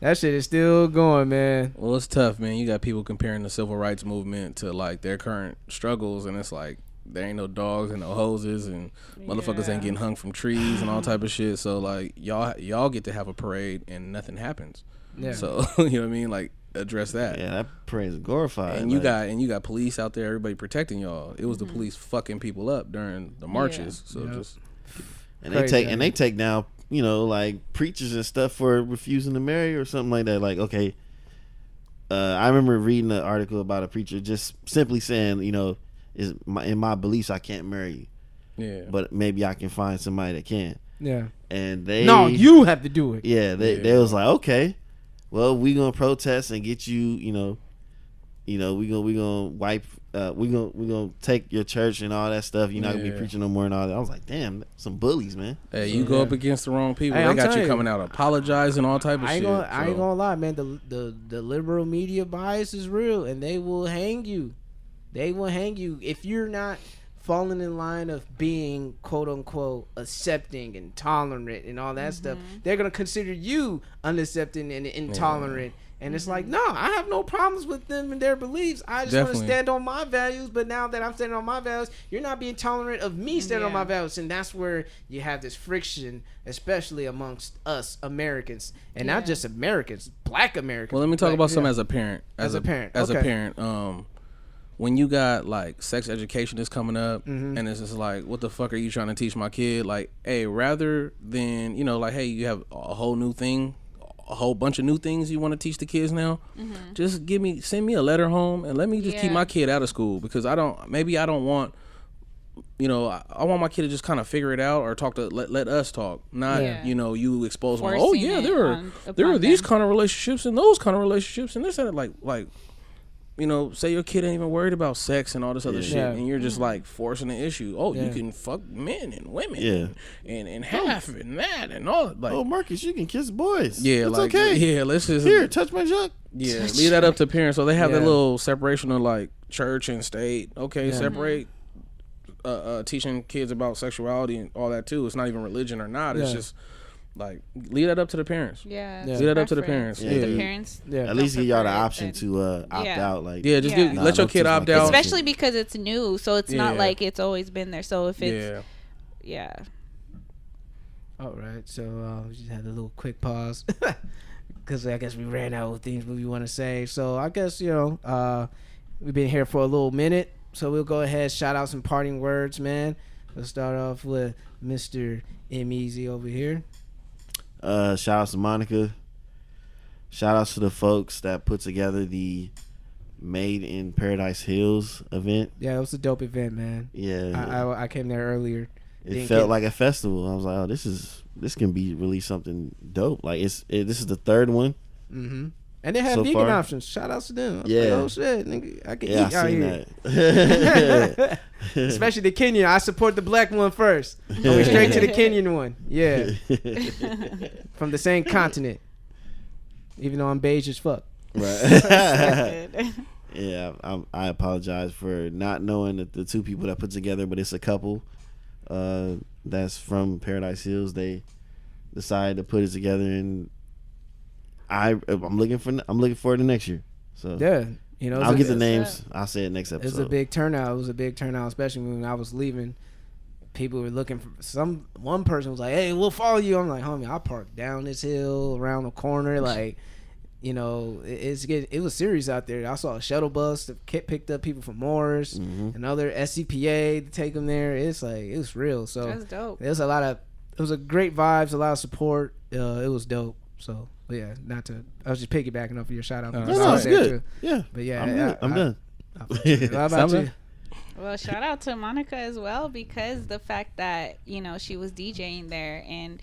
That shit is still going, man. Well, it's tough, man. You got people comparing the civil rights movement to like their current struggles, and it's like there ain't no dogs and no hoses, and motherfuckers ain't getting hung from trees and all type of shit. So like y'all get to have a parade and nothing happens. Yeah. So you know what I mean? Like address that. Yeah, that parade is glorified. And you got police out there, everybody protecting y'all. It was the police fucking people up during the marches. So just they take down like preachers and stuff for refusing to marry or something like that. Like, okay, I remember reading an article about a preacher just simply saying, in my beliefs I can't marry you. Yeah. But maybe I can find somebody that can. Yeah. And you have to do it. Yeah, they was like, okay, well, we gonna protest and get you, we gonna wipe, we gonna take your church and all that stuff. You're not gonna be preaching no more and all that. I was like, damn, some bullies, man. Hey, you go up against the wrong people. They got you coming out apologizing, all type of shit. I ain't gonna lie, man. The liberal media bias is real, and they will hang you. They will hang you if you're not falling in line of being quote unquote accepting and tolerant and all that stuff. They're gonna consider you unaccepting and intolerant. And it's like, no, I have no problems with them and their beliefs. I just want to stand on my values. But now that I'm standing on my values, you're not being tolerant of me standing on my values. And that's where you have this friction, especially amongst us Americans. And not just Americans, black Americans. Well, let me talk about something as a parent. As a parent, when you got like sex education is coming up and it's just like, what the fuck are you trying to teach my kid? Like, hey, rather than, like, hey, you have a whole new thing, a whole bunch of new things you want to teach the kids now, just send me a letter home and let me just keep my kid out of school, because I don't want, I want my kid to just kind of figure it out or talk to let us talk, not you expose them. Oh yeah, there are these kind of relationships and those kind of relationships and this and that. Like you know, say your kid ain't even worried about sex and all this other shit, and you're just like forcing the issue. Oh, you can fuck men and women, and half and that and all. Like, oh, Marcus, you can kiss boys. Yeah, it's like, okay. Yeah, let's just here touch my junk. Yeah, leave that up to parents. So they have that little separation of like church and state. Okay, separate. Teaching kids about sexuality and all that too. It's not even religion or not. It's just like leave that up to the parents. Yeah. Leave that up to the parents. Yeah. The parents. Yeah. At least give y'all the option to opt out. Like just let your kid opt out. Especially because it's new, so it's not like it's always been there. So if it's All right, so we just had a little quick pause because I guess we ran out of things we want to say. So I guess we've been here for a little minute. So we'll go ahead, shout out some parting words, man. Let's start off with Mr. M Easy over here. Shout out to Monica. Shout out to the folks that put together the Made in Paradise Hills event. Yeah, it was a dope event, man. Yeah, I came there earlier. It felt like a festival. I was like, oh, this can be really something dope. Like this is the third one. Mm-hmm. And they have vegan options. Shout out to them. Yeah. Like, oh shit, nigga, I can eat I out seen here. That. Especially the Kenyan. I support the black one first. Going straight to the Kenyan one. Yeah. From the same continent. Even though I'm beige as fuck. Right. Yeah, I apologize for not knowing that the two people that put together, but it's a couple that's from Paradise Hills. They decided to put it together, and I'm looking forward to next year. So yeah, I'll get the names. I'll say it next episode. It was a big turnout. It was a big turnout, especially when I was leaving. People were looking for one person was like, "Hey, we'll follow you." I'm like, "Homie, I parked down this hill, around the corner." Like, it was serious out there. I saw a shuttle bus that picked up people from Morris, another SCPA to take them there. It's like it was real. So that's dope. It was a great vibes, a lot of support. It was dope. So. But yeah, I was just piggybacking off of your shout out. No, it's good. Too. Yeah. But yeah, I'm done. How about you? Well, shout out to Monica as well, because the fact that, she was DJing there, and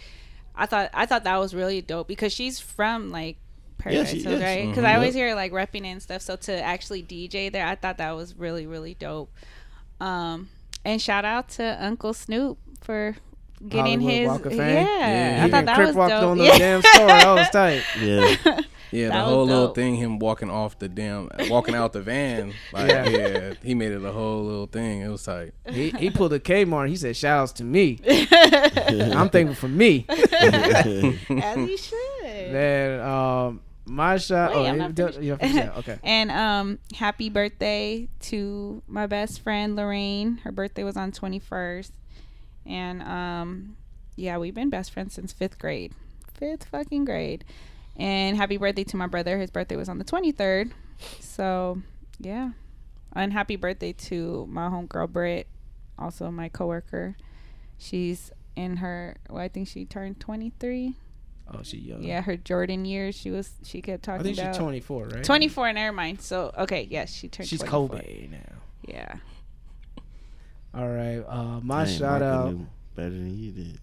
I thought that was really dope, because she's from like Paradise Hills, right? Because I always hear like repping and stuff. So to actually DJ there, I thought that was really, really dope. And shout out to Uncle Snoop for getting Hollywood his I thought that was dope. On the damn store. That was tight. Yeah, the whole little thing, him walking out the van, like he made it a whole little thing. It was tight. He pulled a Kmart. He said, "Shout outs to me." I'm thankful for me. As he should. Then my shot. Okay. And happy birthday to my best friend Lorraine. Her birthday was on 21st. And we've been best friends since 5th grade. 5th fucking grade. And happy birthday to my brother. His birthday was on the 23rd. So yeah. And happy birthday to my homegirl Britt, also my coworker. She's in her I think she turned 23. Oh, she young. Yeah, her Jordan years. She kept talking about. I think she's 24, right? 24, never mind. So okay, yes, she turned. She's 24. Kobe now. Yeah. All right, my shout out. Better than you did.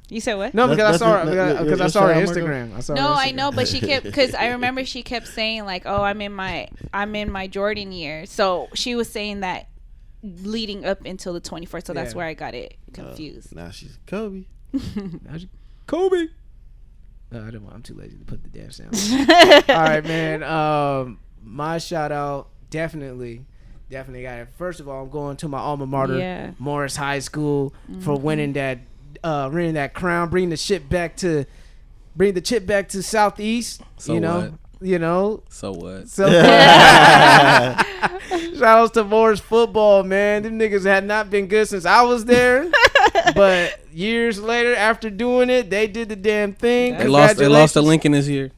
You said what? No, because I saw her. Because I saw her Instagram. I know, but she kept, because I remember she kept saying like, "Oh, I'm in my Jordan year." So she was saying that leading up until the 24th. So that's where I got it confused. Now she's Kobe. Kobe. No, I don't want. I'm too lazy to put the damn sound. All right, man. My shout out definitely got it. First of all, I'm going to my alma mater, Morris High School, for winning that crown, bring the chip back to Southeast. So what? So what? So shout outs to Morris football, man. Them niggas had not been good since I was there. But years later, after doing it, they did the damn thing. They lost to Lincoln this year.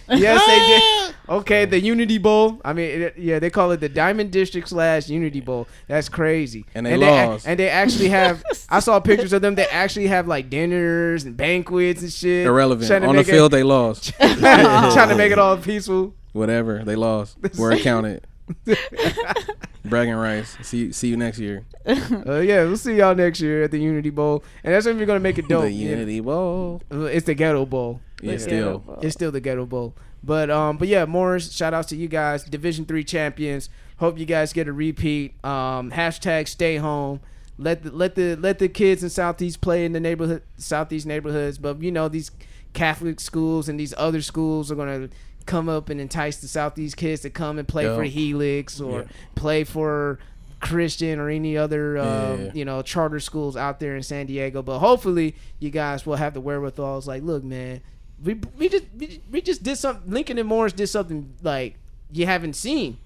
Yes, they did. Okay, the Unity Bowl. I mean, they call it the Diamond District / Unity Bowl. That's crazy. And they lost. And they actually have. I saw pictures of them. They actually have like dinners and banquets and shit. Irrelevant. On the field, they lost. Trying to make it all peaceful. Whatever. They lost. Where it counted. Bragging rights. See you next year. We'll see y'all next year at the Unity Bowl, and that's when we're gonna make it dope. The Unity Bowl. It's the Ghetto Bowl. Yeah, It's still the Ghetto Bowl. But yeah, Morris, shout outs to you guys, Division III champions. Hope you guys get a repeat. Hashtag stay home. Let the kids in Southeast play in the Southeast neighborhoods. But these Catholic schools and these other schools are gonna come up and entice the Southeast kids to come and play for Helix or play for Christian or any other charter schools out there in San Diego. But hopefully you guys will have the wherewithal. It's like, look, man, we just did something. Lincoln and Morris did something like you haven't seen.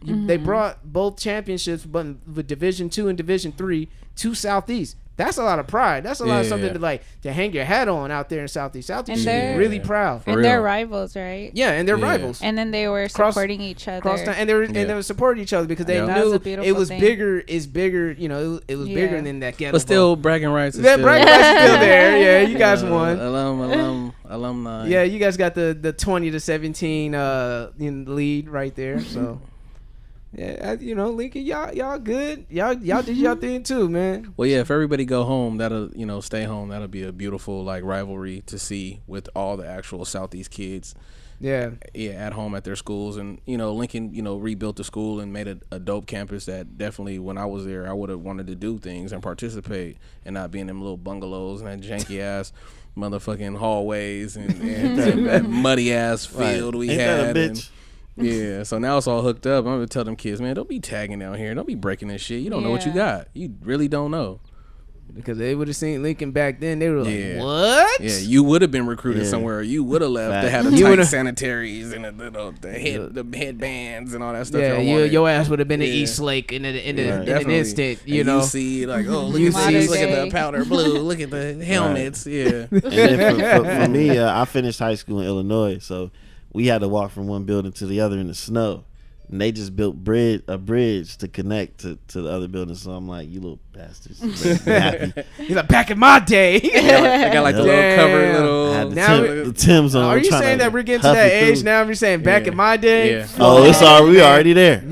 They brought both championships, but with Division II and Division III to Southeast. That's a lot of pride. That's a lot of something to hang your hat on out there in Southeast. Southeast should be really proud. And they're rivals, right? Yeah, and they're rivals. And then they were supporting each other. And they were supporting each other because they knew it was bigger. It's bigger. It was bigger than that ghetto. But still, bragging rights. Bragging rights is still there. Yeah, you guys won. Alumni. Yeah, you guys got the 20-17 in the lead right there. So. Yeah, Lincoln, y'all good. Y'all did y'all thing too, man. Well, yeah, if everybody go home, that'll stay home. That'll be a beautiful rivalry to see with all the actual Southeast kids. Yeah, at home at their schools, and Lincoln, rebuilt the school and made a dope campus that definitely, when I was there, I would have wanted to do things and participate, and not be in them little bungalows and that janky ass motherfucking hallways and that muddy ass field we had. Yeah, so now it's all hooked up. I'm gonna tell them kids, man, don't be tagging down here. Don't be breaking this shit. You don't know what you got. You really don't know. Because they would have seen Lincoln back then. They were like, what? Yeah, you would have been recruited somewhere. You would have left to have the tight sanitaries and the headbands and all that stuff. Yeah, your ass would have been in East Lake in an instant. You see, look at the powder blue. Look at the helmets. Right. Yeah. And then for me, I finished high school in Illinois, so we had to walk from one building to the other in the snow. And they just built a bridge to connect to the other building. So I'm like, you little bastards. Happy. He's like, back in my day. I got the little cover little. The Tim's on. Are you saying that we're getting to that age now? We're saying back in my day? Yeah. Oh, it's we already there.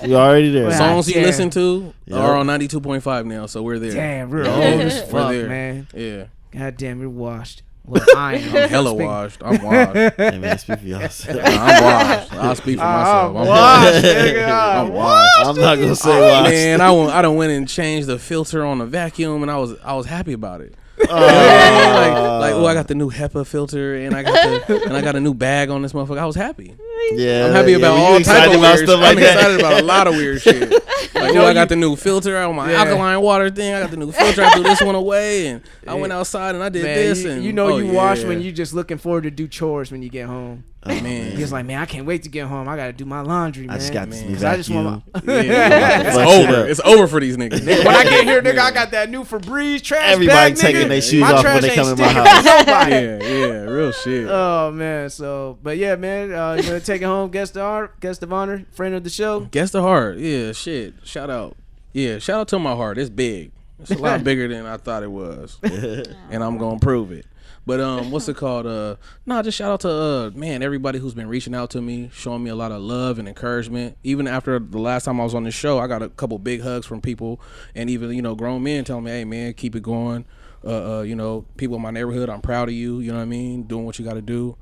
We already there. Songs you listen to are on 92.5 now, so we're there. Damn, we're old as fuck, man. Yeah. God damn, we're washed. Well, I'm hella washed. I'm washed. Hey man, speak for yourself. I'm washed. I'll speak for myself. I'm washed. I'm washed. I'm not gonna say washed. Man, I done went and changed the filter on the vacuum, and I was happy about it. I got the new HEPA filter, and I got a new bag on this motherfucker. I was happy. Yeah, I'm happy about all type of weird stuff. I'm excited about a lot of weird shit. I got the new filter on my alkaline water thing. I got the new filter. I threw this one away, and I went outside and I did this. And you wash when you just looking forward to do chores when you get home. Oh, man. He's like, man, I can't wait to get home. I got to do my laundry, man. I just got this new I just want it's over. It's over for these niggas. When I get here, nigga, I got that new Febreze trash Everybody bag, taking nigga. their shoes off when they come in my house. Yeah, real shit. Oh, man. So, but yeah, man, you want to take it home, guest of honor, friend of the show? Guest of heart. Yeah, shit. Shout out. Yeah, shout out to my heart. It's big. It's a lot bigger than I thought it was. And I'm going to prove it. But what's it called? Just shout out to everybody who's been reaching out to me, showing me a lot of love and encouragement. Even after the last time I was on this show, I got a couple big hugs from people, and even grown men telling me, "Hey man, keep it going." People in my neighborhood, I'm proud of you. You know what I mean? Doing what you got to do.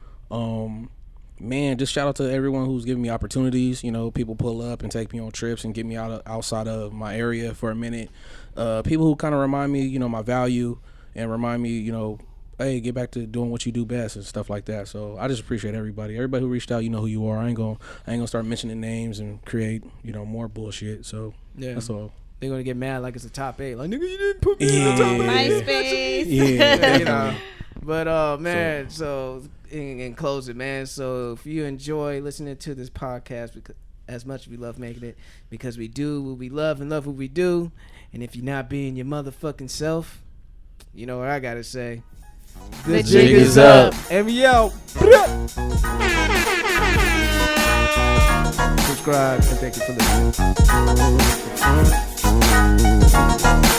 Man, just shout out to everyone who's giving me opportunities. People pull up and take me on trips and get me outside of my area for a minute. People who kind of remind me, my value, and remind me, hey, get back to doing what you do best and stuff like that. So I just appreciate everybody. Everybody who reached out, you know who you are. I ain't gonna start mentioning names and create, more bullshit. So that's all. They're gonna get mad like it's a top 8. Like, nigga, you didn't put me in the top 8. MySpace. Yeah. But man, so in closing, man. So if you enjoy listening to this podcast, because as much as we love making it, because we do what we love and love what we do, and if you're not being your motherfucking self, you know what I gotta say. The jig is up. And we out. Subscribe and thank you for listening.